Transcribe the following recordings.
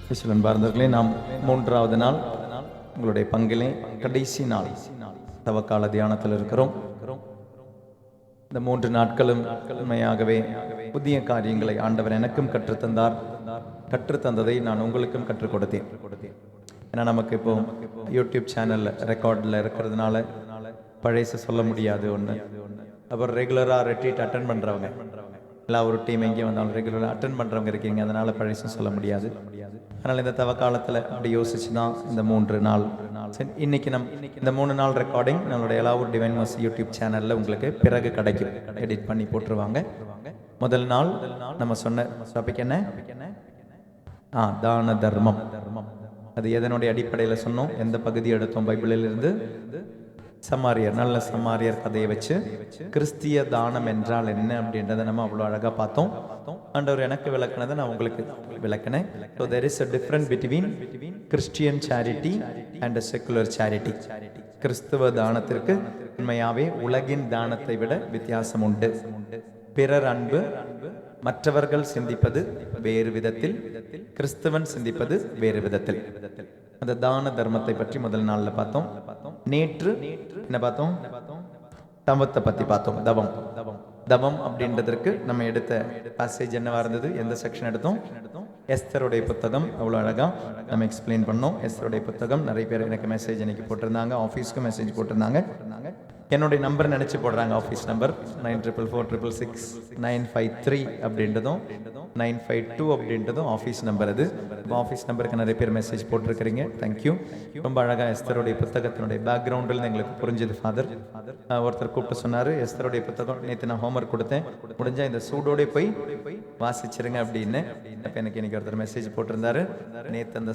கிறிஸ்துவின் பாரதர்களே, நாம் மூன்றாவது நாள் உங்களுடைய பங்கிலே கடைசி நாள் தவக்கால தியானத்தில் இருக்கிறோம். இந்த 3 நாட்களும் உண்மையாகவே புதிய காரியங்களை ஆண்டவர் எனக்கும் கற்றுத்தந்தார். கற்றுத்தந்ததை நான் உங்களுக்கும் கற்றுக் கொடுத்தேன். ஏன்னா நமக்கு இப்போ யூடியூப் சேனல் ரெக்கார்டில் இருக்கிறதுனால பழைச சொல்ல முடியாது. ஒன்று அப்புறம் ரெகுலராக ரெட்ரீட் அட்டன் பண்ணுறவங்க எல்லா ஒரு டீம் எங்கேயும் வந்தாலும் ரெகுலராக அட்டன் பண்ணுறவங்க இருக்கீங்க, அதனால் பழைசும் சொல்ல முடியாது. அதனால் இந்த தவ காலத்தில் அப்படி யோசிச்சு தான் இந்த 3 நாள். சரி, இன்னைக்கு இந்த 3 நாள் ரெக்கார்டிங் நம்மளுடைய எல்லாரும் டிவைன் மர்சி யூடியூப் சேனலில் உங்களுக்கு பிறகு கிடைக்கும், எடிட் பண்ணி போட்டுருவாங்க. முதல் நாள் நம்ம சொன்ன டாபிக் என்ன? தான தர்மம். அது எதனுடைய அடிப்படையில் சொன்னோம்? எந்த பகுதி எடுத்தோம் பைபிளில் இருந்து? சமாரியர், நல்ல சமாரியர் கதையை வச்சு கிறிஸ்திய தானம் என்றால் என்ன அப்படின்றத நம்ம அவ்வளோ அழகாக பார்த்தோம். ஆண்டவர் எனக்கு விளக்குனதை நான் உங்களுக்கு விளக்கினேன். So there is a difference between Christian charity and a secular charity. கிறிஸ்துவ தானத்திற்கு உண்மையாவே உலகின் தானத்தை விட வித்தியாசம் உண்டு. பிறர் அன்பு, மற்றவர்கள் சிந்திப்பது வேறு விதத்தில், கிறிஸ்துவன் சிந்திப்பது வேறு விதத்தில். அந்த தான தர்மத்தை பற்றி முதல் நாள்ல பார்த்தோம். நேற்று என்ன பார்த்தோம்? தவத்தை பத்தி பார்த்தோம். தவம் அப்படின்றதற்கு நம்ம எடுத்த பாசேஜ் என்னவா இருந்தது? எந்த செக்ஷன் எடுத்தோம்? எஸ்தருடைய புத்தகம். அவ்வளோ அழகா நம்ம எக்ஸ்பிளைன் பண்ணோம். எஸ்தருடைய புத்தகம். நிறைய பேர் எனக்கு மெசேஜ் இன்னைக்கு போட்டிருந்தாங்க, ஆஃபீஸ்க்கு மெசேஜ் போட்டிருந்தாங்க. என்னுடைய நம்பர் நினைச்சு போடுறாங்க. ஆஃபீஸ் நம்பர் 9444669553 அப்படின்றதும் 952 அப்படின்றதும் ஆஃபீஸ் நம்பர். அது ஆஃபீஸ் நம்பருக்கு நிறைய பேர் மெசேஜ் போட்டிருக்கிறீங்க. தேங்க்யூ. ரொம்ப அழகாக எஸ்தருடைய புத்தகத்தினுடைய பேக்ரவுண்டில் எங்களுக்கு புரிஞ்சுது. ஃபாதர் ஒருத்தர் கூப்பிட்டு சொன்னார், எஸ்தருடைய புத்தகம் நேற்று நான் ஹோம்ஒர்க் கொடுத்தேன், முடிஞ்சா இந்த சூடோட போய் வாசிச்சிருங்க அப்படின்னு. அப்போ எனக்கு இன்னைக்கு ஒருத்தர் மெசேஜ் போட்டிருந்தாரு, நேற்று அந்த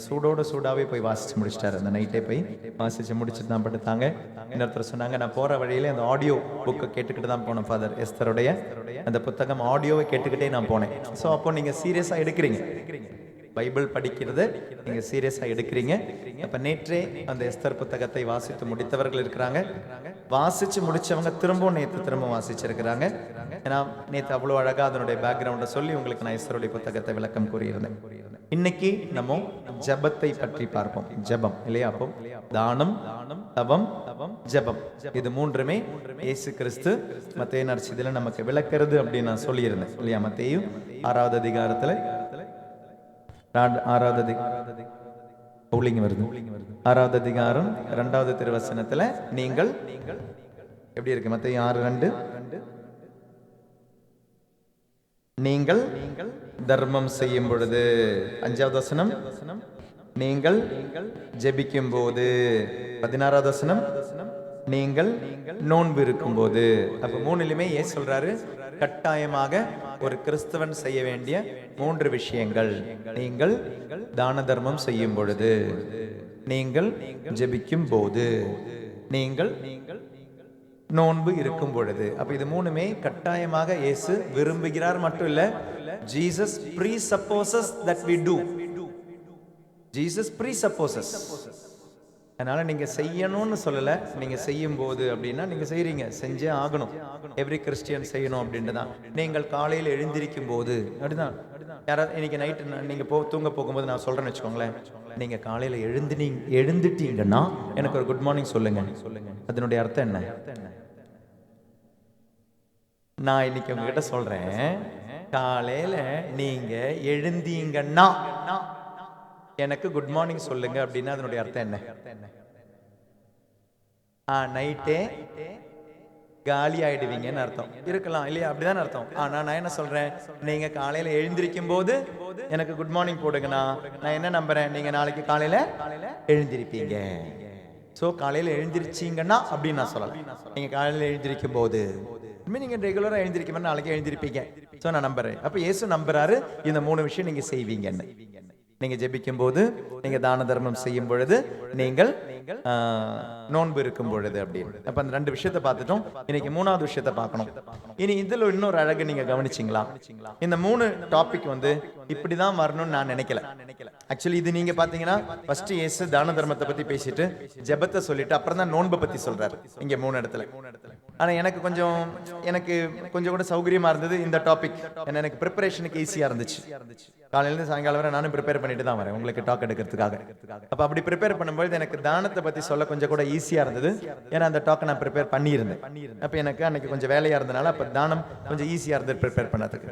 சூடாவே போய் வாசிச்சு முடிச்சிட்டாரு. அந்த நைட்டே போய் வாசிச்சு முடிச்சுட்டு தான் படுத்தாங்க. இன்னொருத்தர் சொன்னாங்க, நான் போற வழியில அந்த ஆடியோ புக்கை கேட்டுக்கிட்டு தான் போனேன் ஃபாதர். எஸ்தருடைய அந்த புத்தகம் ஆடியோவை கேட்டுக்கிட்டே நான் போனேன். ஸோ அப்போ நீங்க சீரியஸா எடுக்கிறீங்க, பைபிள் படிக்கிறத நீங்க சீரியஸா எடுக்கிறீங்க. அப்ப நேற்றே அந்த எஸ்தர் புத்தகத்தை வாசித்து முடித்தவர்கள் இருக்கிறாங்க, வாசிச்சு முடிச்சவங்க திரும்ப வாசிச்சிருக்கிறாங்க. ஏன்னா நேற்று அவ்வளவு அழகா அதனுடைய பேக்ரவுண்டை சொல்லி உங்களுக்கு நான் எஸ்தருடைய புத்தகத்தை விளக்கம் கூறியிருந்தேன். இன்னைக்கு நம்ம ஜபத்தை பற்றி பார்ப்போம். ஜபம் இல்லையா? அப்போ தானம், தவம், ஜபம், இது மூன்றுமே இயேசு கிறிஸ்து மத்தேயு நற்செய்தியில நமக்கு விளக்குறது அப்படின்னு நான் சொல்லியிருந்தேன் இல்லையா? மத்தேயு 6வது அதிகாரத்துல 6வது அதிகாரம் 2வது திருவசனத்துல நீங்கள் எப்படி இருக்கு? மத்தேயு 6:2 நீங்கள் தர்மம் செய்யும் பொழுது. 5வது வசனம் நீங்கள் ஜெபிக்கும் போது. 16வது வசனம் நீங்கள் நோன்பு இருக்கும் போது. அப்ப 3லுமே ஏன் சொல்றாரு? கட்டாயமாக ஒரு கிறிஸ்தவன் செய்ய வேண்டிய 3 விஷயங்கள். நீங்கள் தான தர்மம் செய்யும் பொழுது, நீங்கள் ஜெபிக்கும் போது, நீங்கள் நோன்பு இருக்கும் பொழுது. அப்ப இது 3மே கட்டாயமாக இயேசு விரும்புகிறார் மட்டும் இல்ல, Jesus presupposes that we do. Jesus presupposes. அதனால நீங்க செய்யணும்னு சொல்லல, நீங்க செய்யும் போது அப்படின்னா நீங்க செய்றீங்க, செஞ்சே ஆகணும். எவ்ரி கிறிஸ்டியன் செய்யணும் அப்படின்ட்டு தான். நீங்கள் காலையில் எழுந்திருக்கும் போது அப்படிதான். யாராவது இன்னைக்கு நைட்டு நீங்க தூங்க போகும்போது நான் சொல்றேன்னு வச்சுக்கோங்களேன், நீங்க காலையில எழுந்துட்டீங்கன்னா எனக்கு ஒரு குட் மார்னிங் சொல்லுங்க. அதனுடைய அர்த்தம் என்ன? நான் இன்னைக்கு உங்ககிட்ட சொல்றேன், காலையில நீங்க எழுந்தீங்கன்னா எனக்கு குட் மார்னிங் சொல்லுங்க அப்படின்னா அதனுடைய அர்த்தம் என்ன? நைட்டே காலி ஆயிடுவீங்கன்னு அர்த்தம் இருக்கலாம் இல்லையா? அப்படிதான் அர்த்தம். ஆனா நான் என்ன சொல்றேன், நீங்க காலையில எழுந்திருக்கும் போது எனக்கு குட் மார்னிங் போடுங்கண்ணா, நான் என்ன நம்புறேன், நீங்க நாளைக்கு காலையில எழுந்திருப்பீங்க. சோ காலையில எழுந்திருச்சீங்கன்னா அப்படின்னு நான் சொல்லலாம். நீங்க காலையில எழுந்திருக்கும் போது நீங்க ரெகுலரா எழுந்திருக்க மாதிரி நாளைக்கு எழுந்திருப்பீங்க. சோ நான் நம்புறேன். அப்ப இயேசு நம்புறாரு இந்த 3 விஷயம் நீங்க செய்வீங்கன்னு. நீங்க ஜெபிக்கும் போது, நீங்க தான தர்மம் செய்யும் பொழுது, நீங்கள் நோன்பு இருக்கும் பொழுது அப்படின்னு. அப்ப அந்த 2 விஷயத்தை பார்த்துட்டோம். இன்னைக்கு 3வது விஷயத்தை பார்க்கணும். இனி இதுல இன்னொரு அழகு நீங்க கவனிச்சீங்களா? இந்த 3 டாபிக் இப்படிதான் வரணும்னு நான் நினைக்கல. ஆக்சுவலி இது நீங்க பாத்தீங்கன்னா ஃபர்ஸ்ட் இயேசு தான தர்மத்தை பத்தி பேசிட்டு ஜெபத்தை சொல்லிட்டு அப்புறம் தான் நோன்பை பத்தி சொல்றாரு. இங்க 3 இடத்துல ஆனா எனக்கு கொஞ்சம் கூட சௌகரியமா இருந்தது இந்த டாபிக். ஏன்னா எனக்கு ப்ரிப்பரேஷனுக்கு ஈஸியா இருந்துச்சு. காலையிலேருந்து சாயங்காலம் வரை நானும் ப்ரிப்பேர் பண்ணிட்டு தான் வரேன் உங்களுக்கு டாக் எடுக்கிறதுக்காக. அப்ப அப்படி ப்ரிப்பேர் பண்ணும்போது எனக்கு தானத்தை பத்தி சொல்ல கொஞ்சம் கூட ஈஸியா இருந்தது. ஏன்னா அந்த டாக்கை நான் ப்ரிப்பேர் பண்ணியிருந்தேன். அப்ப எனக்கு அன்னைக்கு கொஞ்சம் வேலையா இருந்தனால அப்ப தானம் கொஞ்சம் ஈஸியா இருந்தது ப்ரிப்பேர் பண்ணதுக்கு.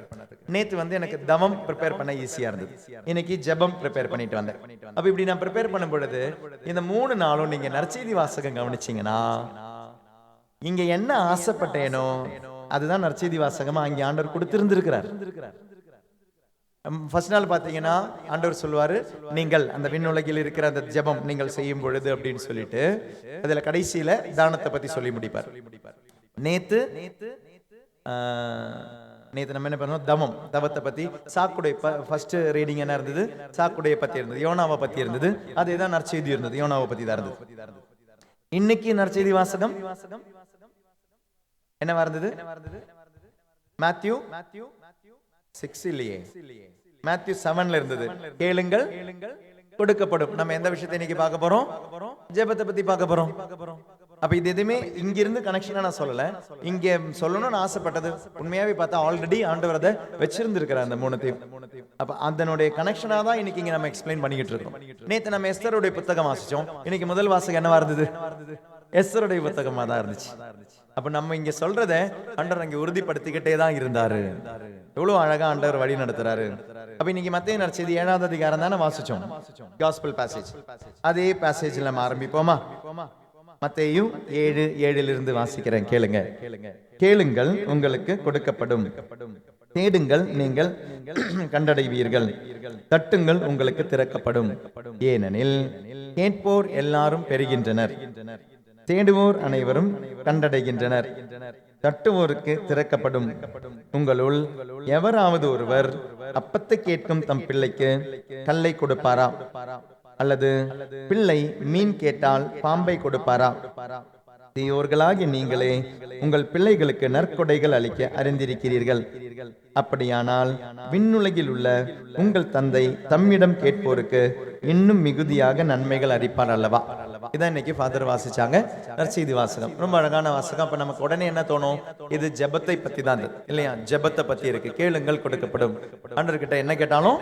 நேத்து எனக்கு தவம் ப்ரிப்பேர் பண்ண ஈஸியா இருந்தது. இன்னைக்கு ஜெபம் ப்ரிப்பேர் பண்ணிட்டு வந்தேன். அப்ப இப்படி நான் ப்ரிப்பேர் பண்ணும் பொழுது இந்த 3 நாளும் நீங்க நற்செய்தி வாசகம் கவனிச்சீங்கன்னா, இங்க என்ன ஆசைப்பட்டேனோ அதுதான் நற்செய்தி வாசகமா அங்கே ஆண்டவர் கொடுத்திருந்திருக்கிறார். ஃபர்ஸ்ட் நாள் பாத்தீங்கன்னா ஆண்டவர் சொல்வாரு, நீங்கள் அந்த விண்ணுலகில் இருக்கிற அந்த ஜெபம் நீங்கள் செய்யும் பொழுது அப்படின்னு சொல்லிட்டு அதுல கடைசியில தானத்தை பத்தி சொல்லி முடிப்பார். நேத்து நம்ம என்ன பண்ணோம், தவத்தை பத்தி சாக்குடைய ஃபர்ஸ்ட் ரீடிங் என்ன இருந்தது, சாக்குடைய பத்தி இருந்தது, யோனாவை பத்தி இருந்தது. அதேதான் நற்செய்தி இருந்தது, யோனாவை பத்தி தான் இருந்தது. இன்னைக்கு நற்செய்தி வாசகம் என்னவா இருந்தது, மேத்யூ 6 இல்லையே, மேத்யூ 7ல இருந்தது. கேளுங்கள் கொடுக்கப்படும். நம்ம எந்த விஷயத்தை இன்னைக்கு பார்க்க போறோம், ஜெபத்தை பத்தி பார்க்க போறோம். அப்ப இது எதுவுமே இங்கிருந்து கனெக்ஷனா நான் சொல்லல, இங்க சொல்லணும்னு ஆசைப்பட்டது. உண்மையாவே பார்த்தா ஆல்ரெடி ஆண்டவர் அதை வச்சிருந்திருக்கிறார் அந்த 3த்தையும். அப்ப அதனுடைய கனெக்ஷனா தான் இன்னைக்கு இங்க நம்ம எக்ஸ்பிளைன் பண்ணிக்கிட்டு இருக்கோம். நேத்து நம்ம எஸ்தருடைய புத்தகம் வாசிச்சோம். இன்னைக்கு முதல் வாசகம் என்னவா இருந்தது, எஸ்தருடைய புத்தகமா தான் இருந்துச்சு. அப்ப நம்ம இங்க சொல்றத ஆண்டவர் அங்க உறுதிப்படுத்திக்கிட்டே தான் இருந்தாரு. எவ்வளவு அழகா ஆண்டவர் வழி நடத்துறாரு. அப்ப இன்னைக்கு மத்தேயு நற்செய்தி 7வது அதிகாரம் தானே வாசிச்சோம், காஸ்பல் பேசேஜ். அதே பேசேஜ்ல நம்ம ஆரம்பிப்போமா? மத்தேயு 7:7 வாசிக்கிறேன், கேளுங்க. கேளுங்கள் உங்களுக்கு கொடுக்கப்படும், தேடுங்கள் நீங்கள் கண்டடைவீர்கள், தட்டுங்கள் உங்களுக்கு திறக்கப்படும். ஏனெனில் கேட்போர் எல்லாரும் பெறுகின்றனர், தேடுவோர் அனைவரும் கண்டடைகின்றனர், தட்டுவோருக்கு திறக்கப்படும். உங்களுள் எவராவது ஒருவர் அப்பத்தை கேட்கும் தம் பிள்ளைக்கு கல்லை கொடுப்பாரா? அல்லது பிள்ளை மீன் கேட்டால் பாம்பை கொடுப்பாரா? தீயோர்களாகிய நீங்களே உங்கள் பிள்ளைகளுக்கு நற்கொடைகள் அளிக்க அறிந்திருக்கிறீர்கள். அப்படியானால் விண்ணுலகில் உள்ள உங்கள் தந்தை தம்மிடம் கேட்போருக்கு இன்னும் மிகுதியாக நன்மைகள் அளிப்பார் அல்லவா? இதான் இன்னைக்கு ஃபாதர் வாசிச்சாங்க நற்செய்தி வாசகம். ரொம்ப அழகான வாசகம். அப்ப நமக்கு உடனே என்ன தோணும், இது ஜெபத்தை பத்தி தான் இல்லையா? ஜெபத்தை பத்தி இருக்கு. கேளுங்கள் கொடுக்கப்படும். ஆண்டவர்கிட்ட என்ன கேட்டாலும்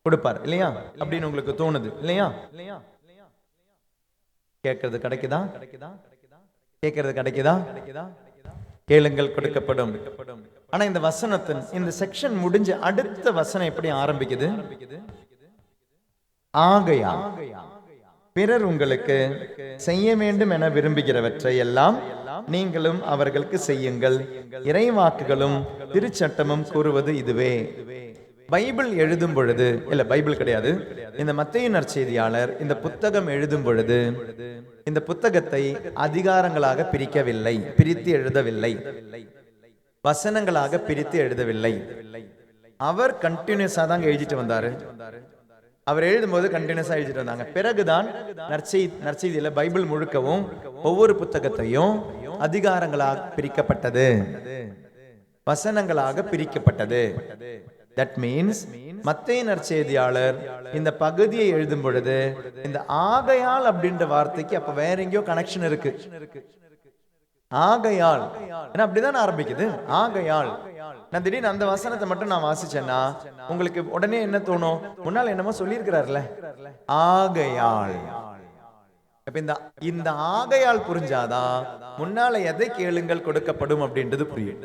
கொடுப்பார் இல்லையா அப்படின்னு உங்களுக்கு தோணுது இல்லையா? கேட்கறது கிடைக்குதா? கேட்கறது கிடைக்குதா? கேளுங்கள் கொடுக்கப்படும். ஆனா இந்த வசனத்தின் இந்த செக்ஷன் முடிஞ்சு அடுத்த வசனம் எப்படி ஆரம்பிக்குது? ஆகையா பிறர் உங்களுக்கு செய்ய வேண்டும் என விரும்புகிறவற்றை எல்லாம் நீங்களும் அவர்களுக்கு செய்யுங்கள், இறைவாக்குகளும் திருச்சட்டமும் கூறுவது இதுவே. பைபிள் எழுதும் பொழுது, இல்ல பைபிள் கிடையாது, இந்த மத்தேயு நற்செய்தியாளர் இந்த புத்தகம் எழுதும் பொழுது இந்த புத்தகத்தை அதிகாரங்களாக பிரிக்கவில்லை, பிரித்து எழுதவில்லை, வசனங்களாக பிரித்து எழுதவில்லை. அவர் கண்டினியூஸா தான் எழுதிட்டு வந்தாரு. அவர் எழுதும்போது கண்டினியூஸா எழுதிட்டு வந்தாங்க. பிறகுதான் நற்செய்தியில பைபிள் முழுக்கவும் ஒவ்வொரு புத்தகத்தையும் அதிகாரங்களாக பிரிக்கப்பட்டது, வசனங்களாக பிரிக்கப்பட்டது. That means மத்தேயு நற்செய்தியாளர் இந்த பகுதியை எழுதும் பொழுது இந்த ஆகையால் அப்படின்ற வார்த்தைக்கு அப்ப வேற எங்கேயோ கனெக்ஷன் இருக்கு. ஆகையால் அப்படிதான் ஆரம்பிக்குது. ஆகையால் நான் திடீர்னு அந்த வசனத்தை மட்டும் நான் வாசிச்சேன்னா உங்களுக்கு உடனே என்ன தோணும், முன்னால் என்னமோ சொல்லியிருக்கிறார்ல, ஆகையால். அப்ப இந்த ஆகையால் புரிஞ்சாதான் முன்னால எதை கேளுங்கள் கொடுக்கப்படும் அப்படின்றது புரியும்.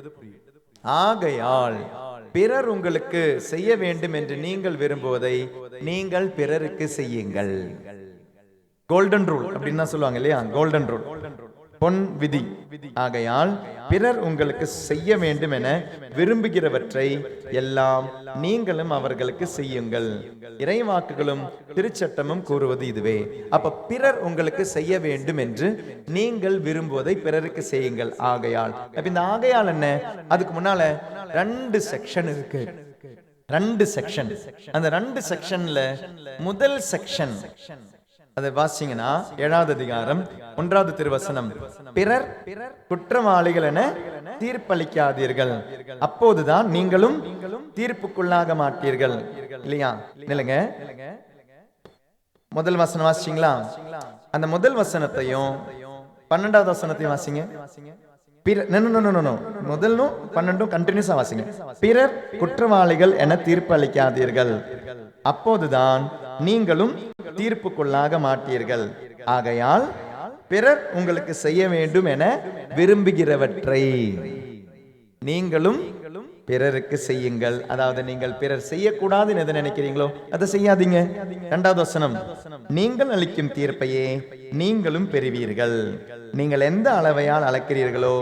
ஆகையால் பிறர் உங்களுக்கு செய்ய வேண்டும் என்று நீங்கள் விரும்புவதை நீங்கள் பிறருக்கு செய்யுங்கள். கோல்டன் ரூல் அப்படின்னு தான் சொல்லுவாங்க இல்லையா? கோல்டன் ரூல், பொன் விதி. ஆகையால் பிறர் உங்களுக்கு செய்ய வேண்டும் என விரும்புகிறவற்றை எல்லாம் நீங்களும் அவர்களுக்கு செய்யுங்கள், இறைவாக்குகளும் திருச்சட்டமும் கூறுவது இதுவே. அப்ப பிறர் உங்களுக்கு செய்ய வேண்டும் என்று நீங்கள் விரும்புவதை பிறருக்கு செய்யுங்கள். ஆகையால் அப்ப இந்த ஆகையால் என்ன? அதுக்கு முன்னால 2 செக்ஷன் இருக்கு, 2 செக்ஷன். அந்த 2 செக்ஷன்ல முதல் செக்ஷன் அதை வாசிங்கன்னா 7வது அதிகாரம் 1வது திருவசனம், பிறர் குற்றவாளிகள் என தீர்ப்பளிக்காதீர்கள், அப்போதுதான் நீங்களும் தீர்ப்புக்குள்ளாக மாட்டீர்கள். இல்லையா? இல்லைங்க, முதல் வசனம் வாசிச்சீங்களா? அந்த முதல் வசனத்தையும் 12வது வசனத்தை வாசிங்க. முதலும் 12 கண்டினியூஸா வாசிங்க. பிறர் குற்றவாளிகள் என தீர்ப்பு அளிக்காதீர்கள், அப்போதுதான் நீங்களும் தீர்ப்புக்குள்ளாக மாட்டீர்கள். ஆகையால் பிறர் உங்களுக்கு செய்ய வேண்டும் என விரும்புகிறவற்றை நீங்களும் பிறருக்கு செய்யுங்கள். அதாவது நீங்கள் பிறர் செய்யக்கூடாதுன்னு எதை நினைக்கிறீங்களோ அதை செய்யாதீங்க. 2வது வசனம், நீங்கள் அளிக்கும் தீர்ப்பையே நீங்களும் பெறுவீர்கள். நீங்கள் எந்த அளவையால் அளக்கிறீர்களோ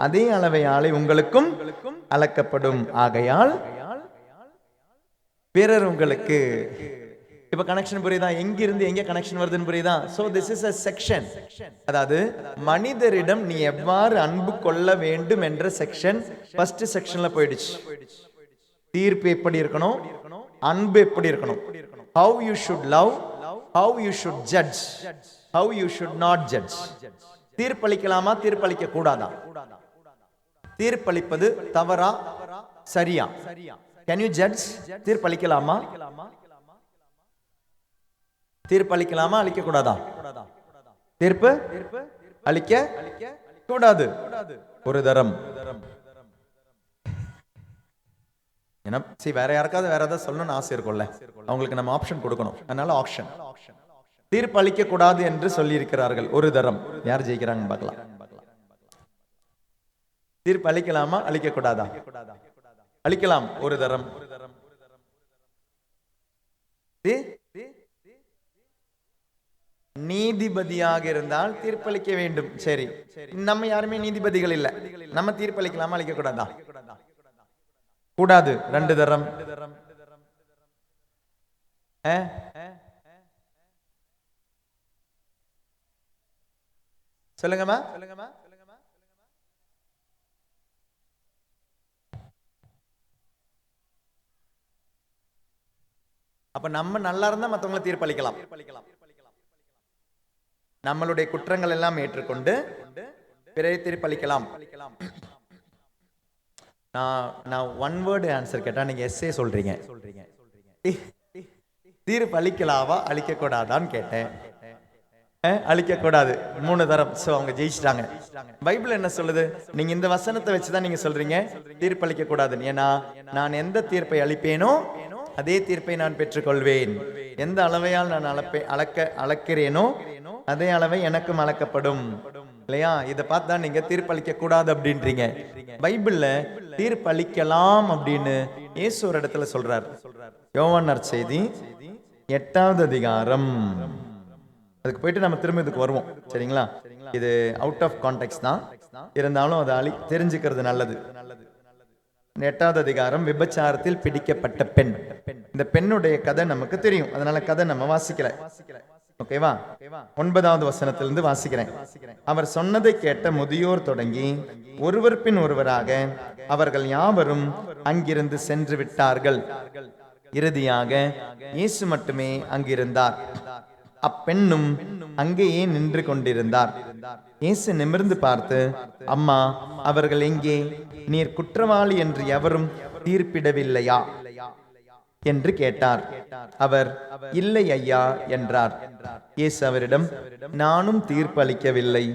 அதே அளவையாலே உங்களுக்கும் அளக்கப்படும். ஆகையால் பிறர் உங்களுக்கு, இப்ப கனெக்ஷன் புரியுதா? எங்கிருந்து எங்க கனெக்ஷன் வருதுன்னு புரியுதா? So this is a section. அதாவது மனிதரிடம் நீ எவ்வாறு அன்பு கொள்ள வேண்டும் என்ற செக்ஷன் ஃபர்ஸ்ட் செக்ஷன்ல போயிடுச்சு. தீர்ப்பு எப்படி இருக்கணும், அன்பு எப்படி இருக்கணும், how you should love, how you should judge, how you should not judge. தீர்ப்பளிக்கலாமா, தீர்ப்பளிக்க கூடாதா, தீர்ப்பளிப்பது தவறா சரியா, can you judge, தீர்ப்பளிக்கலாமா, தீர்ப்பளிக்கலாமா அளிக்க கூடாதா, தீர்ப்பு அளிக்க கூடாது ஒரு தரம். வேற யாருக்காவது வேற ஏதாவது சொல்லணும்னு ஆசை இருக்கும்ல, அவங்களுக்கு நம்ம ஆப்ஷன் கொடுக்கணும். அதனால ஆப்ஷன் தீர்ப்பு அளிக்க கூடாது என்று சொல்லி இருக்கிறார்கள் ஒரு தரம். யார் ஜெயிக்கிறாங்க பார்க்கலாம். தீர்ப்பு அளிக்கலாமா அளிக்க கூடாதா? அளிக்கலாம் ஒரு தரம். நீதிபதியாக இருந்தால் தீர்ப்பளிக்க வேண்டும். சரி, நம்ம யாருமே நீதிபதிகள் இல்ல, நம்ம தீர்ப்பளிக்கலாமா அளிக்க கூடாதா? கூடாது. 2 தரம். சொல்லுங்கம்மா. அப்ப நம்ம நல்லா இருந்தா மத்தவங்களை தீர்ப்பளிக்கலாம். நம்மளுடைய குற்றங்கள் எல்லாம் ஏற்றுக்கொண்டு பிறரை தீர்ப்பளிக்கலாம். நான் ஒன் வேர்டு ஆன்சர் கேட்டா நீங்க எஸ்ஏ சொல்றீங்க. தீர்ப்பு அளிக்கலாவா அளிக்க கூடாதான்னு கேட்டேன். அளிக்க கூடாது 3 தரம். சோ அவங்க ஜெயிச்சிட்டாங்க. பைபிள் என்ன சொல்லுது? நீங்க இந்த வசனத்தை வச்சுதான் நீங்க சொல்றீங்க தீர்ப்பு அளிக்க கூடாதுன்னு. ஏன்னா நான் எந்த தீர்ப்பை அளிப்பேனோ அதே தீர்ப்பை நான் பெற்றுக்கொள்வேன். எந்த அளவையால் நான் அளக்கிறேனோ அதே அளவை எனக்கும் அளக்கப்படும் இல்லையா? இதை பார்த்தா நீங்க தீர்ப்பளிக்க கூடாது அப்படின்றீங்க. பைபிள்ல தீர்ப்பளிக்கலாம் அப்படின்னு இயேசு ஒரு இடத்துல சொல்றார். யோவான் நற்செய்தி 8வது அதிகாரம். அதுக்கு போயிட்டு நம்ம திரும்ப இதுக்கு வருவோம், சரிங்களா? இது அவுட் ஆஃப் கான்டெக்ஸ்ட் தான், இருந்தாலும் அதை தெரிஞ்சுக்கிறது நல்லது. 8வது அதிகாரம், விபச்சாரத்தில் பிடிக்கப்பட்ட பெண். இந்த பெண்ணுடைய கதை நமக்கு தெரியும், அதனால கதை நம்ம வாசிக்கல. ஓகேவா? 9வது வசனத்திலிருந்து வாசிக்கிறேன். அவர் சொன்னதை கேட்ட முதியோர் தொடங்கி ஒருவர் பின் ஒருவராக அவர்கள் யாவரும் அங்கிருந்து சென்று விட்டார்கள். இறுதியாக இயேசு மட்டுமே அங்கிருந்தார். அப்பெண்ணும் அங்கேயே நின்று கொண்டிருந்தார். இயேசு நிமிர்ந்து பார்த்து, அம்மா, அவர்கள் எங்கே? நீர் குற்றவாளி என்று எவரும் தீர்ப்பிடவில்லையா என்று கேட்டார். அவர், இல்லை ஐயா என்றார். இயேசு அவரிடம், நானும் தீர்ப்பு அளிக்கவில்லை,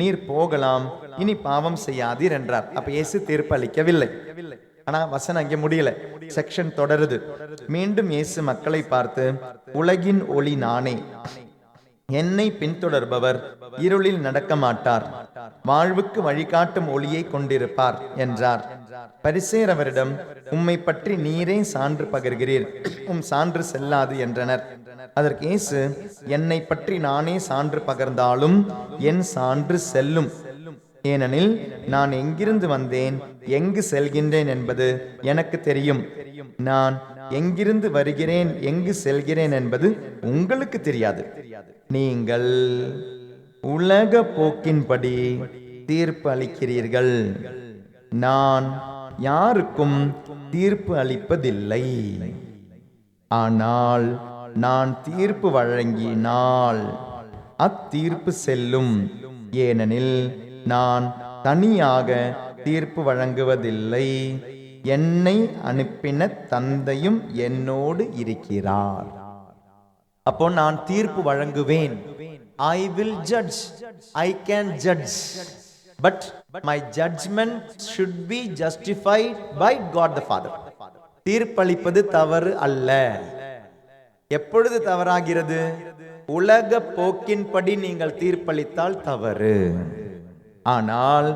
நீர் போகலாம், இனி பாவம் செய்யாதீர் என்றார். அப்ப இயேசு தீர்ப்பு அளிக்கவில்லை. ஆனா வசனம் அங்கே முடியல, செக்ஷன் தொடருது. மீண்டும் இயேசு மக்களை பார்த்து, உலகின் ஒளி நானே, என்னை பின்தொடர்பவர் இருளில் நடக்க மாட்டார், வாழ்வுக்கு வழிகாட்டும் ஒளியை கொண்டிருப்பார் என்றார். பரிசேயர் அவரிடம், உம்மை பற்றி நீரே சான்று பகர்கிறீர், உம் சான்று செல்லாது என்றனர். அதற்கு இயேசு, என்னை பற்றி நானே சான்று பகர்ந்தாலும் என் சான்று செல்லும். ஏனெனில் நான் எங்கிருந்து வந்தேன், எங்கு செல்கின்றேன் என்பது எனக்கு தெரியும். நான் எங்கிருந்து வருகிறேன், எங்கு செல்கிறேன் என்பது உங்களுக்கு தெரியாது. நீங்கள் உலக போக்கின்படி தீர்ப்பு அளிக்கிறீர்கள். நான் யாருக்கும் தீர்ப்பு அளிப்பதில்லை. ஆனால் நான் தீர்ப்பு வழங்கினால் அத்தீர்ப்பு செல்லும். ஏனெனில் நான் தனியாக தீர்ப்பு வழங்குவதில்லை, என்னை அனுப்பின தந்தையும் என்னோடு இருக்கிறார். அப்போ நான் தீர்ப்பு வழங்குவேன். I will judge. I can judge. But my judgment should be justified by God the Father. தீர்ப்பளிப்பது தவறு அல்ல. எப்பொழுது தவறாகிறது? உலக போக்கின்படி நீங்கள் தீர்ப்பளித்தால் தவறு. ஆனால்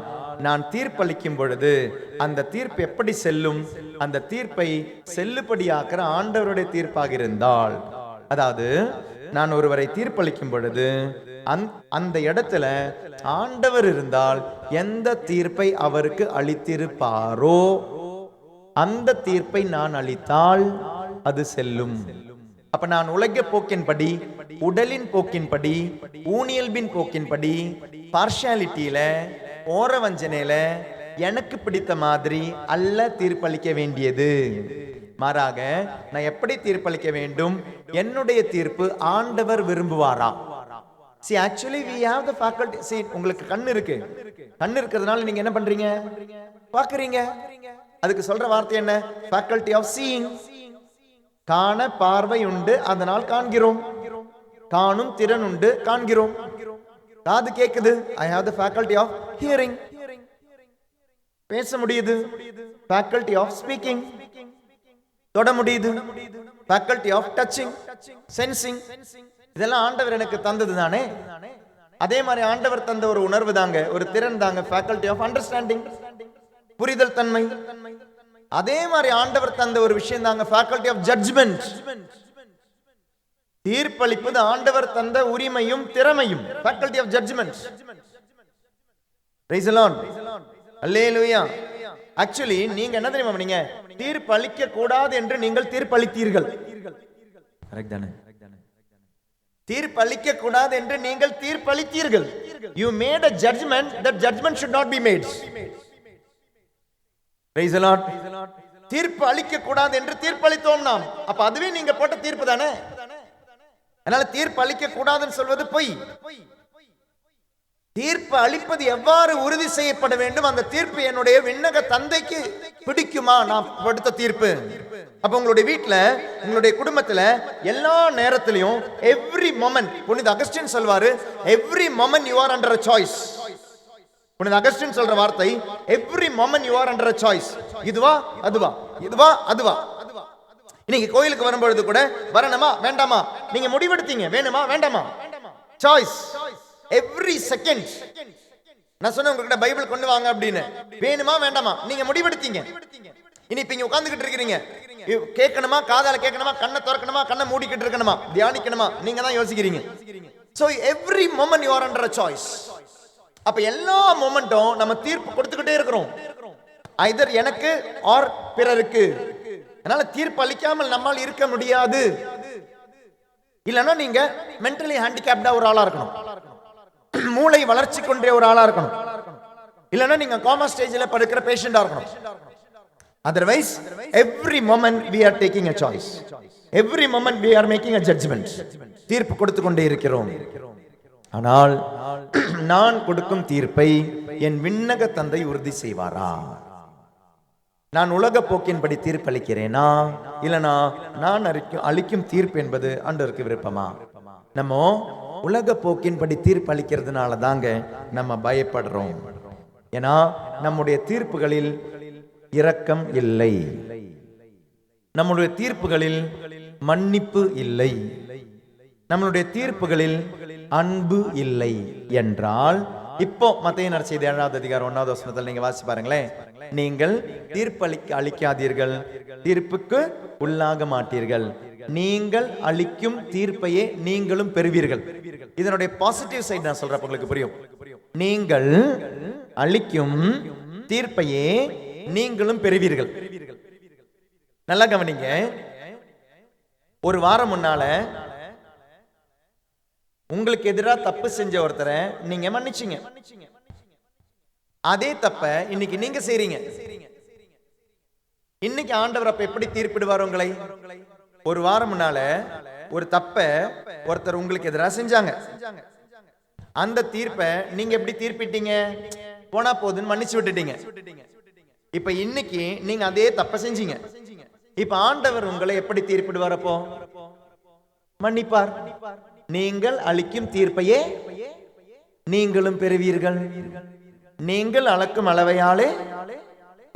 நான் தீர்ப்பளிக்கும் பொழுது அந்த தீர்ப்பு எப்படி செல்லும்? அந்த தீர்ப்பை செல்லுபடியாக்குற ஆண்டவருடைய தீர்ப்பாக இருந்தால், அதாவது நான் ஒருவரை தீர்ப்பளிக்கும் பொழுது அந்த இடத்துல ஆண்டவர் இருந்தால் எந்த தீர்ப்பை அவருக்கு அளித்திருப்பாரோ அந்த தீர்ப்பை நான் அளித்தால் அது செல்லும். அப்ப நான் உலக போக்கின்படி, உடலின் போக்கின்படி, ஊனியல்பின் போக்கின்படி, பார்ஷாலிட்டியில, ஓரவஞ்சனையில எனக்கு பிடித்த மாதிரி அல்ல தீர்ப்பளிக்க வேண்டியது. மாறாக நான் எப்படி தீர்ப்பளிக்க வேண்டும்? என்னுடைய தீர்ப்பு ஆண்டவர் விரும்புவாரா? See, actually we have the faculty. See, உங்களுக்கு கண்ணு இருக்கு. கண்ணு இருக்கிறதுனால நீங்க என்ன பண்றீங்க? பார்க்கறீங்க. அதுக்கு சொல்ற வார்த்தை என்ன? faculty of seeing. காண பார்வை உண்டு, அதனால் காண்கிறோம். காணும் திறன் உண்டு, காண்கிறோம். காது கேக்குது. I have the faculty of hearing. பேச முடியுது. faculty of speaking. தொட முடியுது. faculty of touching, sensing. இதெல்லாம் ஆண்டவர் எனக்கு தந்தது தானே. அதே மாதிரி ஆண்டவர் தந்த ஒரு உணர்வு தாங்க, ஒரு திறன் தாங்க, faculty of understanding, புரிதல் தன்மை. அதே மாதிரி ஆண்டவர் தந்த ஒரு விஷயம் தாங்க faculty of judgment. தீர்ப்பளிப்பது ஆண்டவர் தந்த உரிமையும் திறமையும், faculty of judgment. Praise the Lord. Hallelujah. Actually நீங்க என்ன தெரியுமா பண்ணீங்க? தீர்ப்பளிக்க கூடாது என்று நீங்கள் தீர்ப்பளித்தீர்கள். கரெக்ட் தானே? தீர்ப்பளிக்க கூடாது என்று நீங்கள் தீர்ப்பளித்தீர்கள். You made a judgment, that judgment should not be made. Praise the Lord. தீர்ப்பு அளிக்க கூடாது என்று தீர்ப்பளித்தோம் நாம். அப்ப அதுவே நீங்க போட்ட தீர்ப்பு தானே. அதனால தீர்ப்பு அளிக்க கூடாதுன்னு சொல்வது பொய். தீர்ப்பு அளிப்பது எவ்வாறு உறுதி செய்யப்பட வேண்டும்? அந்த தீர்ப்பு என்னுடைய விண்ணக தந்தைக்கு பிடிக்குமா நான் படுத்த தீர்ப்பு? அப்ப உங்களுடைய வீட்டுல, உங்களுடைய குடும்பத்துல எல்லா நேரத்திலையும் எவ்ரி மொமெண்ட், புனித அகஸ்டின் சொல்வாரு, every moment you are under a choice. புனித அகஸ்டின் சொல்ற வார்த்தை, every moment you are under a choice. இதுவா அதுவா, இதுவா அதுவா. இன்னைக்கு கோயிலுக்கு வரும்பொழுது கூட வரணுமா வேண்டாமா நீங்க முடிவெடுத்தீங்க, வேணுமா வேண்டாமா, சாய்ஸ். எவ்ரி செகண்ட் நான் சொன்ன உங்ககிட்ட பைபிள் கொண்டு வாங்க அப்படின்னு, வேணுமா வேண்டாமா நீங்க முடிவெடுத்தீங்க. இனி இப்ப இங்க உட்கார்ந்துகிட்டு இருக்கிறீங்க, கேட்கணுமா, காதால கேட்கணுமா, கண்ணை திறக்கணுமா, கண்ணை மூடிக்கிட்டு இருக்கணுமா, தியானிக்கணுமா, நீங்க தான் யோசிக்கிறீங்க. So every moment you are under a choice. அப்ப எல்லா மொமெண்ட்டும் நம்ம தீர்ப்பு கொடுத்துக்கிட்டே இருக்கிறோம், either எனக்கு ஆர் பிறருக்கு. அதனால தீர்ப்பு அளிக்காமல் நம்மால் இருக்க முடியாது. இல்லனா நீங்க மென்டலி ஹேண்டிகேப்டா ஒரு ஆளா இருக்கணும், மூளை வளர்ச்சி கொண்டே ஒரு ஆளா இருக்கணும், இல்லனா நீங்க கோமா ஸ்டேஜ்ல படுக்கிற பேஷண்டா இருக்கணும். Otherwise, every moment we are taking a choice. Every moment we are making a judgment. தீர்ப்பு கொடுத்து கொண்டே இருக்கிறோம். ஆனால் நான் கொடுக்கும் தீர்ப்பை என் விண்ணக தந்தை உறுதி செய்வாரா? நான் உலக போக்கின்படி தீர்ப்பளிக்கிறேனா, இல்லனா நான் அளிக்கும் தீர்ப்பு என்பது ஆண்டவருக்கு விருப்பமா? நம்ம உலக போக்கின்படி தீர்ப்பளிக்கிறதுனால தாங்க நம்ம பயப்படுறோம். ஏன்னா நம்முடைய தீர்ப்புகளில் இரக்கம் இல்லை, நம்முடைய தீர்ப்புகளில் மன்னிப்பு இல்லை, நம்மளுடைய தீர்ப்புகளில் அன்பு இல்லை என்றால், இப்போ மத்தேயு நற்செய்தி 7வது அதிகாரம் 1வது வசனத்தில் நீங்க வாசிச்சு பாருங்களேன். நீங்கள் அளிக்காதீர்கள், தீர்ப்புக்கு உள்ளாக மாட்டீர்கள், நீங்கள் அளிக்கும் தீர்ப்பையே நீங்களும் பெறுவீர்கள். இதனுடைய பாசிட்டிவ் சைடு நான் சொல்றேன், உங்களுக்கு புரியும். நீங்கள் அளிக்கும் தீர்ப்பையே நீங்களும் பெறுவீர்கள். நல்லா கவனிங்க. ஒரு வாரம் முன்னால உங்களுக்கு எதிராக தப்பு செஞ்ச ஒருத்தரை நீங்க மன்னிச்சீங்க. அதே தப்ப இன்னைக்கு நீங்க செய்றீங்க. இன்னைக்கு ஆண்டவர் அப்ப எப்படி தீர்ப்பிடுவார் உங்களை? ஒரு வாரம் முன்னால ஒரு தப்ப ஒருத்தர் உங்களுக்கு எதிராக செஞ்சாங்க, அந்த தீர்ப்பை நீங்க எப்படி தீர்ப்பிட்டீங்க? போனா போதுன்னு மன்னிச்சு விட்டுட்டீங்க. இப்ப இன்னைக்கு நீங்க அதே தப்ப செஞ்சீங்க. இப்ப ஆண்டவர் உங்களை எப்படி தீர்ப்பிடுவார்? அப்போ மன்னிப்பார். நீங்கள் அளிக்கும் தீர்ப்பையே நீங்களும் பெறுவீர்கள். நீங்கள் அளக்கும் அளவையாலே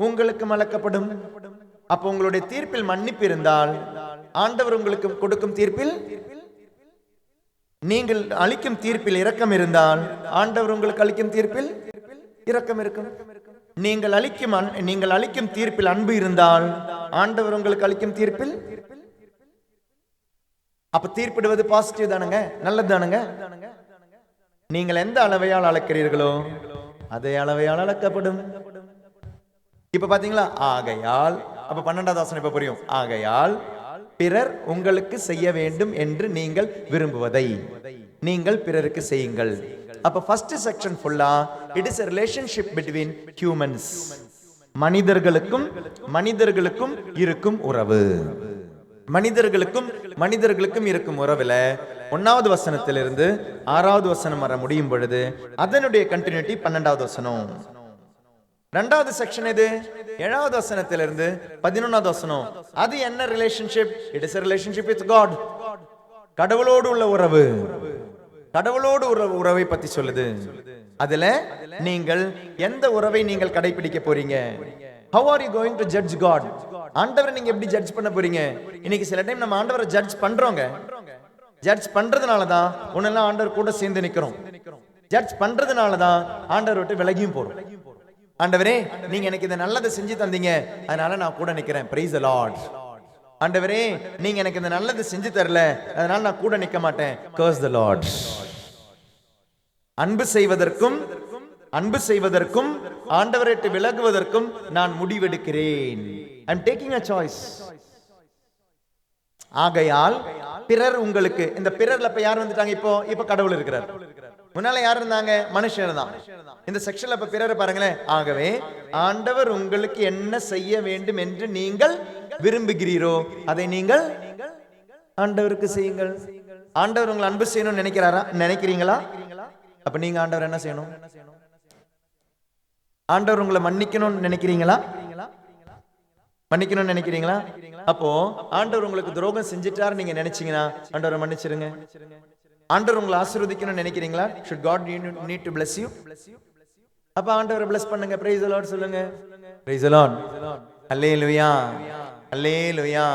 உங்களுக்கு அளக்கப்படும். அப்ப உங்களுடைய தீர்ப்பில் மன்னிப்பு இருந்தால் ஆண்டவர் உங்களுக்கு கொடுக்கும் தீர்ப்பில், நீங்கள் அளிக்கும் தீர்ப்பில் இரக்கம் இருந்தால் ஆண்டவர் உங்களுக்கு அளிக்கும் தீர்ப்பில் இரக்கம் இருக்கும். நீங்கள் அளிக்கும் தீர்ப்பில் அன்பு இருந்தால் ஆண்டவர் உங்களுக்கு அளிக்கும் தீர்ப்பில், அப்ப தீர்ப்பிடுவது பாசிட்டிவ் தானுங்க, நல்லது தானுங்க. நீங்கள் எந்த அளவையால் அளக்கிறீர்களோ அதே அளவையால் அளக்கப்படும். இப்ப பாத்தீங்களா? ஆகையால், அப்ப 12வது வசனம் இப்ப புரியும். ஆகையால் பிறர் உங்களுக்கு செய்ய வேண்டும் என்று நீங்கள் விரும்புவதை நீங்கள் பிறருக்கு செய்யுங்கள். அப்ப ஃபர்ஸ்ட் செக்ஷன் ஃபுல்லா it is a relationship between humans. மனிதர்களுக்கும் இருக்கும் உறவு. மனிதர்களுக்கும் இருக்கும் உறவுல 1வது வசனத்திலிருந்து 6வது வசனம் வர முடியும் பொழுது அதனுடைய கண்டினியூட்டி 12வது வசனம். 2வது செக்ஷன் இது 7வது வசனத்திலிருந்து 11வது வசனம். அது என்ன relationship? It is a relationship with God. கடவுளோடு உள்ள உறவு. கடவுளோடு உறவை பத்தி சொல்லுது. அதுல நீங்கள் எந்த உறவை நீங்கள் கடைபிடிக்க போறீங்க? How are you going to judge God? ஆண்டவரை நீங்க எப்படி ஜட்ஜ் பண்ண போறீங்க? இன்னைக்கு சில டைம் நம்ம ஆண்டவரை ஜட்ஜ் பண்றோங்க. ஜட்ஜ் பண்றதுனால தான் ஒன்னெல்லாம் ஆண்டவர் கூட சேர்ந்து நிக்கிறோம். ஜட்ஜ் பண்றதுனால தான் ஆண்டவர் விட்டு விலகியும் போறோம். ஆண்டவரே, நீங்க எனக்கு இதை நல்லதை செஞ்சு தந்தீங்க, அதனால நான் கூட நிக்கிறேன். Praise the Lord. ஆண்டவரே, நீங்க எனக்கு இந்த நல்லது செஞ்சு தரல, அதனால நான் கூட நிக்க மாட்டேன். Curse the Lord. அன்பு செய்வதற்கும் ஆண்டவரை விட்டு விலகுவதற்கும் நான் முடிவெடுக்கிறேன். I am taking a choice. ஆகையால் பிறர் உங்களுக்கு, இந்த பிறர்ல இப்ப யார் வந்துட்டாங்க? இப்போ கடவுள் இருக்கிறார். முன்னால யார் இருந்தாங்க? மனுஷர் தான். இந்த செக்ஷன்ல இப்ப பிறரை பாருங்களேன். ஆகவே ஆண்டவர் உங்களுக்கு என்ன செய்ய வேண்டும் என்று நீங்கள் விரும்புகிறீரோ அதை நீங்கள் ஆண்டவருக்கு செய்யுங்கள். ஆண்டவர் உங்களை அன்பு செய்யணும்னு நினைக்கிறீங்களா? அப்ப நீங்க ஆண்டவர் என்ன செய்யணும்? ஆண்டவர் உங்களை மன்னிக்கணும்னு நினைக்கிறீங்களா? அப்போ ஆண்டவர் உங்களுக்கு துரோகம் செஞ்சிட்டாரு நீங்க நினைச்சீங்கன்னா ஆண்டவரை மன்னிச்சிருங்க. ஆண்டவர் உங்களை ஆசீர்வதிக்கணும்னு நினைக்கிறீங்களா? should God need to bless you? அப்ப ஆண்டவரை bless பண்ணுங்க. praise the Lord சொல்லுங்க. praise the Lord. அல்லேலூயா, அல்லேலூயா.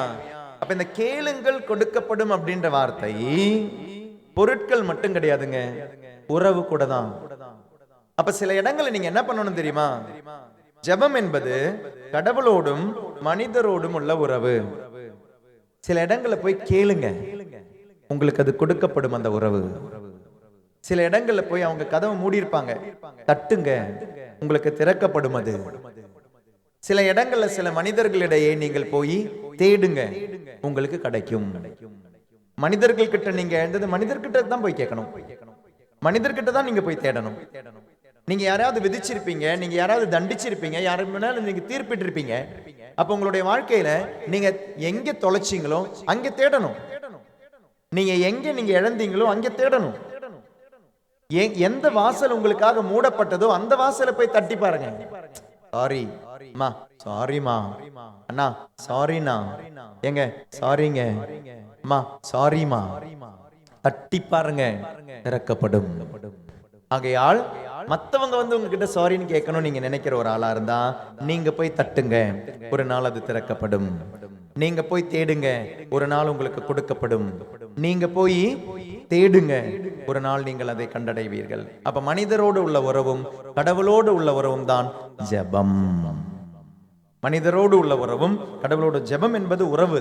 அப்ப இந்த கேளுங்கள் கொடுக்கப்படும் அப்படின்ற வார்த்தை பொருட்கள் மட்டும் கிடையாதுங்க, உறவு கூட தான். அப்ப சில இடங்களை நீங்க என்ன பண்ணணும் தெரியுமா? ஜெபம் என்பது கடவுளோடும் மனிதரோடும் உள்ள உறவு. சில இடங்களை போய் கேளுங்க, உங்களுக்கு அது கொடுக்கப்படும் அந்த உறவு. சில இடங்கள்ல போய் அவங்க கதவை மூடி இருப்பாங்க, தட்டுங்க, உங்களுக்கு திறக்கப்படும் அது. சில இடங்கள்ல சில மனிதர்களிடையே நீங்கள் போய் தேடுங்க, உங்களுக்கு கிடைக்கும். மனிதர்கள் கிட்ட நீங்க எழுந்தது மனிதர்கிட்ட தான் போய் கேட்கணும், மனிதர்கிட்ட தான் நீங்க போய் தேடணும். நீங்க யாராவது விதிச்சிருப்பீங்க, நீங்க யாராவது தண்டிச்சிருப்பீங்க, யாருக்கு முன்னாலும் நீங்க தீர்ப்பிட்டு இருப்பீங்க. அப்ப உங்களுடைய வாழ்க்கையில நீங்க எங்க தொலைச்சிங்களோ அங்க தேடணும். நீங்க எங்க நீங்க இழந்தீங்களோ அங்க தேடணும். எந்த வாசல் உங்களுக்காக மூடப்பட்டதோ அந்த வாசலை போய் தட்டி பாருங்க. சாரி மா, சாரிமா அண்ணா, சாரிண்ணா, எங்க சாரிங்க அம்மா, சாரிமா, தட்டி பாருங்க, திறக்கப்படும். ஆகையால் மத்தவங்க வந்து உங்ககிட்ட சாரின்னு கேட்கணும் நீங்க நினைக்கிற ஒரு ஆளா இருந்தா நீங்க போய் தட்டுங்க, ஒரு நாள் அது திறக்கப்படும். நீங்க போய் தேடுங்க, ஒரு நாள் உங்களுக்கு கொடுக்கப்படும். நீங்க போய் தேடுங்க, ஒரு நாள் நீங்கள் அதை கண்டடைவீர்கள். அப்ப மனிதரோடு உள்ள உறவும் கடவுளோடு உள்ள உறவும் தான் ஜெபம். மனிதரோடு உள்ள உறவும் கடவுளோட, ஜெபம் என்பது உறவு.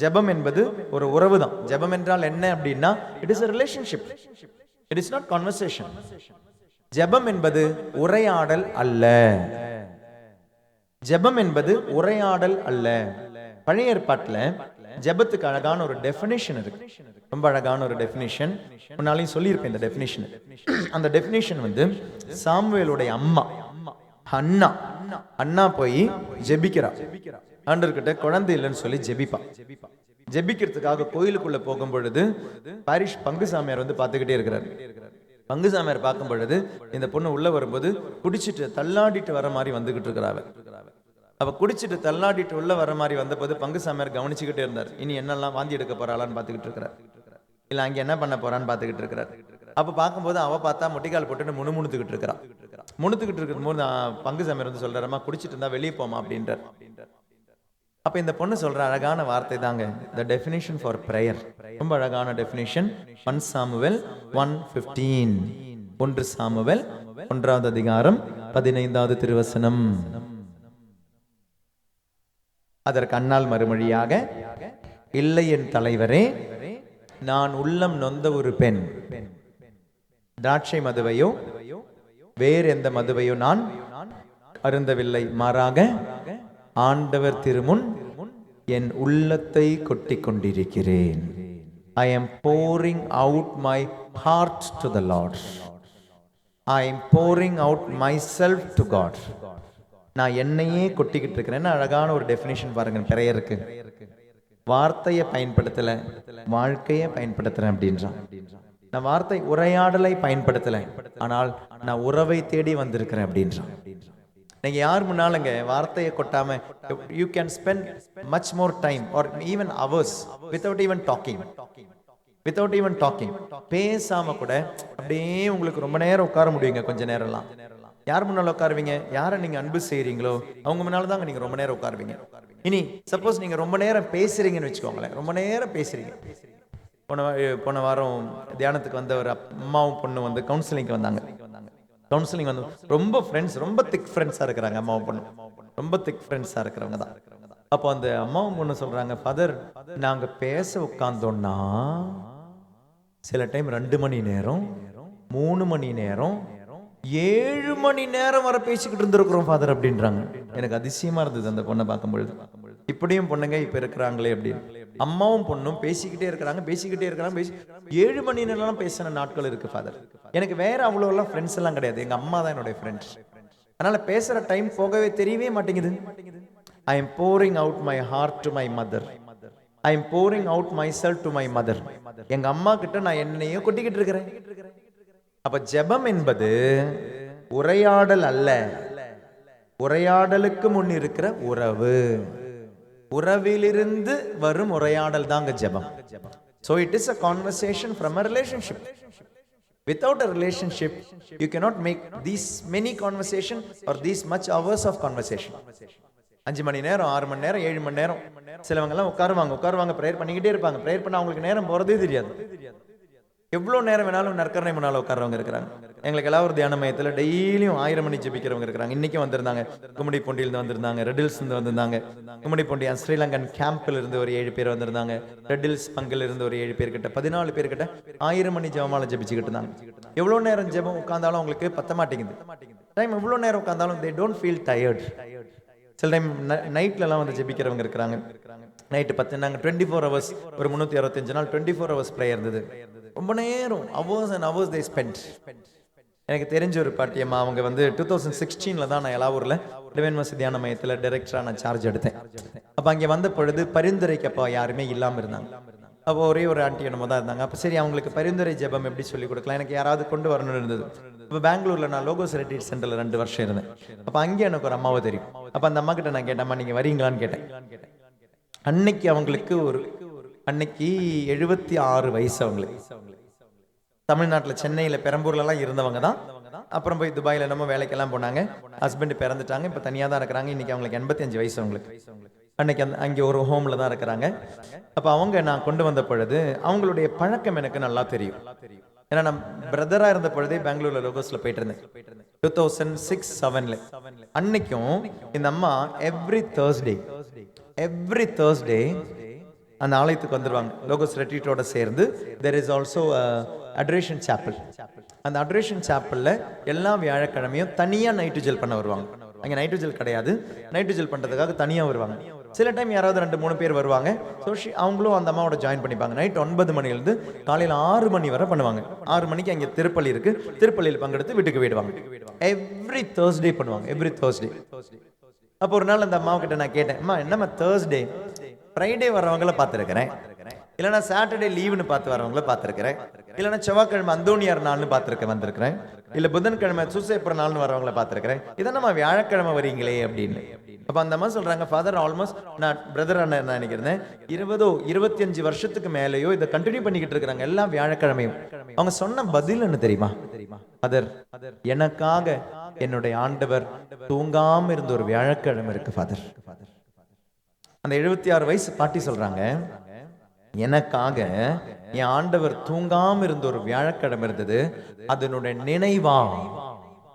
ஜெபம் என்பது ஒரு உறவு தான். ஜெபம் என்றால் என்ன அப்படின்னா, it is a relationship, it is not conversation. ஜெபம் என்பது உரையாடல் அல்ல. ஜெபம் என்பது உரையாடல் அல்ல. பழைய ஏற்பாட்டுல ஜெபத்துக்கு அழகான ஒரு டெஃபினிஷன் இருக்கு, ரொம்ப அழகான ஒரு டெஃபினிஷன். முன்னாலையும் சொல்லியிருப்பேன் இந்த டெஃபினிஷன். அந்த டெஃபினிஷன் வந்து சாமுவேலுடைய அம்மா அண்ணா, அண்ணா போய் ஜெபிக்கிறா. ஆண்டவர்கிட்ட குழந்தை இல்லைன்னு சொல்லி ஜெபிப்பா. ஜெபிக்கிறதுக்காக கோயிலுக்குள்ள போகும் பொழுது பாரிஷ் பங்கு சாமியார் வந்து பார்த்துக்கிட்டே இருக்கிறாரு. பங்கு சாமியார் பார்க்கும் பொழுது இந்த பொண்ணு உள்ள வரும்போது குடிச்சிட்டு தள்ளாடிட்டு வர மாதிரி வந்துகிட்டு இருக்கிறாங்க. அப்ப குடிச்சிட்டு தள்ளாடிட்டு உள்ள வர மாதிரி வந்த போது பங்கு சாமியார் கவனிச்சுக்கிட்டே இருந்தார். இனி என்னெல்லாம் வாந்தி எடுக்க போறாளான்னு பார்த்துக்கிட்டு இருக்கிறார். இல்லை அங்கே என்ன பண்ண போறான்னு பார்த்துக்கிட்டு இருக்கிறார். அப்போ பார்க்கும்போது அவள் பார்த்தா முட்டிக்கால் போட்டுட்டு முணுமுணுத்துக்கிட்டு இருக்கிறான். முணுத்துக்கிட்டு இருக்கும்போது பங்கு சாமியார் வந்து சொல்கிறாரம்மா, குடிச்சிட்டு இருந்தா வெளியே போமா அப்படின்றார். அப்போ இந்த பொண்ணு சொல்கிற அழகான வார்த்தை தாங்க த டெஃபினிஷன் ஃபார் ப்ரேயர். ரொம்ப அழகான டெஃபினிஷன். 1 சாமுவேல் 1:15. 1 சாமுவேல் 1ஆவது அதிகாரம் 15வது திருவசனம். அதற்கு அன்னாள் மறுமொழியாக, இல்லை என் தலைவரே, நான் உள்ளம் நொந்த ஒரு பெண். திராட்சை மதுவையோ வேறு எந்த மதுவையோ நான் அருந்தவில்லை. மாறாக ஆண்டவர் திருமுன் என் உள்ளத்தை கொட்டிக் கொண்டிருக்கிறேன். I am pouring out my heart to the Lord. I am pouring out myself to God. நான் என்னையே கொட்டிக்கிட்டு இருக்கிறேன். அழகான ஒரு டெஃபினிஷன் பாருங்க பிரேயருக்கு. வார்த்தையை பயன்படுத்தல, வாழ்க்கையை பயன்படுத்துறேன் அப்படின்றான். நான் வார்த்தை உரையாடலை பயன்படுத்தல, ஆனால் நான் உறவை தேடி வந்திருக்கிறேன் அப்படின்றான். நீங்க யார் முன்னாலங்க வார்த்தையை கொட்டாம you can spend much more time or even hours without even talking. பேசாம கூட அப்படியே உங்களுக்கு ரொம்ப நேரம் உட்கார முடியுங்க. கொஞ்ச நேரம்லாம் யார் முன்னால உட்காருவீங்க? யாரை நீங்க அன்பு செய்றீங்களோ அவங்க முன்னால தாங்க நீங்க ரொம்ப நேரம் உட்காருவீங்க. இனி சப்போஸ் நீங்க ரொம்ப நேரம் பேசுறீங்கன்னு வச்சுக்கோங்களேன். ரொம்ப நேரம் பேசுறீங்க. போன வாரம் தியானத்துக்கு வந்த ஒரு அம்மாவும் பொண்ணு வந்து கவுன்சிலிங்க்கு வந்தாங்க. கவுன்சிலிங் வந்து ரொம்ப ஃப்ரெண்ட்ஸ், ரொம்ப திக் ஃப்ரெண்ட்ஸா இருக்கிறாங்க. அம்மாவும் பொண்ணு ரொம்ப திக் ஃப்ரெண்ட்ஸா இருக்கிறவங்க தான். அப்போ அந்த அம்மாவும் பொண்ணு சொல்றாங்க, ஃபாதர், நாங்க பேச உட்கார்ந்தோம்னா சில டைம் 2 மணி நேரம், 3 மணி நேரம், 7 மணி நேரம் வரை பேசிக்கிட்டு இருந்திருக்கிறோம் ஃபாதர் அப்படின்றாங்க. எனக்கு அதிசயமா இருந்தது அந்த பொண்ணை பார்க்கும்பொழுது. இப்படியும் பொண்ணுங்க இப்ப இருக்கிறாங்களே அப்படின்னு. அம்மாவும் பொண்ணும் பேசிக்கிட்டே இருக்கிறாங்க. 7 மணி நேரம் பேசின நாட்கள் இருக்கு ஃபாதர். எனக்கு வேற அவ்வளோ எல்லாம் ஃப்ரெண்ட்ஸ் எல்லாம் கிடையாது. எங்க அம்மா தான் என்னுடைய ஃப்ரெண்ட்ஸ். அதனால பேசுற டைம் போகவே தெரியவே மாட்டேங்குது. I am pouring out my heart to my mother. I am pouring out myself to my mother. எங்க அம்மா கிட்ட நான் என்னையும் கொட்டிக்கிட்டு இருக்கிறேன். அப்ப ஜெபம் என்பது உரையாடல் அல்ல, உரையாடலுக்கு முன் இருக்கிற உறவு. உறவிலிருந்து வரும் உரையாடல் தாங்க ஜெபம். So it is a conversation from a relationship. Without a relationship, you cannot make these many conversation or these much hours of conversation. 5 மணி நேரம், 6 மணி நேரம், 7 மணி நேரம். சிலவங்க எல்லாம் உட்காருவாங்க, ப்ரேயர் பண்ணிக்கிட்டே இருப்பாங்க. ப்ரேயர் பண்ண அவங்களுக்கு நேரம் போறதே தெரியாது. எவ்வளோ நேரம் வேணாலும் நற்கரணை முன்னால் உட்கார்றவங்க இருக்கிறாங்க. எங்களுக்கு எல்லாம் ஒரு தியான மையத்தில் டெய்லியும் 1000 மணி ஜெபிக்கிறவங்க இருக்கிறாங்க. இன்னைக்கு வந்திருந்தாங்க, கும்மிடி பொண்டியிலிருந்து வந்திருந்தாங்க, ரெட்டில்ஸ் இருந்து வந்திருந்தாங்க. கும்மிடி பொண்டி ஸ்ரீலங்கன் கேம்பில் இருந்து ஒரு 7 பேர் வந்திருந்தாங்க. ரெட்டில்ஸ் பங்கில் இருந்து ஒரு 7 பேர் கிட்ட, 14 பேர் கிட்ட 1000 மணி ஜெபமால ஜெபிச்சுக்கிட்டு இருந்தாங்க. எவ்வளோ நேரம் ஜெபம் உட்கார்ந்தாலும் அவங்களுக்கு பத்த மாட்டேங்குது. டைம் எவ்வளோ நேரம் உட்கார்ந்தாலும் they don't feel tired. சில டைம் நைட்லலாம் வந்து ஜெபிக்கிறவங்க இருக்கிறாங்க. நைட்டு 10 நாங்கள் 24 hours, ஒரு 365 நாள் 24 hours ப்ரேயர் இருந்தது. ரொம்ப நேரம் hours and hours they spent. எனக்கு தெரிஞ்ச ஒரு பாட்டியம்மா, அவங்க வந்து 2016 தான் நான் எலாவூரில் டிவைன் மசி தியான மையத்தில் டைரக்டராக நான் சார்ஜ் எடுத்தேன். அப்போ அங்கே வந்த பொழுது பரிந்துரைக்கு அப்போ யாருமே இல்லாமல் இருந்தாங்க. அப்போ ஒரே ஒரு ஆண்டி என்னமோ தான் இருந்தாங்க. அப்போ சரி, அவங்களுக்கு பரிந்துரை ஜெபம் எப்படி சொல்லிக் கொடுக்கலாம், எனக்கு யாராவது கொண்டு வரணும்னு இருந்தது. இப்போ பெங்களூரில் நான் லோகோஸ் ரெட்ரீட் சென்டரில் 2 வருஷம் இருந்தேன். அப்போ அங்கே எனக்கு ஒரு அம்மாவை தெரியும். அப்போ அந்த அம்மா கிட்ட நான் கேட்டேம்மா, நீங்கள் வரீங்களான்னு கேட்டேன். அன்னைக்கு அவங்களுக்கு அன்னைக்கு 76 வயசு. அவங்களுக்கு தமிழ்நாட்டில் சென்னையில் பெரம்பூர்லலாம் இருந்தவங்க தான். அப்புறம் போய் துபாயில் என்னமோ வேலைக்கெல்லாம் போனாங்க. ஹஸ்பண்ட் பிறந்துட்டாங்க, இப்போ தனியாக தான் இருக்கிறாங்க. இன்னைக்கு அவங்களுக்கு 85 வயசு. அவங்களுக்கு அன்னைக்கு அங்கே ஒரு ஹோமில் தான் இருக்கிறாங்க. அப்போ அவங்க நான் கொண்டு வந்த பொழுது அவங்களுடைய பழக்கம் எனக்கு நல்லா தெரியும். ஏன்னா நான் பிரதராக இருந்த பொழுதே பெங்களூர்ல லோகோஸ்ல போயிட்டு இருந்தேன் 2006-07. அன்னைக்கும் இந்த அம்மா எவ்ரி தேர்ஸ்டே அந்த ஆலயத்துக்கு வந்துடுவாங்க. லோகோஸ் ரெட்ரீட்டோட சேர்ந்து there is also adoration chapel. அந்த adoration chapelல எல்லா வியாழக்கிழமையும் தனியா நைட் ஜெல் பண்ண வருவாங்க. அங்கே நைட் ஜெல் கிடையாது, நைட் ஜெல் பண்றதுக்காக தனியா வருவாங்க. சில டைம் யாராவது 2-3 பேர் வருவாங்க. ஸோ அவங்களும் அந்த அம்மாவோட ஜாயின் பண்ணிப்பாங்க. நைட் 9 மணிலேருந்து காலையில் 6 மணி வரை பண்ணுவாங்க. 6 மணிக்கு அங்கே திருப்பள்ளி இருக்கு, திருப்பள்ளியில் பங்கெடுத்து வீட்டுக்கு போயிடுவாங்க. எவ்ரி தேர்ஸ்டே பண்ணுவாங்க, எவ்ரி தேர்ஸ்டே. அப்போ ஒரு நாள் அந்த அம்மாவை கிட்ட நான் கேட்டேன், அம்மா என்னம்மா தேர்ஸ்டே, ஃப்ரைடே வரவங்கள பார்த்துருக்கிறேன், இல்லைன்னா சாட்டர்டே லீவுன்னு பார்த்து வரவங்கள பார்த்துருக்கிறேன், இல்லைன்னா செவ்வாய்க்கிழமை அந்தோனியார் நாள்னு வந்திருக்கிறேன், இல்லை புதன்கிழமை சூசேப்பர் நாள்னு வரவங்கள பார்த்துருக்கிறேன், இதென்னம்மா வியாழக்கிழமை வரீங்களே அப்படின்னு. அப்ப அந்த அம்மா சொல்றாங்க, ஃபாதர் ஆல்மோஸ்ட் நான் பிரதர் நான் நினைக்கிறேன் 25 வருஷத்துக்கு மேலேயோ இதை கண்டினியூ பண்ணிக்கிட்டு இருக்கிறாங்க எல்லா வியாழக்கிழமையும். அவங்க சொன்ன பதில் என்ன தெரியுமா? ஃபாதர், எனக்காக என்னுடைய ஆண்டவர் தூங்காம இருந்த ஒரு வியாழக்கிழமை இருக்கு ஃபாதர். அந்த 76 வயசு பாட்டி சொல்றாங்க, எனக்காக என் ஆண்டவர் தூங்காம இருந்த ஒரு வியாழக்கிழமை இருந்தது, அதனுடைய நினைவா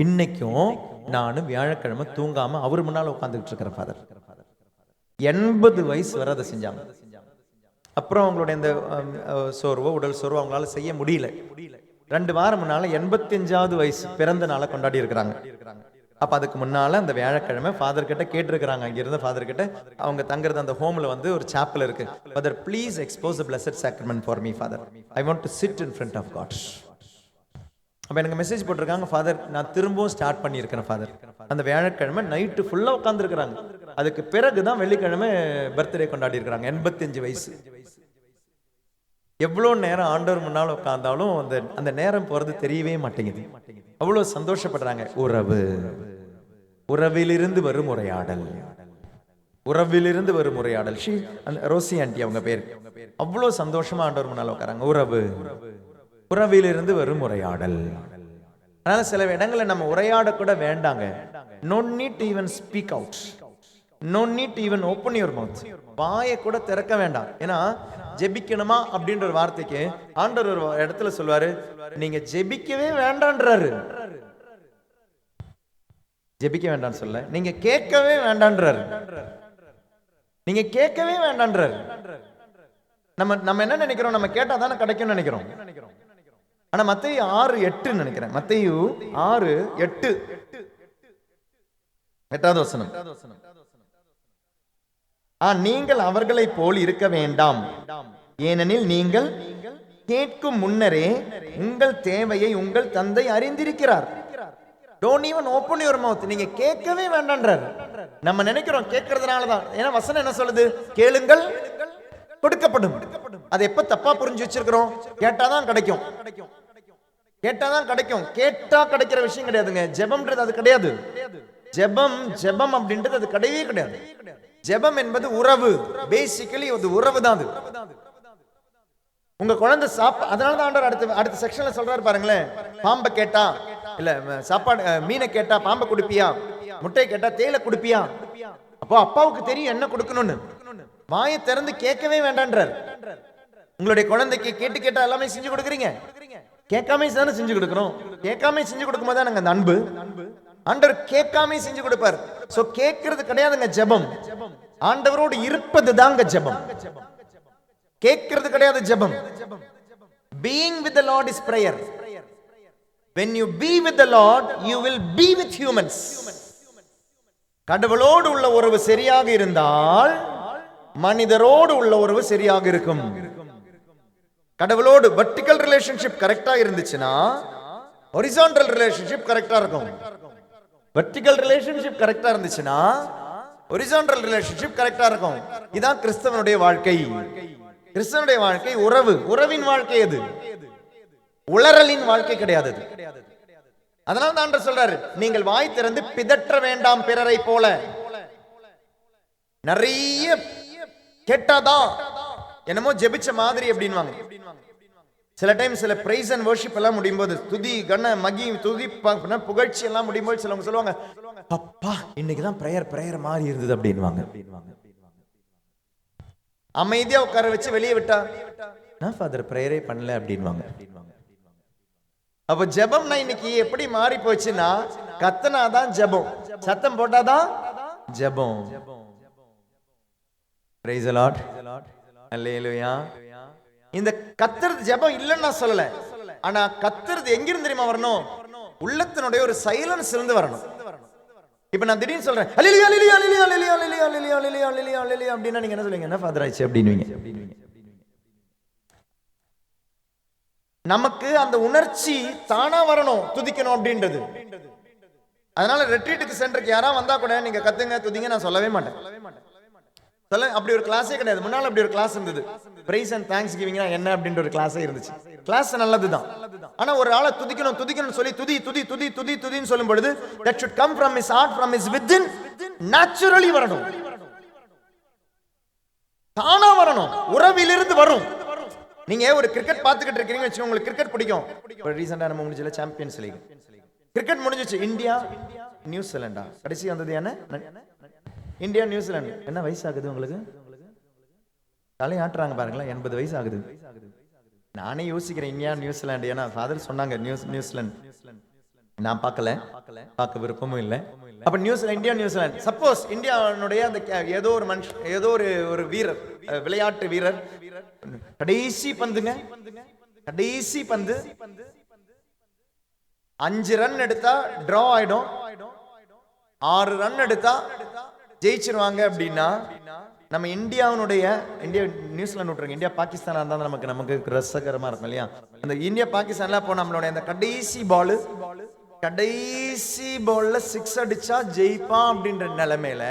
இன்னைக்கும் நானும் வியாழக்கிழமை தூங்காம அவர் முன்னால உட்கார்ந்துட்டு இருக்கிற ஃபாதர். 80 வயசு வரை அதை செஞ்சாங்க. அப்புறம் அவங்களுடைய இந்த சோர்வோ உடல் சோர்வோ அவங்களால செய்ய முடியல. 2 வாரம் முன்னால 85வது வயசு பிறந்த நாளை கொண்டாடி இருக்கிறாங்க. அப்ப அதுக்கு முன்னால அந்த வியாழக்கிழமை ஃபாதர் கிட்ட கேட்டிருக்கிறாங்க, அங்க இருந்த ஃபாதர் கிட்ட, அவங்க தங்குறது அந்த ஹோம்ல வந்து ஒரு சாப்பல் இருக்கு. Father, please expose the blessed sacrament for me father, I want to sit in front of God. அப்ப எனக்கு மெசேஜ் போட்டிருக்காங்க, ஃபாதர் நான் திரும்பவும் ஸ்டார்ட் பண்ணியிருக்கிறேன் ஃபாதர். அந்த வியாழக்கிழமை நைட்டு ஃபுல்லா உட்கார்ந்து இருக்கிறாங்க. அதுக்கு பிறகுதான் வெள்ளிக்கிழமை பர்த்டே கொண்டாடி இருக்கிறாங்க. 85 வயசு. எவ்வளவு நேரம் ஆண்டவர் முன்னால் உட்கார்ந்தாலும் அந்த நேரம் போறது தெரியவே மாட்டேங்குது. அவ்வளவு சந்தோஷப்படுறாங்க. உறவிலிருந்து வரும் உரையாடல், உறவிலிருந்து வரும் உரையாடல். ரோசி ஆண்டி அவங்க பேர். அவ்வளவு சந்தோஷமா ஆண்டவர் முன்னால் உட்காராங்க. உறவிலிருந்து வரும் உரையாடல். அதனால சில இடங்களை நம்ம உரையாட கூட வேண்டாங்க. No need to even speak out. No need to even open your mouth. வாயை கூட திறக்க வேண்டாம். ஏன்னா ஜெபிக்கணுமா அப்படின்ற ஒரு வார்த்தைக்கு ஆண்டவர் ஒரு இடத்துல சொல்வாரு, நீங்க ஜெபிக்கவே வேண்டான்றாரு. ஜெபிக்க வேண்டாம்னு சொல்ல, நீங்க கேட்கவே வேண்டான்றாரு. நீங்க கேட்கவே வேண்டான்றாரு. நம்ம என்ன நினைக்கிறோம்? நம்ம கேட்டா தானே கிடைக்கும்னு நினைக்கிறோம். ஆனா மத்தேயு 6:8 நினைக்கிறேன். மத்தேயு 6:8 8வது வசனம். நீங்கள் அவர்களை போல் இருக்க வேண்டாம், ஏனெனில் நீங்கள் கேட்கும் முன்னரே உங்கள் தேவையை உங்கள் தந்தை அறிந்திருக்கிறார். Don't even open your mouth. நீங்க கேட்கவே வேண்டான்றார். நம்ம நினைக்கிறோம் கேட்கறதுனால தான். ஏன்னா வசனம் என்ன சொல்லுது? கேளுங்கள் கொடுக்கப்படும். அது எப்ப தப்பா புரிஞ்சு வச்சிருக்கிறோம்? கேட்டாதான் கிடைக்கும், கேட்டாதான் கிடைக்கும். கேட்டா கிடைக்கிற விஷயம் கிடையாதுங்க. ஜெபம்ன்றது அது கிடையாது. ஜெபம் அப்படின்றது அது கிடையவே கிடையாது. ஜெபம் என்பது உறவு. பேசிக்கலி அது உறவு தான். அது உங்க குழந்தை அதனால தான் ஆண்டவர் அடுத்த செக்ஷன்ல சொல்றாரு பாருங்களேன். பாம்பை கேட்டா இல்ல சாப்பாடு, மீனை கேட்டா பாம்பை கொடுப்பியா, முட்டை கேட்டா தேயிலை கொடுப்பியா? அப்போ அப்பாவுக்கு தெரியும் என்ன கொடுக்கணும்னு. வாயை திறந்து கேட்கவே வேண்டான்றார். உங்களுடைய குழந்தைக்கு கேட்டா எல்லாமே செஞ்சு கொடுக்குறீங்க. கேட்காம தானே செஞ்சு கொடுக்கணும். கேட்காம செஞ்சு கொடுக்கும் போது நாங்க அந்த அன்பு. ஆண்டவர் கேட்காம செஞ்சு கொடுப்பார். சோ கேட்கிறது கிடையாதுங்க ஜெபம். ஆண்டவரோடு இருப்பது தாங்க ஜெபம். கேட்கிறது கிடையாது ஜெபம். Being with the Lord is prayer. When you be with the Lord, you will be with humans. கடவுளோடு உள்ள உறவு சரியாக இருந்தால் மனிதரோடு உள்ள உறவு சரியாக இருக்கும். கடவுளோடு வெர்டிகல் ரிலேஷன்ஷிப் கரெக்டா இருந்துச்சுன்னா ஹாரிசான்டல் ரிலேஷன்ஷிப் கரெக்டா இருக்கும். வெர்டிகல் ரிலேஷன்ஷிப் கரெக்டா இருந்துச்சுன்னா ஹாரிசான்டல் ரிலேஷன்ஷிப் கரெக்டா இருக்கும். இதான் கிறிஸ்தவனுடைய வாழ்க்கை. கிறிஸ்தவனுடைய வாழ்க்கை உறவு. உறவின் வாழ்க்கை அது, உளறலின் வாழ்க்கை கிடையாது. அதனால தான் ஆண்டவர் சொல்றாரு, நீங்கள் வாய் திறந்து பிதற்ற வேண்டாம் பிறரை போல. நிறைய கேட்டாதான் என்னமோ ஜெபிச்ச மாதிரி அப்படின்வாங்க. சில டைம் சில பிரைஸ் அண்ட் வர்ஷிப் எல்லாம் முடியும் போது, துதி கன மகி துதி புகழ்ச்சி எல்லாம் முடியும் போது சிலவங்க சொல்லுவாங்க, அப்பா இன்னைக்குதான் பிரேயர் மாதிரி இருந்தது அப்படின்வாங்க. அமைதியா உட்கார வச்சு வெளியே விட்டா, நான் ஃபாதர் பிரேயரே பண்ணல அப்படின்வாங்க. அப்ப ஜெபம்னா இன்னைக்கு எப்படி மாறி போச்சுன்னா, கத்தனாதான் ஜெபம், சத்தம் போட்டாதான் ஜெபம். Praise the Lord. Hallelujah. இந்த கத்துறது ஜெபம் இல்லைன்னு நான் சொல்லல. ஆனா கத்துறது எங்கிருந்து தெரியுமா வரணும்? உள்ளத்தினுடைய ஒரு சைலன்ஸ் இருந்து வரணும். இப்ப நான் திடீர்னு சொல்றேன் ஹல்லேலூயா ஹல்லேலூயா ஹல்லேலூயா ஹல்லேலூயா ஹல்லேலூயா ஹல்லேலூயா ஹல்லேலூயா ஹல்லேலூயா அப்படினா நீங்க என்ன சொல்லுவீங்க? என்ன ஃபாதர் ஆயிச்சு அப்படினுவீங்க. நமக்கு அந்த உணர்ச்சி தானா வரணும், துதிக்கணும் அப்படின்றது. அதனால ரெட்ரீட்டுக்கு சென்டருக்கு யாரா வந்தா கூட நீங்க கத்துங்க துதிங்க நான் சொல்லவே மாட்டேன். அப்படி ஒரு கிளாஸே கிடையாது. முன்னால அப்படி ஒரு கிளாஸ் இருந்தது, பிரைஸ் அண்ட் தேங்க்ஸ் கிவிங்னா என்ன அப்படின்ற ஒரு கிளாஸே இருந்துச்சு. கிளாஸ் நல்லதுதான். ஆனா ஒரு ஆளை துதிக்கணும் துதிக்கணும் சொல்லி துதி துதி துதி துதி துதின்னு சொல்லும் பொழுது that should come from his heart, from his within, naturally வரணும், தானா வரணும், உறவிலிருந்து வரும். நீங்க ஒரு கிரிக்கெட் பார்த்துக்கிட்டு இருக்கீங்க வச்சுக்கோங்க, உங்களுக்கு கிரிக்கெட் பிடிக்கும். இப்போ ரீசெண்டா நம்ம முடிஞ்சல சாம்பியன்ஸ் லீக் கிரிக்கெட் முடிஞ்சிச்சு. இந்தியா நியூசிலாண்டா கடைசி வந்தது என்ன? India New Zealand. என்ன வயசு ஆகுது உங்களுக்கு? தலையாட்டுறாங்க பாருங்களா, 80 வயசு ஆகுது. நானே யோசிக்கிறேன் இந்தியா நியூசிலாந்து, ஏன்னா ஃபாதர் சொன்னாங்க நியூசிலாந்து. நான் பார்க்க விருப்பமும் இல்லை. அப்ப நியூசிலாந்து, இந்தியா நியூசிலாந்து. சப்போஸ் இந்தியாவுடைய அந்த ஏதோ ஒரு மனுஷன், ஏதோ ஒரு வீரர், விளையாட்டு வீரர், கடைசி பந்துங்க, கடைசி பந்து 5 ரன் எடுத்தா டிரா ஆயிடும், 6 ரன் எடுத்தா ஜெயிச்சிருவாங்க அப்படின்னா, நம்ம இந்தியா நியூசிலாந்து விட்டுருங்க, இந்தியா பாகிஸ்தான் இருந்தால் நமக்கு ரசகரமா இருக்கும் இல்லையா? அந்த இந்தியா பாகிஸ்தான்ல அப்போ நம்மளுடைய அந்த கடைசி பால்ல 6 அடிச்சா ஜெயிப்பான் அப்படின்ற நிலைமையில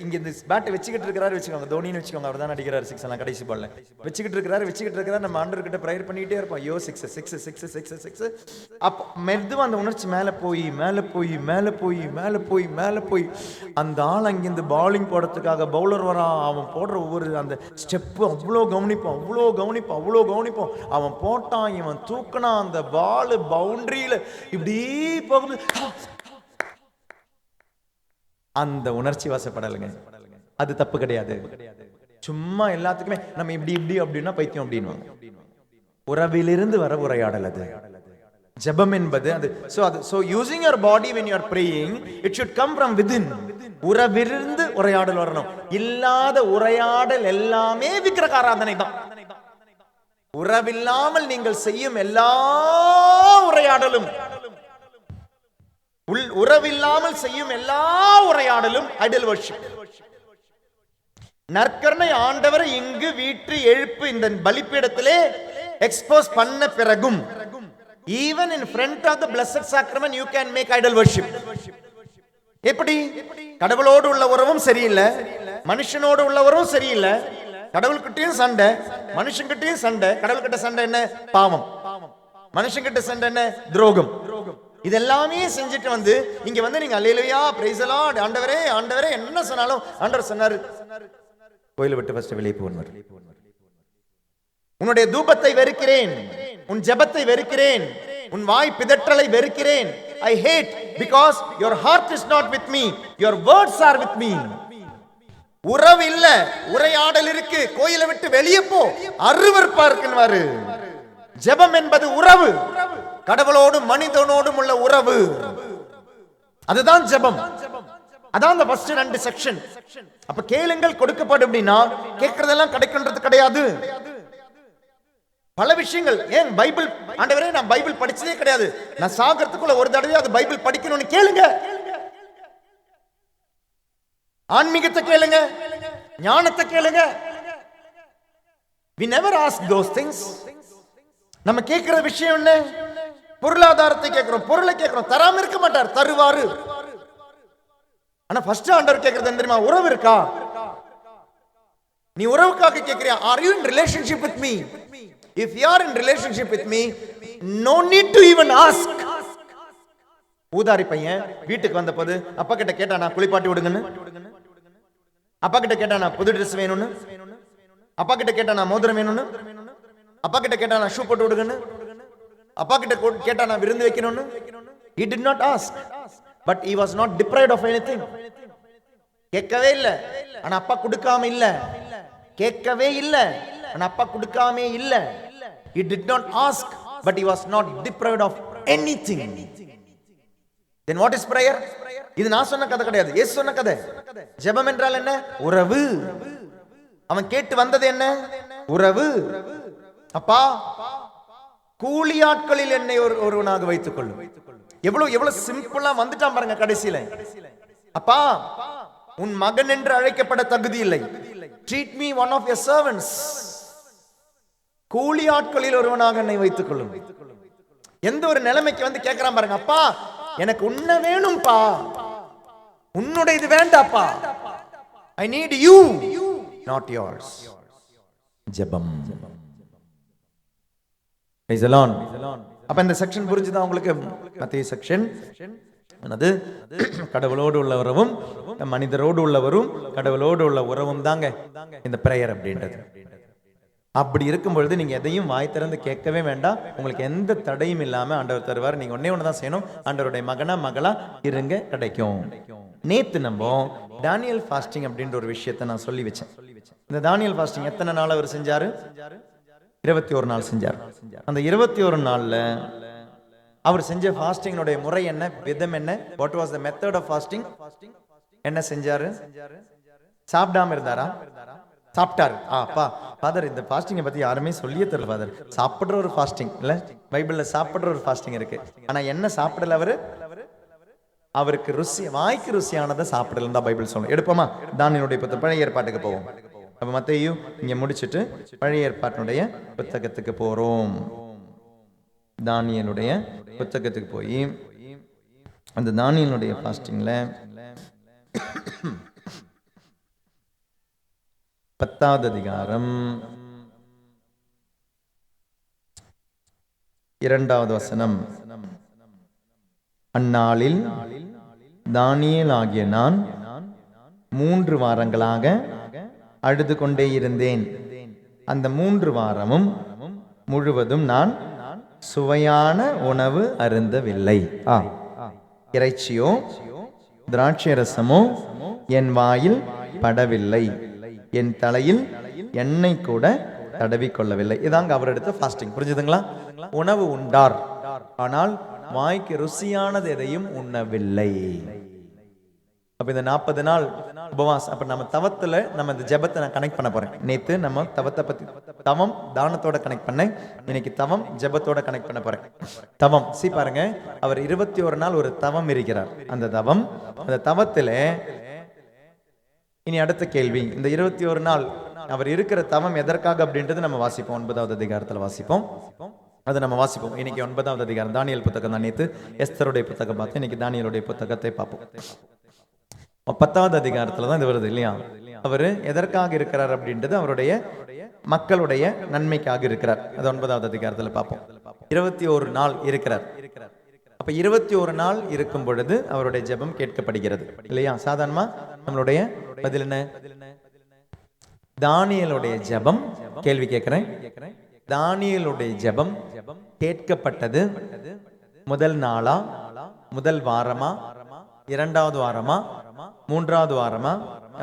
இங்க இந்த பேட்டை வச்சுக்கிட்டு இருக்கிறாரு வச்சுக்கோங்க, தோனின்னு வச்சுக்கோங்க, அவர் தான் அடிக்கிறாரு 6 எல்லாம் கடைசி பால்ல வச்சுக்கிட்டு இருக்கிறாரு. நம்ம ஆண்டவர் கிட்ட ப்ரேயர் பண்ணிட்டே இருப்போம், ஐயோ 6. அப்ப மெதுவா அந்த உணர்ச்சி மேல போய் அந்த ஆள் அங்கிருந்து பாலிங் போடுறதுக்காக பவுலர் வரான், அவன் போடுற ஒவ்வொரு அந்த ஸ்டெப்பு அவ்வளோ கவனிப்போம். அவன் போட்டான், இவன் தூக்குனான், அந்த பால் பவுண்டரியில இப்படி போகுது, அந்த உணர்ச்சி வசப்படலைங்க. அது தப்பு கிடையாது. சும்மா எல்லாத்துக்குமே நம்ம இப்படி அப்படின்னா பைத்தியம் அப்படின்வாங்க. உறவிலிருந்து வர உரையாடல் அது ஜெபம் என்பது. அது so using your body when you are praying, it should come from within. உறவிலிருந்து உரையாடல் வரணும். இல்லாத உரையாடல் எல்லாமே விக்கிரக ஆராதனை தான். உறவில்லாமல் நீங்கள் செய்யும் எல்லா உரையாடலும், உறவில்லாமல் செய்யும் எல்லா உரையாடலும் ஐடல் வர்ஷிப். நற்கருணை ஆண்டவரை இங்கு வீட்டு எழுப்பு இந்த பலிபீடத்திலே எக்ஸ்போஸ் பண்ண பிறகும், even in front of the blessed sacrament you can make idol worship. எப்படி? கடவுளோடு உள்ள உறவும் சரியில்லை, மனுஷனோடு உள்ள உறவும் சரியில்லை, கடவுள்கிட்டயும் சண்டை, மனுஷன்கிட்டயும் சண்டை. கடவுள்கிட்ட சண்டை என்ன? பாவம். மனுஷன்கிட்ட சண்டை என்ன? துரோகம். இதெல்லாமே செஞ்சுட்டு இங்க நீங்க அல்லேலூயா பிரைஸ் தி லார்ட், ஆண்டவரே என்ன சொன்னாலும் ஆண்டவர் சொன்னாரு, கோயிலை விட்டு ஃபர்ஸ்ட் வெளியே போனார். உன்னுடைய தூபத்தை வெறுக்கிறேன், உன் ஜெபத்தை வெறுக்கிறேன், உன் வாய் பிதற்றலை வெறுக்கிறேன். I hate because your heart is not with me, your words are with me. உறவு இல்ல, உரையாடல் இருக்கு, கோயிலை விட்டு வெளியே போ, அருவருப்பா இருக்குன்னு. ஜெபம் என்பது உறவு, கடவுளோடும் மனிதனோடும் உள்ள உறவு, அதுதான் ஜெபம். அதான் அந்த ஃபர்ஸ்ட் 2 செக்ஷன். அப்ப கேளுங்கள் கொடுக்கப்படும் அப்படின்னா கேட்கறதெல்லாம் கிடைக்கின்றது கிடையாது. பல விஷயங்கள். ஏன் பைபிள், ஆண்டவரே நான் பைபிள் படிச்சதே கிடையாது, நான் சாகிறதுக்குள்ள ஒரு தடவை அது பைபிள் படிக்கணும்னு கேளுங்க. ஆன்மீகத்தை கேளுங்க, ஞானத்தை கேளுங்க. we never ask those things. நம்ம கேட்கிற விஷயம் என்ன? பொருளாதாரத்தை கேட்கிறோம், பொருளை கேட்கிறோம், தராம இருக்க மாட்டார், தருவாரு. ஆனா ஃபர்ஸ்ட் ஆண்டவர் கேட்கிறது என்ன தெரியுமா? உறவு இருக்கா? நீ உறவுக்காக கேட்கிறியா? are you in relationship with me? if you are in relationship with me, no need to even ask. ஊதாரி பையன் வீட்டுக்கு வந்தபோது அப்பா கிட்ட கேட்டானா குளிப்பாட்டி விடுங்கன்னு, அப்பா கிட்ட கேட்டானா புது ட்ரெஸ் வேணும்னு, அப்பா கிட்ட கேட்டானா மோதிரம் வேணும்னு, அப்பா கிட்ட கேட்டானா ஷூ போட்டு விடுங்கன்னு, அப்பா கிட்ட கேட்டானா விருந்து வைக்கணும்னு. he did not ask, but he was not deprived of anything. கேட்கவே இல்ல, ஆனா அப்பா கொடுக்காம இல்ல. கேட்கவே இல்ல, ஆனா அப்பா கொடுக்காம இல்ல. he did not ask, but he was not deprived of anything. then what is prayer? இது நான் சொன்ன கதை கிடையாது, இயேசு சொன்ன கதை. ஜெபம் என்றால் என்ன? உறவு. அவன் கேட்டு வந்தது என்ன? உறவு. அப்பா கூலி ஆட்களில் என்னை ஒருவனாக வைத்துக் கொள்ளும். எவ்வளவு சிம்பிளா வந்துட்டான் பாருங்க கடைசியில. அப்பா உன் மகன் என்று அழைக்கப்பட தகுதி இல்லை, treat me one of your servants. கூலி ஆட்களில் ஒருவனாக என்னை வைத்துக் கொள்ளும். எந்த ஒரு நிலைமைக்கு கேட்கிறான் பாருங்க, அப்பா எனக்கு உன்ன வேணும்பா, உன்னுடைய இது வேண்டாப்பா, I need you, not yours. ஜெபம். அப்ப இந்த செக்ஷன் புரிஞ்சுதான் உங்களுக்கு? மத்தேயு செக்ஷன் அது கடவுளோடு உள்ள உறவும் மனிதரோடு உள்ளவரும் கடவுளோடு உள்ள உறவும் தாங்க இந்த பிரேயர் அப்படின்றது. அப்படி இருக்கும் பொழுது நீங்க எதையும் வாய் திறந்து கேட்கவே வேண்டாம். உங்களுக்கு எந்த தடையும் இல்லாம ஆண்டவர் தருவார். நீங்க ஒன்னே ஒண்ணுதான் செய்யணும், ஆண்டவருடைய மகனா மகளா இருங்க, கிடைக்கும். நேத்து நம்ம தானியல் ஃபாஸ்டிங் அப்படின்ற ஒரு விஷயத்தை நான் சொல்லி வச்சேன். இந்த தானியல் ஃபாஸ்டிங் எத்தனை நாள் அவர் செஞ்சாரு? 21 நாள் செஞ்சார். அந்த 21 நாள்ல அவர் செஞ்ச ஃபாஸ்டிங்கினுடைய முறை என்ன, விதம் என்ன? What was the method of fasting? என்ன செஞ்சாரு? சாப்பிடாம இருந்தாரா? சாப்பிட்டாரு. ஃபாதர் இந்த ஃபாஸ்டிங்கை பத்தி யாருமே சொல்லியே தெரியல ஃபாதர். சாப்பிடுற ஒரு ஃபாஸ்டிங் இல்ல, பைபிள்ல சாப்பிடுற ஒரு ஃபாஸ்டிங் இருக்கு. ஆனா என்ன சாப்பிடல அவரு? அவருக்கு ருசி, வாய்க்கு ருசியானதை சாப்பிடலாம் தான் பைபிள் சொல்லும். எடுப்போமா? தானியேலுடைய புத்தகம் பழைய ஏற்பாட்டுக்கு போவோம். அப்ப மத்தேயு இங்க முடிச்சிட்டு பழைய ஏற்பாட்டினுடைய புத்தகத்துக்கு போறோம். தானியேலுடைய புத்தகத்துக்கு போய் அந்த தானியேலுடைய ஃபாஸ்டிங்ல 10வது அதிகாரம் 2வது வசனம். அந்நாளில் தானியேல் ஆகிய நான் 3 வாரங்களாக அழுது கொண்டே இருந்தேன். அந்த 3 வாரமும் முழுவதும் நான் சுவையான உணவு அருந்தவில்லை. இறைச்சியோ திராட்சை ரசமோ என் வாயில் படவில்லை, என் தலையில் எண்ணெய் கூட தடவி கொள்ளவில்லை. இதாங்க அவர் எடுத்த ஃபாஸ்டிங். புரிஞ்சுதுங்களா? உணவு உண்டார், ஆனால் வாய்க்கு ருசியானது எதையும் உண்ணவில்லை. அப்ப இந்த 40 நாள் உபவாஸ். அப்ப நம்ம தவத்துல நம்ம இந்த ஜெபத்தை நான் கனெக்ட் பண்ண போறேன். நேத்து நம்ம தவத்தை பத்தி, தவம் தானத்தோட கனெக்ட் பண்ணேன். இன்னைக்கு தவம் ஜெபத்தோட கனெக்ட் பண்ண போறேன். தவம் பாருங்க, அவர் 21 நாள் ஒரு தவம் இருக்கிறார். அந்த தவம், அந்த தவத்துல இனி அடுத்த கேள்வி, இந்த 21 நாள் அவர் இருக்கிற தவம் எதற்காக அப்படின்றது நம்ம வாசிப்போம். 9வது அதிகாரத்துல வாசிப்போம். அதை நம்ம வாசிப்போம். இன்னைக்கு 9வது அதிகாரம் தானியேல் புத்தகம் தான். நேத்து எஸ்தருடைய புத்தகம் பார்த்து இன்னைக்கு தானியேலுடைய புத்தகத்தை பார்ப்போம். 10வது அதிகாரத்துல தான் இது வருது இல்லையா? அவரு எதற்காக இருக்கிறார் அப்படின்றது அவருடைய மக்களுடைய நன்மைக்காக இருக்கிறார். அது 9வது அதிகாரத்துல பார்ப்போம். 21 நாள் இருக்கிறார். அப்ப 21 நாள் இருக்கும் பொழுது அவருடைய ஜெபம் கேட்கப்படுகிறது இல்லையா? சாதாரணமா நம்மளுடைய பதில் என்ன? தானியேலுடைய ஜெபம், கேள்வி கேட்கிறேன், தானியேலுடைய ஜெபம் கேட்கப்பட்டது முதல் நாளா, முதல் வாரமா, 2வது வாரமா, 3வது வாரமா?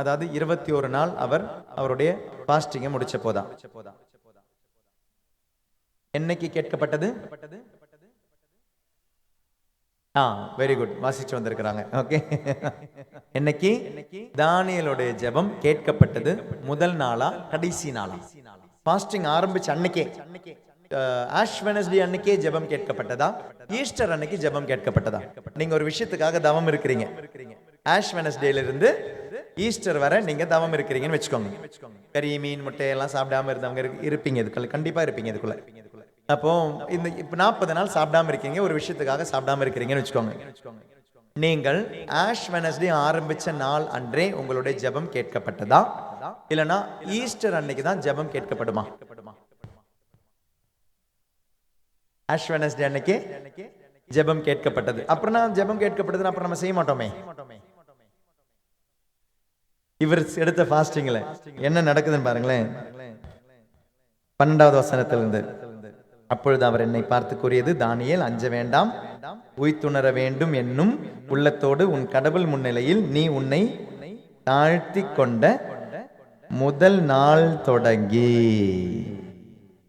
அதாவது 21 நாள் அவர் அவருடைய ஃபாஸ்டிங்கை முடிச்ச போதா? என்னைக்கு கேட்கப்பட்டது? வெரி குட், வாசிச்சு வந்திருக்கிறாங்க. ஓகே, என்னைக்கு தானியேலுடைய ஜெபம் கேட்கப்பட்டது? முதல் நாளா, கடைசி நாளா? ஃபாஸ்டிங் ஆரம்பிச்ச அன்னைக்கே, ஆஷ் வெனஸ்டே அன்னைக்கே ஜெபம் கேட்கப்பட்டதா? ஈஸ்டர் அன்னைக்கு ஜெபம் கேட்கப்பட்டதா? நீங்க ஒரு விஷயத்துக்காக தவம் இருக்கிறீங்க. ஆஷ் வெனஸ்டேல இருந்து ஈஸ்டர் வரை நீங்க தவம் இருக்கிறீங்கன்னு வச்சுக்கோங்க. கறி மீன் முட்டை எல்லாம் சாப்பிடாம இருந்தவங்க இருப்பீங்க, இதுக்குள்ள கண்டிப்பா இருப்பீங்க இதுக்குள்ள. அப்போ இந்த இப்ப 40 நாள் சாப்பிடாம இருக்கீங்க, ஒரு விஷயத்துக்காக சாப்பிடாம இருக்கிறீங்கன்னு வச்சுக்கோங்க. நீங்கள் ஆஷ் வெனஸ்டே ஆரம்பிச்ச நாள் அன்றே உங்களுடைய ஜெபம் கேட்கப்பட்டதா, இல்லனா ஈஸ்டர் அன்னைக்கு தான் ஜெபம் கேட்கப்படுமா? ஆஷ் வெனஸ்டே அன்னைக்கு ஜெபம் கேட்கப்பட்டது. அப்புறம் ஜெபம் கேட்கப்பட்டது அப்புறம் நம்ம செய்ய மாட்டோமே. இவர் எடுத்த ஃபாஸ்டிங்ல என்ன நடக்குதுன்னு பாருங்களேன். 12வது வசனத்திலிருந்து, அப்பொழுது அவர் என்னை பார்த்து கூறியது, தானியேல், அஞ்ச வேண்டாம், உய்த்துணர வேண்டும் என்னும் உள்ளத்தோடு உன் கடவுள் முன்னிலையில் நீ உன்னை தாழ்த்தி கொண்ட முதல் நாள் தொடங்கி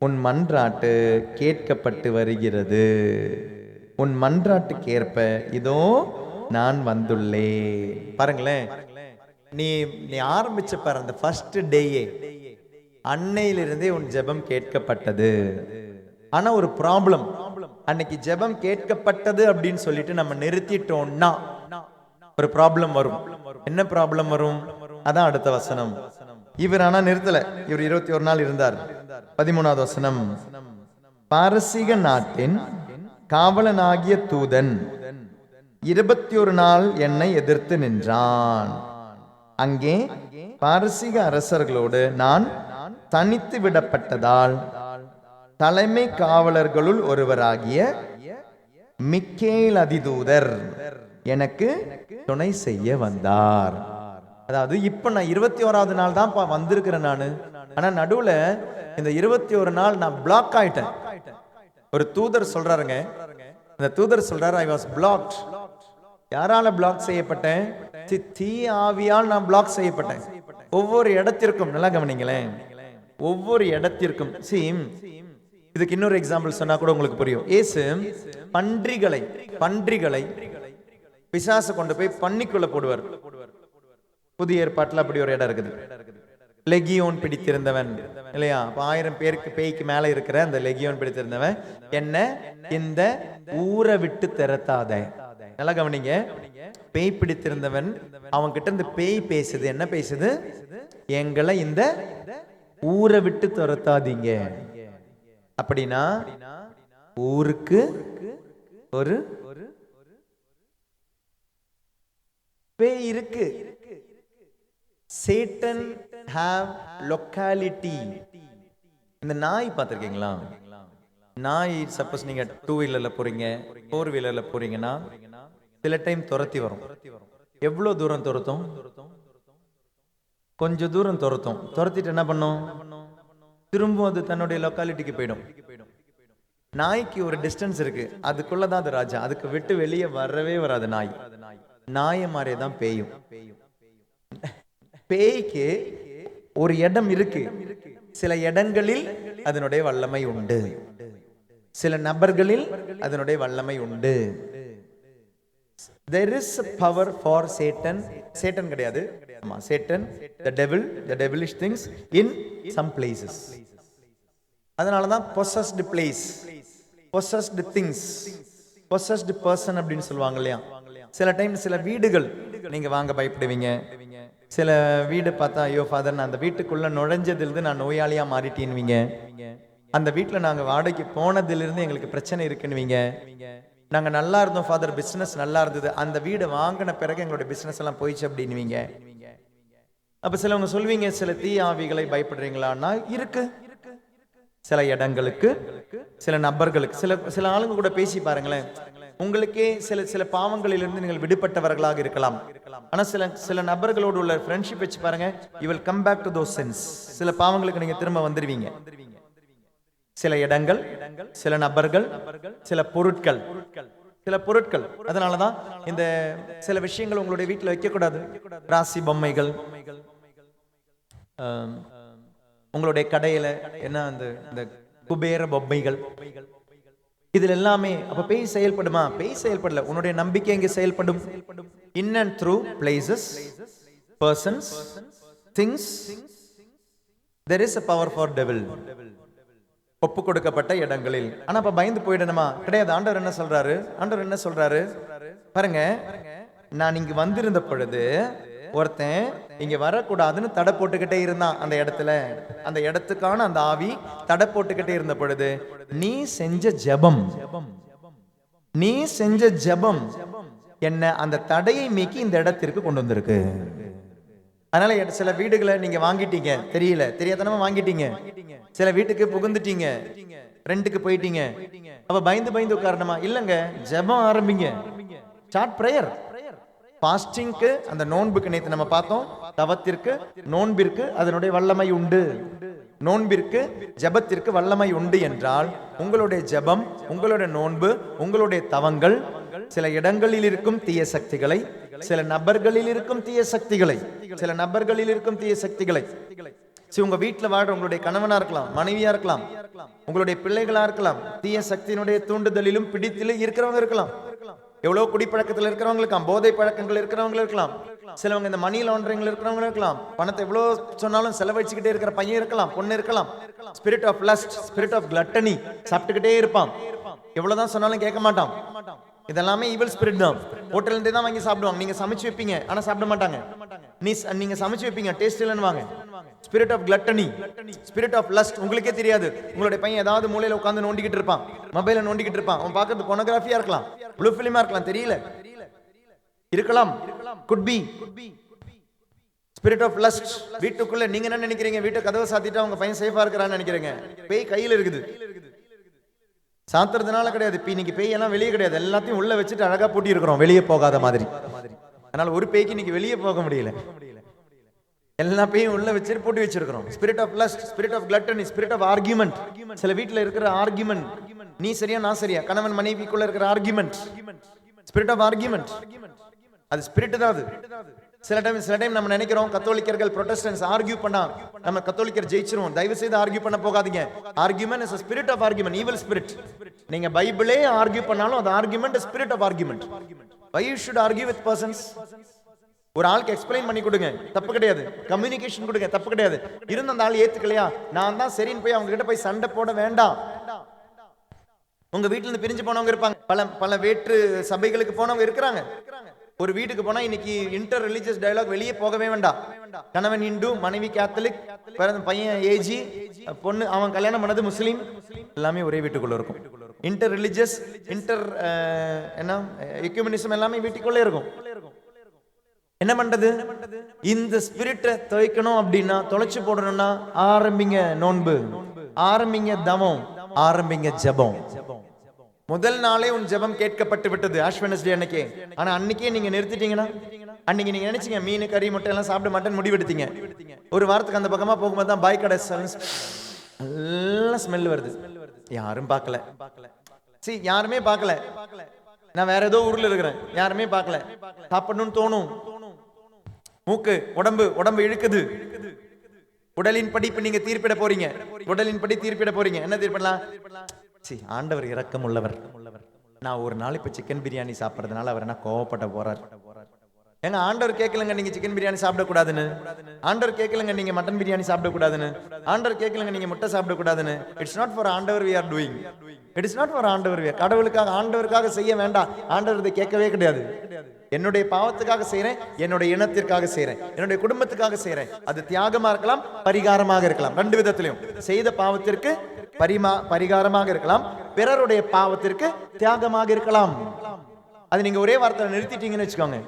உன் மன்றாட்டு கேட்கப்பட்டு வருகிறது. உன் மன்றாட்டுக்கேற்ப இதோ நான் வந்துள்ளேன். பாருங்களேன், நீ ஆரம்பிச்ச பாரு அந்த ஃபர்ஸ்ட் டேயே, அன்னையிலிருந்தே உன் ஜெபம் கேட்கப்பட்டது. ஆனா ஒரு ப்ராப்ளம், அன்னைக்கு ஜெபம் கேட்கப்பட்டது அப்படின்னு சொல்லிட்டு நம்ம நிறுத்திட்டோம்னா ஒரு ப்ராப்ளம் வரும். என்ன ப்ராப்ளம் வரும்? அதான் அடுத்த வசனம். இவர் ஆனா நிறுத்தல, இவர் 21 நாள் இருந்தார். 13வது வசனம், பாரசீக நாட்டின் காவலனாகிய தூதன் 21 நாள் என்னை எதிர்த்து நின்றான். அங்கே பாரசீக அரசர்களோடு நான் தனித்து விடப்பட்டதால் தலைமை காவலர்களுள் ஒருவராகிய மிக்கேல் அதிதூதர் எனக்கு துணை செய்ய வந்தார். அதாவது இப்ப நான் 21வது நாள் தான் வந்திருக்கிறேன் நானு. ஆனா நடுவுல இந்த 21 நாள் நான் பிளாக் ஆயிட்டேன். ஒரு தூதர் சொல்றாருங்க, அந்த தூதர் சொல்றாரு, ஐ வாஸ் பிளாக்ட். யாரால பிளாக் செய்யப்பட்டேன்? தீய ஆவியால் நான் பிளாக் செய்யப்பட்டேன். ஒவ்வொரு இடத்திற்கும், நல்லா கவனிங்களேன், ஒவ்வொரு இடத்திற்கும். இதுக்கு இன்னொரு எக்ஸாம்பிள் சொன்னா கூட உங்களுக்கு புரியும். இயேசு பன்றிகளை பிசாசு கொண்டு போய் பன்னிக்குள்ள போடுவார். புதிய ஏற்பாட்டுல அப்படி ஒரு இடம் இருக்குது. லெகியோன் பிடித்திருந்தவன் இல்லையா? 1000 பேருக்கு பேய்க்கு மேல இருக்கிற அந்த லெகியோன் பிடித்திருந்தவன், என்ன இந்த ஊரை விட்டு திரத்தாத. நல்லா கவனிங்க, பேய் பிடித்திருந்தவன் அவன் கிட்ட இந்த பேய் பேசுது. என்ன பேசுது? எங்களை இந்த ஊரை விட்டு துரத்தாதீங்க. அப்படின்னா ஊருக்கு ஒரு பேய் இருக்கு. Satan have locality. இந்த நாய் பார்த்திருக்கீங்களா? நாய் சப்போஸ் நீங்க 2 வீலர்ல போறீங்க, 4 வீலர்ல போறீங்கன்னா சில டைம் துரத்தி வரும். எவ்வளவு தூரம் துரத்தும்? கொஞ்சம் தூரம் துரத்தும். துரத்திட்டு என்ன பண்ணும்? திரும்ப அது தன்னுடைய லொக்காலிட்டிக்கு போயிடும். நாய்க்கு ஒரு டிஸ்டன்ஸ் இருக்கு, அதுக்குள்ளதான் அது ராஜா. அதுக்கு விட்டு வெளியே வரவே வராது நாய். நாயை மாதிரியே தான் பேயும். பேய்க்கு ஒரு இடம் இருக்கு. சில இடங்களில் அதனுடைய வல்லமை உண்டு, சில நபர்களில் அதனுடைய வல்லமை உண்டு. There is a power for Satan. Satan கிடையாது, Satan, the devilish things in some places. அதனாலதான் possessed place, possessed things, possessed person அப்படின்னு சொல்லுவாங்க இல்லையா? சில டைம் சில வீடுகள் நீங்க வாங்க பயப்படுவீங்க. சில வீடு பார்த்தா, ஐயோ ஃபாதர், நான் அந்த வீட்டுக்குள்ள நுழைஞ்சதிலிருந்து நான் நோயாளியா மாறிட்டேன்னுவீங்க. அந்த வீட்டுல நாங்க வாடகைக்கு போனதிலிருந்து எங்களுக்கு பிரச்சனை இருக்குன்னுவீங்க. நாங்க நல்லா இருந்தோம் ஃபாதர், பிசினஸ் நல்லா இருந்தது, அந்த வீடு வாங்கின பிறகு எங்களுடைய பிசினஸ் எல்லாம் போயிடுச்சு அப்படின்னுவீங்க. அப்ப சிலவங்க சொல்வீங்க, சில தீய ஆவிகளை பயப்படுறீங்களான்னா இருக்கு. சில இடங்களுக்கு, சில நபர்களுக்கு, சில ஆளுங்க கூட பேசி பாருங்களேன். உங்களுக்கே சில பாவங்களிலிருந்து நீங்கள் விடுபட்டவர்களாக இருக்கலாம். ஆனா சில நபர்களோடு உள்ள ஃப்ரெண்ட்ஷிப் வச்சு பாருங்க, you will come back to those sins. சில பாவங்களுக்கு நீங்க திரும்ப வந்துருவீங்க. சில இடங்கள், சில நபர்கள், சில பொருட்கள். அதனாலதான் இந்த சில விஷயங்கள் உங்களுடைய வீட்டில் வைக்க கூடாது. ராசி பொம்மைகள், உங்களுடைய கடையில என்ன இந்த குபேர பொம்மைகள், இதுல எல்லாமே. அப்ப பேய் செயல்படுமா? பேய் செயல்படல. உன்னுடைய நம்பிக்கை எங்க செயல்படும்? In and through places, persons, things, there is a power for devil. ஒப்பு கொடுக்கப்பட்ட இடங்களில். ஆனா அப்ப பயந்து போயிடணுமா? கிடையாது. ஆண்டவர் என்ன சொல்றாரு பாருங்க, நான் இங்க வந்திருந்த பொழுது ஒருத்தன் இங்க வரக்கூடாதுன்னு தடை போட்டுக்கிட்டே இருந்தான். அந்த இடத்துக்கான அந்த ஆவி தடை போட்டுக்கிட்டே இருந்த பொழுது நீ செஞ்ச ஜெபம் என்ன அந்த தடையை மீக்கி இந்த இடத்திற்கு கொண்டு வந்திருக்கு. அதனால சில வீடுகளை நீங்க வாங்கிட்டீங்க, தெரியாதனமா வாங்கிட்டீங்க. சில வீட்டுக்கு புகுந்துட்டீங்க, ரெண்டுக்கு போயிட்டீங்க. அப்ப பயந்து உட்காரணுமா? இல்லங்க, ஜெபம் ஆரம்பிங்க. Start prayer. பாஸ்டிங்க்கு, அந்த நோன்பிற்கு நேத்து நம்ம பார்த்தோம், தவத்திற்கு, நோன்பிற்கு அதனுடைய வல்லமை உண்டு. நோன்பிற்கு, ஜெபத்திற்கு வல்லமை உண்டு என்றால் உங்களுடைய ஜெபம், உங்களுடைய நோன்பு, உங்களுடைய தவங்கள் சில இடங்களில் இருக்கும் தீய சக்திகளை, சில நபர்களில் இருக்கும் தீய சக்திகளை, உங்க வீட்டுல வாழ்ற உங்களுடைய கணவனா இருக்கலாம், மனைவியா இருக்கலாம், உங்களுடைய பிள்ளைகளா இருக்கலாம், தீய சக்தியினுடைய தூண்டுதலிலும் பிடித்திலும் இருக்கிறவங்க இருக்கலாம். எவ்வளவு குடிப்பழக்கத்தில் இருக்கிறவங்க இருக்கலாம், போதை பழக்கங்கள் இருக்கிறவங்க இருக்கலாம், சிலவங்க இந்த மணி லாண்டரிங்ல இருக்கிறவங்க இருக்கலாம், பணத்தை எவ்வளவு சொன்னாலும் செலவழிச்சுக்கிட்டே இருக்கிற பையன் இருக்கலாம், பொண்ணு இருக்கலாம். Spirit of lust, spirit of gluttony, சாப்பிட்டுக்கிட்டே இருப்பான், எவ்வளவுதான் சொன்னாலும் கேட்க மாட்டான். இதெல்லாமே ஈவில் ஸ்பிரிட் தான். ஹோட்டல்ல இருந்தே தான் வாங்கி சாப்பிடுவாங்க. நீங்க சமைச்சு வைப்பீங்க, ஆனா சாப்பிட மாட்டாங்க. நீங்க சமைச்சு வைப்பீங்க, டேஸ்ட் இல்லைன்னு வாங்க. Spirit of gluttony, spirit of lust. உங்களுக்கே தெரியாது, உங்களுடைய பையன் ஏதாவது மூலையில உட்கார்ந்து நோண்டிக்கிட்டு இருப்பான், மொபைல நோண்டிக்கிட்டு இருப்பான். அவன் பார்க்கறது போனோகிராஃபியா இருக்கலாம், ப்ளூ ஃபிலிமா இருக்கலாம், தெரியல இருக்கலாம். Could be spirit of lust. வீட்டுக்குள்ள நீங்க என்ன நினைக்கிறீங்க? வீட்டை கதவை சாத்திட்டா உங்க பையன் சேஃபா இருக்கிறான்னு நினைக்கிறீங்க. பேய் கையில இருக்குது. சாத்துறதுனால கிடையாது. இப்ப இன்னைக்கு பேய் எல்லாம் வெளியே கிடையாது, எல்லாத்தையும் உள்ள வச்சுட்டு அழகா பூட்டி இருக்கிறோம் வெளியே போகாத மாதிரி. அதனால ஒரு பேய்க்கு இன்னைக்கு வெளியே போக முடியல, எல்லா பேயும் உள்ள வச்சு பூட்டி வச்சிருக்கிறோம். Spirit of lust, spirit of gluttony, spirit of argument. சில வீட்டுல இருக்கிற ஆர்கியூமெண்ட், நீ சரியா நான் சரியா, கணவன் மனைவிக்குள்ள இருக்கிற ஆர்கியூமெண்ட், ஸ்பிரிட் ஆஃப் ஆர்கியூமெண்ட். அது ஸ்பிரிட் தான் அது. சில டைம் நம்ம நினைக்கிறோம் கத்தோலிக்கர்கள் புரோட்டஸ்டன்ட்ஸ் ஆர்கியூ பண்ணா நம்ம கத்தோலிக்கர் ஜெயிச்சிருவோம். தயவு செய்து ஆர்கியூ பண்ண போகாதீங்க. Argument is a spirit of argument, evil spirit. நீங்க பைபிளே ஆர்கியூ பண்ணாலும் அது argument, spirit of argument. Why you should argue with persons? ஒரு ஆளுக்கு எக்ஸ்பிளைன் பண்ணி கொடுங்க, தப்பு கிடையாது. கம்யூனிகேஷன் கொடுங்க, தப்பு கிடையாது. இருந்த அந்த ஆள் ஏத்துக்கலையா, நான் தான் சரின்னு போய் அவங்க கிட்ட போய் சண்டை போட வேண்டாம். உங்க வீட்டுல இருந்து பிரிஞ்சு போனவங்க இருப்பாங்க, பல வேற்று சபைகளுக்கு போனவங்க இருக்கிறாங்க. ஒரு வீட்டுக்கு போனா இன்னைக்கு இன்டர் ரிலிஜியஸ் டயலாக், வெளியே போகவே வேண்டாம். கணவன் இந்து, மனைவி கேத்தலிக், பையன் ஏஜி, பொண்ணு அவன் கல்யாணம் பண்ணது முஸ்லீம், எல்லாமே ஒரே வீட்டுக்குள்ள இருக்கும். இன்டர் ரிலிஜியஸ், இன்டர் எக்யூமெனிசம் எல்லாமே வீட்டுக்குள்ளே இருக்கும். என்ன பண்றது? இந்த ஸ்பிரிட்டை துவைக்கணும் அப்படின்னா, தொலைச்சு போடணும்னா ஆரம்பிங்க நோன்பு, ஆரம்பிங்க தவம், ஆரம்பிங்க ஜெபம். முதல் நாளே உன் ஜெபம் கேட்கப்பட்டு விட்டது, ஆஷ் வெட்னஸ்டே அன்னைக்கே. ஆனா அன்னைக்கே நீங்க நிறுத்திட்டீங்கன்னா, அன்னைக்கு நீங்க நினைச்சீங்க மீன் கறி முட்டை எல்லாம் சாப்பிட மாட்டேன்னு முடிவெடுத்தீங்க. ஒரு வாரத்துக்கு அந்த பக்கமா போகும்போது தான் பாய் கடை நல்லா ஸ்மெல் வருது. யாரும் பார்க்கல, யாருமே பார்க்கல. நான் வேற ஏதோ ஊர்ல இருக்கிறேன், யாருமே பார்க்கல. சாப்பிடணும்னு தோணும், மூக்கு உடம்பு இழுக்குது. உடலின் படி இப்ப நீங்க தீர்ப்பிட போறீங்க, உடலின் படி தீர்ப்பிட போறீங்க. என்ன தீர்ப்பிடலாம்? ஆண்டவர் இரக்கம் உள்ளவர். நான் ஒரு நாள் இப்ப சிக்கன் பிரியாணி சாப்பிட்றதுனால அவர் என்ன கோவப்பட்ட போறார்? எங்க ஆண்டவர் கேட்கலங்க நீங்க சிக்கன் பிரியாணி சாப்பிடக்கூடாதுன்னு, ஆண்டவர் கேட்கலங்க நீங்க மட்டன் பிரியாணி சாப்பிடக்கூடாதுன்னு, ஆண்டவர் கேட்கலங்க நீங்க முட்டை சாப்பிடக்கூடாதுன்னு. இட்ஸ் நாட் ஃபார் ஆண்டவர் we are doing, it is not for ஆண்டவர். கடவுளுக்காக ஆண்டவருக்காக செய்ய வேண்டாம். ஆண்டவர் இதை கேட்கவே கிடையாது. என்னுடைய பாவத்துக்காக செய்யறேன், என்னுடைய இனத்திற்காக செய்யறேன், என்னுடைய குடும்பத்துக்காக செய்யறேன். அது தியாகமா இருக்கலாம், பரிகாரமாக இருக்கலாம். ரெண்டு விதத்திலையும் செய்த பாவத்திற்கு பரிகாரமாக இருக்கலாம், பிறருடைய பாவத்திற்கு தியாகமாக இருக்கலாம். அது நீங்க ஒரே வார்த்தையில நிறுத்திட்டீங்கன்னு வச்சுக்கோங்க.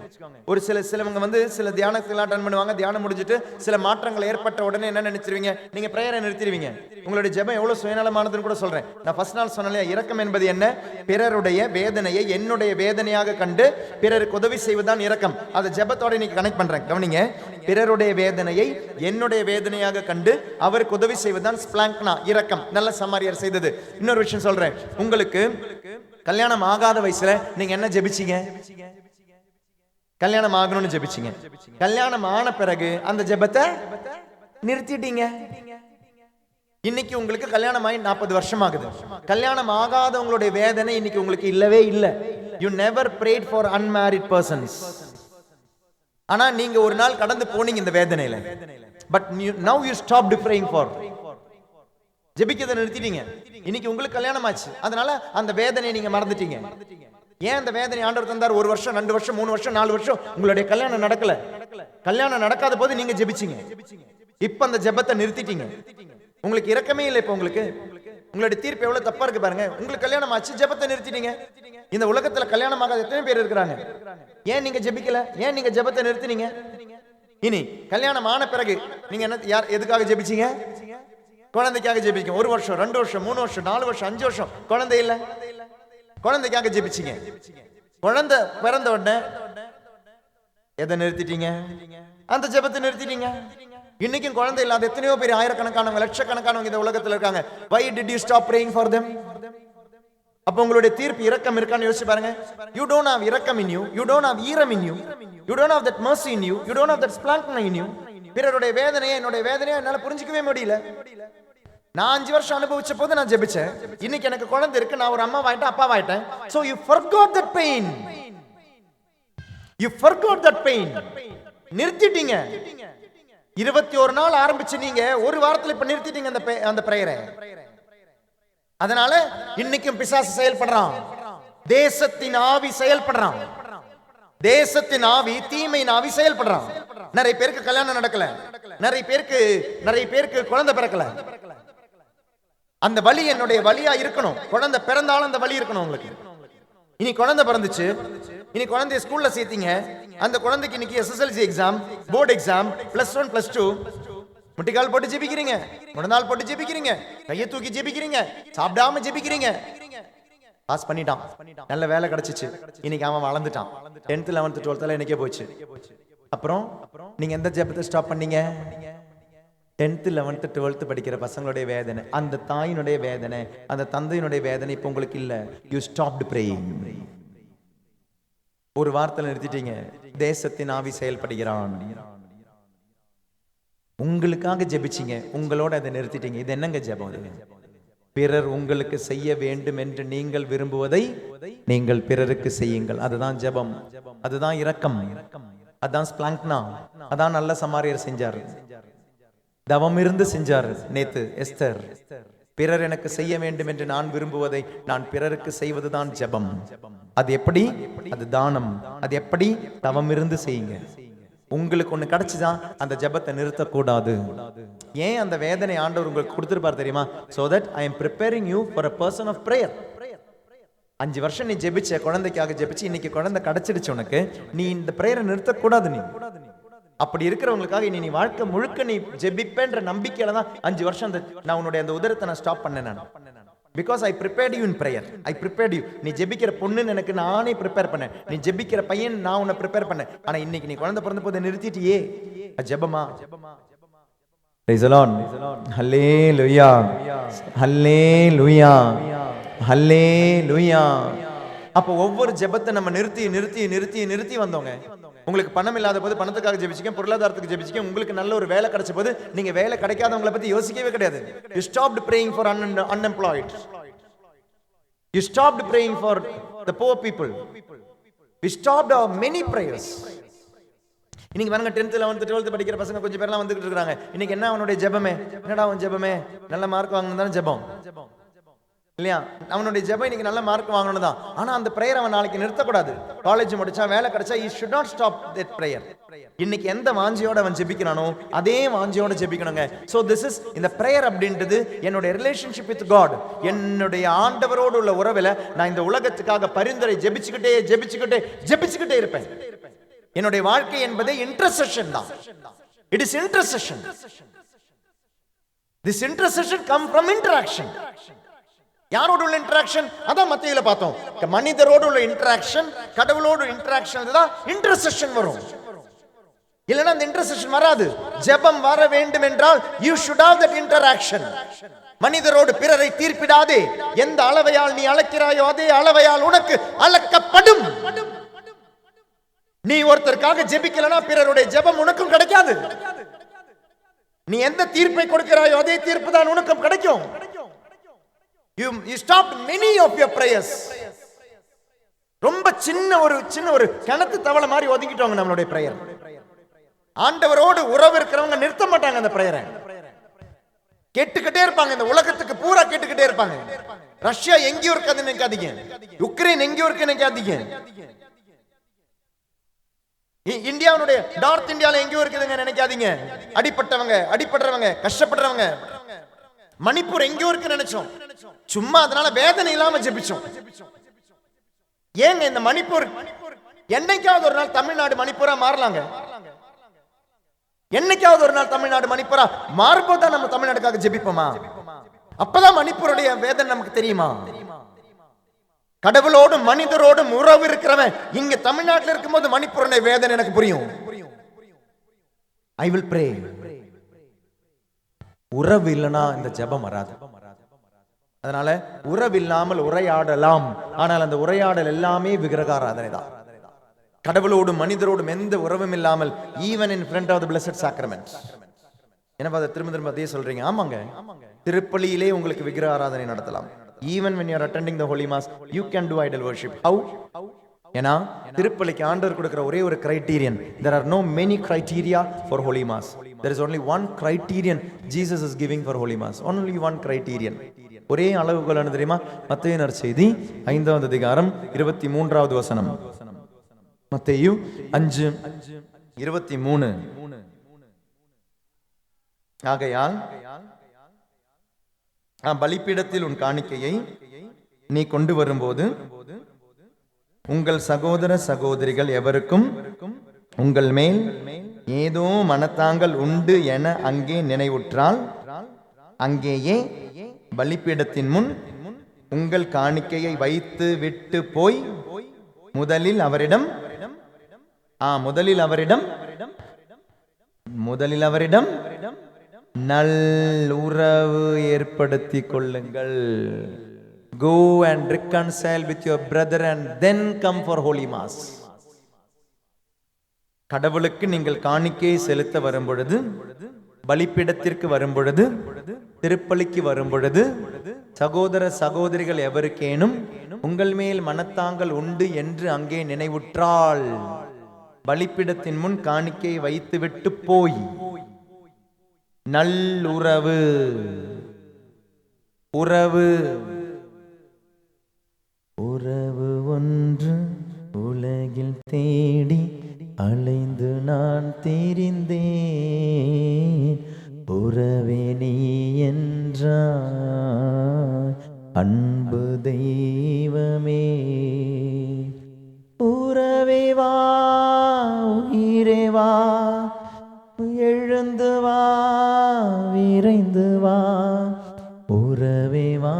ஒரு சிலவங்க வந்து சில தியானத்துல அட்டெண்ட் பண்ணுவாங்க, தியானம் முடிஞ்சிட்டு சில மாற்றங்கள் ஏற்பட்ட உடனே என்ன நினைச்சிருவீங்க? நீங்க பிரேயரை நிறுத்திடுவீங்க. உங்களுடைய ஜெபம் எவ்வளவு சுயநலமானதுன்னு கூட சொல்றேன். நான் ஃபர்ஸ்ட் நாள் சொன்னேன், இரக்கம் என்பது என்ன? பிறருடைய வேதனையை என்னுடைய வேதனையாக கண்டு பிறருக்கு உதவி செய்வதுதான் இரக்கம். அதை ஜெபத்தோட இன்னைக்கு கனெக்ட் பண்றேன், கவனிங்க. பிறருடைய வேதனையை என்னுடைய வேதனையாக கண்டு அவருக்கு உதவி செய்வதுதான் ஸ்பிளாங்க்னா, இரக்கம். நல்ல சமாரியர் செய்தது. இன்னொரு விஷயம் சொல்றேன், உங்களுக்கு கல்யாணம் ஆகாத வயசுல நீங்க என்ன ஜெபிச்சீங்க? கல்யாணம் ஆகணும்னு ஜெபிச்சீங்க. கல்யாணம் ஆன பிறகு அந்த ஜெபத்தை நிறுத்திட்டீங்க. இன்னைக்கு உங்களுக்கு கல்யாணம் ஆகி 40 வருஷம் ஆகுது. கல்யாணம் ஆகாதவங்களுடைய வேதனை இன்னைக்கு உங்களுக்கு இல்லவே இல்லை. You never prayed for unmarried persons. ஆனா நீங்க ஒரு நாள் கடந்து போனீங்க இந்த வேதனையில. But now you stopped praying for, ஜெபிக்கிறதை நிறுத்திட்டீங்க. இன்னைக்கு உங்களுக்கு கல்யாணம் ஆச்சு, அதனால அந்த வேதனையை நீங்க மறந்துட்டீங்க. ஏன் அந்த வேதனை ஆண்டவர் தந்தார்? 1 வருஷம் 2 வருஷம் 3 வருஷம் 4 வருஷம் உங்களுடைய கல்யாணம் நடக்கல. கல்யாணம் நடக்காத போது நீங்க ஜெபிச்சீங்க. இப்ப அந்த ஜெபத்தை நிறுத்திட்டீங்க. உங்களுக்கு இரக்கமே இல்லை. இப்ப உங்களுடைய தீர்ப்பு எவ்வளவு தப்பா இருக்கு பாருங்க. உங்களுக்கு கல்யாணம் ஆச்சு, ஜெபத்தை நிறுத்திட்டீங்க. இந்த உலகத்துல கல்யாணம் ஆகாத எத்தனை பேர் இருக்கிறாங்க? ஏன் நீங்க ஜெபிக்கல? ஏன் நீங்க ஜெபத்தை நிறுத்தினீங்க? இனி கல்யாணம் ஆன பிறகு நீங்க என்ன, யார் எதுக்காக ஜெபிச்சீங்க? குழந்தைக்காக ஜெபிச்சீங்க. 1 வருஷம் 2 வருஷம் 3 வருஷம் 4 வருஷம் 5 வருஷம் குழந்தை இல்ல, குழந்தைக்காக ஜெபிச்சீங்க. குழந்தை பிறந்த உடனே எதை நிறுத்திட்டீங்க? அந்த ஜெபத்தை நிறுத்திட்டீங்க. இன்னைக்கும் குழந்தை இல்லாத எத்தனையோ பேர், ஆயிரக்கணக்கானவங்க, லட்சக்கணக்கானவங்க இந்த உலகத்துல இருக்காங்க. Why did you stop praying for them? அப்ப உங்களுடைய தீர்ப்பு இரக்கம் இருக்கான்னு யோசிச்சு பாருங்க. You don't have இரக்கம் in you, you don't have ஈரம் in you, you don't have that mercy in you, you don't have that splanchna in you. பிறருடைய வேதனையை என்னுடைய வேதனையை என்னால புரிஞ்சிக்கவே முடியல. நான் 5 வருஷம் அனுபவிச்ச போது நான் ஜெபிச்சேன். இன்னைக்கு எனக்கு குழந்தை இருக்கு, நான் ஒரு அம்மாவாயிட்டேன், அப்பாவாயிட்டேன். So you forgot that pain. You forgot that pain. நிறுத்திட்டீங்க. 21 நாள் ஆரம்பிச்சு நீங்க ஒரு வாரத்துல இப்ப நிறுத்திட்டீங்க அந்த பிரேயரை. அதனால இன்னைக்கும் பிசாசு செயல்படுறான், தேசத்தின் ஆவி செயல்படுறான், தேசத்தின் ஆவி, தீமையின் ஆவி செயல்படுறான். நிறைய பேருக்கு கல்யாணம் நடக்கல, நிறைய பேருக்கு குழந்தை பிறக்கல. அந்த வலி என்னுடைய வலியா இருக்கணும். குழந்தை பிறந்தாலும் அந்த வலி இருக்கணும் உங்களுக்கு. இனி குழந்தை பிறந்துச்சு, இனி குழந்தைய ஸ்கூல்ல சேர்த்தீங்க. அந்த குழந்தைக்கு இன்னைக்கு SSLC எக்ஸாம், போர்டு எக்ஸாம், +1 +2. முட்டிக்கால் போட்டு ஜெபிக்கிறீங்க, முழந்தாள் போட்டு ஜெபிக்கிறீங்க, கையை தூக்கி ஜெபிக்கிறீங்க, சாப்பிடாம ஜெபிக்கிறீங்க. பாஸ் பண்ணிட்டான், நல்ல வேலை கிடைச்சிச்சு. இன்னைக்கு அவன் வளர்ந்துட்டான். 10th 11th 12th இன்னைக்கே போச்சு. அப்புறம் நீங்க எந்த ஜெபத்தை ஸ்டாப் பண்ணீங்க? 10th 11th 12th படிக்கிற பசங்களுடைய வேதனை, அந்த தாயினுடைய வேதனை, அந்த தந்தையினுடைய வேதனை இப்ப உங்களுக்கு இல்ல. You stopped praying. ஒரு வார்த்தையில நிறுத்திட்டீங்க. தேசத்தின் ஆவி செயல்படுகிறான். உங்களுக்காக ஜெபிச்சீங்க, உங்களோட அதை நிறுத்திட்டீங்க. இது என்னங்க ஜெபம்? பிறர் உங்களுக்கு செய்ய வேண்டும் என்று நீங்கள் விரும்புவதை நீங்கள் பிறருக்கு செய்யுங்கள். அதுதான் ஜெபம், அதுதான் இரக்கம், அதான் ஸ்பிளாங்க்னா, அதான் நல்ல சமாரியர் செஞ்சாரு, தவம் இருந்து செஞ்சாரு. நேத்து எஸ்தர், பிறர் எனக்கு செய்ய வேண்டும் என்று நான் விரும்புவதை நான் பிறருக்கு செய்வதுதான் ஜெபம். அது எப்படி? அது தானம். அது எப்படி? தவம் இருந்து செய்யுங்க. உங்களுக்கு ஒண்ணு கிடைச்சுதான் அந்த ஜெபத்தை நிறுத்தக்கூடாது. ஏன் அந்த வேதனை ஆண்டவர் உங்களுக்கு கொடுத்திருப்பார் தெரியுமா? so that I am preparing you for a person of prayer. 5 வருஷம் நீ ஜெபிச்ச, குழந்தைக்காக ஜெபிச்சு, இன்னைக்கு குழந்தை கிடைச்சிடுச்சு உனக்கு. நீ இந்த பிரேயரை நிறுத்தக்கூடாது. நீ அப்படி இருக்கிறவங்களுக்காக நீ வாழ்க்கை முழுக்க நீ ஜெபிப்பேன்ற நம்பிக்கையில தான் 5 வருஷம் நான் உன்னுடைய அந்த உதரத்தை நான் ஸ்டாப் பண்ணேன். நான் because I prepared you in prayer. I prepared you. நீ ஜெபிக்கிற பொண்ணுன்னு எனக்கு நானே ப்ரிப்பேர் பண்ணேன். நீ ஜெபிக்கிற பையன் நான் உன்னை ப்ரிப்பேர் பண்ணேன். ஆனா இன்னைக்கு நீ குழந்தை பிறந்த போது நிறுத்திட்டியே. ஜெபமா? praise the Lord. hallelujah, hallelujah, hallelujah. அப்ப ஒவ்வொரு ஜெபத்தை நம்ம நிறுத்தி நிறுத்தி நிறுத்தி நிறுத்தி வந்தோங்க. உங்களுக்கு பணம் இல்லாத போது பணத்துக்காக ஜெபிச்சிக்க, பொருளாதாரத்துக்கு ஜெபிச்சிக்க. உங்களுக்கு நல்ல ஒரு வேலை கிடைச்ச போது நீங்க வேலை கிடைக்காதவங்களை பத்தி யோசிக்கவே கிடையாது. You stopped praying for unemployed. You stopped praying for the poor people. We stopped our many prayers. இன்னைக்கு பாருங்க 10th 11th 12th படிக்கிற பசங்க கொஞ்சம் பேர்லாம் வந்துகிட்டு இருக்காங்க. இன்னைக்கு என்ன அவனுடைய ஜெபமே? என்னடா அவன் ஜெபமே? நல்ல மார்க் வாங்கணும் தானே ஜெபம் இல்லையா? அவனுடைய ஜெபம் இன்னைக்கு நல்ல மார்க் வாங்கணும் தான். ஆனா அந்த பிரேயர் அவன் நாளைக்கு நிறுத்தக்கூடாது. காலேஜ் முடிச்சா, வேலை கிடைச்சா, he should not stop that prayer. இன்னைக்கு எந்த வாஞ்சியோட அவன் ஜெபிக்கிறானோ அதே வாஞ்சியோட ஜெபிக்கணுங்க. so this is இந்த பிரேயர் அப்படின்றது என்னுடைய ரிலேஷன்ஷிப் வித் God, என்னுடைய ஆண்டவரோடு உள்ள உறவுல நான் இந்த உலகத்துக்காக பரிந்துரை ஜெபிச்சுக்கிட்டே ஜெபிச்சுக்கிட்டே ஜெபிச்சுக்கிட்டே இருப்பேன். என்னுடைய வாழ்க்கை என்பது இன்டர்செஷன் தான். it is intercession. this intercession come from interaction. யாரோட உள்ள இன்டராக்ஷன்? அதான் மத்தேயுல பார்த்தோம். மனிதரோடு உள்ள இன்டராக்ஷன், கடவுளோடு இன்டராக்ஷன் தான் இன்டர்செஷன் வரும். இல்லனா அந்த இன்டர்செஷன் வராது. ஜெபம் வர வேண்டும் என்றால் you should have that interaction. மனிதரோடு பிறரை தீர்ப்பிடாதே. எந்த அளவையால் நீ அளக்கிறாயோ அதே அளவையால் உனக்கு அளக்கப்படும். நீ ஒருத்தருக்காக ஜெபிக்கலனா பிறருடைய ஜெபம் உனக்கும் கிடைக்காது. நீ எந்த தீர்ப்பை கொடுக்கிறாயோ அதே தீர்ப்பு தான் உனக்கும் கிடைக்கும். You stopped many of your prayers. ரொம்ப சின்ன ஒரு கிணத்து தவளை மாதிரி ஒதுங்கிட்டோங்க நம்மளுடைய பிரேயர். ஆண்டவரோடு உறவு இருக்கிறவங்க நிறுத்த மாட்டாங்க அந்த பிரேயரை. கேட்டுக்கிட்டே இருப்பாங்க. இந்த உலகத்துக்கு பூரா கேட்டுக்கிட்டே இருப்பாங்க. ரஷ்யா எங்கேயோ இருக்காதுன்னு நினைக்காதீங்க. யுக்ரைன் எங்கேயோ இருக்குன்னு நினைக்காதீங்க. இந்தியாவுடைய நார்த் இந்தியால எங்கேயோ இருக்குதுங்க நினைக்காதீங்க. அடிபட்டவங்க கஷ்டப்படுறவங்க. மணிப்பூர் எங்கேயோ இருக்கு நினைச்சோம். சும்மா அதனால வேதனை இல்லாம ஜெபிச்சோம். ஏங்க இந்த மணிப்பூர் என்னைக்காவது ஒரு நாள் தமிழ்நாடு மணிப்பூரா மாறலாங்க? என்னைக்காவது ஒரு நாள் தமிழ்நாடு மணிப்பூரா மாறும்போது நம்ம தமிழ்நாடுக்காக ஜெபிப்போமா? அப்பதான் மணிப்பூருடைய வேதனை நமக்கு தெரியுமா? கடவுளோடும் மனிதரோடும் உறவு இருக்கிறவன் இங்க தமிழ்நாட்டில் இருக்கும்போது மணிப்பூருடைய வேதனை எனக்கு புரியும். I will pray. உறவு இல்லைன்னா இந்த ஜெபம் வராது. அதனால உறவு இல்லாமல் உரையாடலாம், ஆனால் அந்த உரையாடல் எல்லாமே விக்கிரகாராதனை தான். கடவுளோடும் மனிதரோடும் எந்த உறவும் இல்லாமல் even in front of the blessed sacrament. என்ன திரும்ப அதே சொல்றீங்க? ஆமாங்க, திருப்பலியிலே உங்களுக்கு விக்கிரக ஆராதனை நடத்தலாம். Even when you are attending the holy mass, you can do idol worship. How? ஏன்னா திருப்பலிக்கு ஆண்டவர் கொடுக்கிற ஒரே ஒரு criterion. There are no many criteria for holy mass. There is only one criterion Jesus is giving for holy mass. Only one criterion. ஒரே அளவுகோல் என்ன தெரியுமா? மத்தேயு நற்செய்தி 5வது அதிகாரம் 23வது வசனம். மத்தேயு 5:23. ஆகையால் பலிபீடத்தில் உன் காணிக்கையை நீ கொண்டு வரும்போது உங்கள் சகோதர சகோதரிகள் எவருக்கும் உங்கள் மேல் ஏதோ மனத்தாங்கள் உண்டு என அங்கே நினைவுற்றால் அங்கேயே பலிபீடத்தின் முன் உங்கள் காணிக்கையை வைத்து விட்டு போய் முதலில் அவரிடம் நல்லுறவு ஏற்படுத்தி கொள்ளுங்கள். Go and reconcile with your brother and then come for holy mass. கடவுளுக்கு நீங்கள் காணிக்கையை செலுத்த வரும் பொழுது, பலிப்பீடத்திற்கு வரும் பொழுது, திருப்பலிக்கு வரும் பொழுது, சகோதர சகோதரிகள் எவருக்கேனும் உங்கள் மேல் மனத்தாங்கள் உண்டு என்று அங்கே நினைவுற்றால் பலிப்பீடத்தின் முன் காணிக்கையை வைத்துவிட்டு போய் நல்லுறவு உறவு ஒன்று உலகில் தேடி அலைந்து நான் தெரிந்தேன். உறவே நீ என்றாய் அன்பு தெய்வமே. உறவே வா உயிரே வா, எழுந்து வா விரைந்து வா. உறவே வா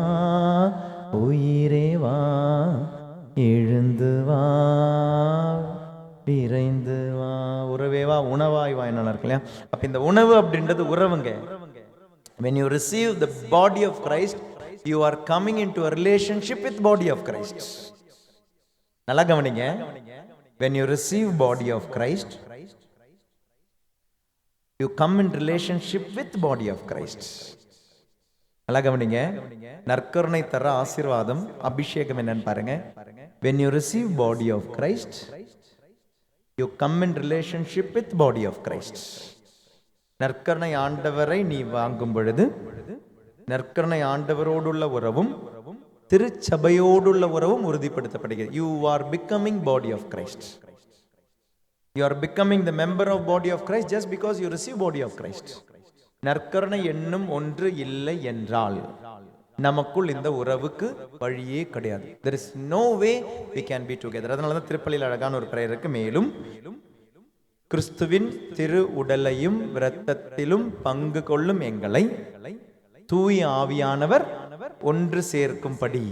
உயிரே வா, எழுந்து வா விரைந்து வா. உறவே வா உணவாய் வா. என்ன இருக்கு இல்லையா? அப்ப இந்த உணவு அப்படின்றது உறவுங்க. When you receive the body of Christ, you are coming into a relationship with body of Christ. நல்லா கவனிங்க. When you receive body of Christ, you come in relationship with body of Christ. நல்லா கவனிங்க. நற்கருணை தர ஆசீர்வாதம் அபிஷேகம் என்னன்னு பாருங்க. When you receive body of Christ, you come in relationship with body of Christ. நற்கருணை ஆண்டவரை நீ வாங்கும் பொழுது நற்கருணை ஆண்டவரோடுள்ள உறவும் திருச்சபையோடுள்ள உறவும் உறுதிப்படுத்தப்படுகிறது. You are becoming body of Christ. You are becoming the member of body of Christ just because you receive body of Christ. நற்கருணை என்னும் ஒன்று இல்லை என்றால் நமக்குள் இந்த உறவுக்கு வழியே கிடையாது. There is no way we can be together. அதனால தான் திருப்பலியில் அழகான ஒரு பிரேயர் இருக்கு. மேலும் கிறிஸ்துவின் திரு உடலையும் இரத்தத்திலும் பங்கு கொள்ளும் எங்களை தூய ஆவியானவர் ஒன்று சேர்க்கும்படி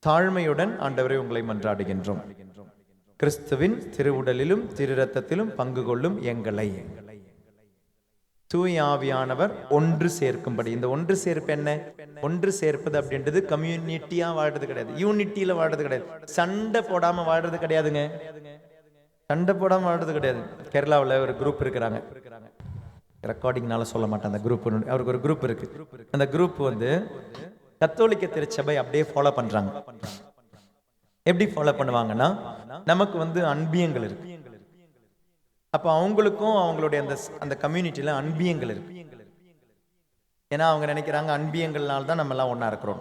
தாழ்மையுடன் ஆண்டவரை உங்களை மன்றாடுகின்றோம். கிறிஸ்துவின் திரு உடலிலும் திரு இரத்தத்திலும் பங்கு கொள்ளும் எங்களை தூய ஆவியானவர் ஒன்று சேர்க்கும்படி. இந்த ஒன்று சேர்ப்பு என்ன? ஒன்று சேர்ப்பது அப்படின்றது கம்யூனிட்டியா வாழ்றது கிடையாது, யூனிட்டியில வாழ்றது கிடையாது, சண்டை போடாம வாழ்றது கிடையாதுங்க. சண்டை போடாம வாழ்றது கிடையாது. கேரளாவில் ஒரு குரூப் இருக்கிறாங்க, ரெக்கார்டிங்னால சொல்ல மாட்டேன். அந்த குரூப் அவருக்கு ஒரு குரூப் இருக்கு. அந்த குரூப் கத்தோலிக்க திருச்சபை அப்படியே ஃபாலோ பண்றாங்க. எப்படி ஃபாலோ பண்ணுவாங்கன்னா, நமக்கு அன்பியங்கள் இருக்கு. அப்ப அவங்களுக்கும் அவங்களுடைய அந்த கம்யூனிட்டியில அன்பியங்கள் இருக்கு. ஏன்னா அவங்க நினைக்கிறாங்க அன்பியங்கள்னால தான் நம்ம எல்லாம் ஒன்னா இருக்கிறோம்.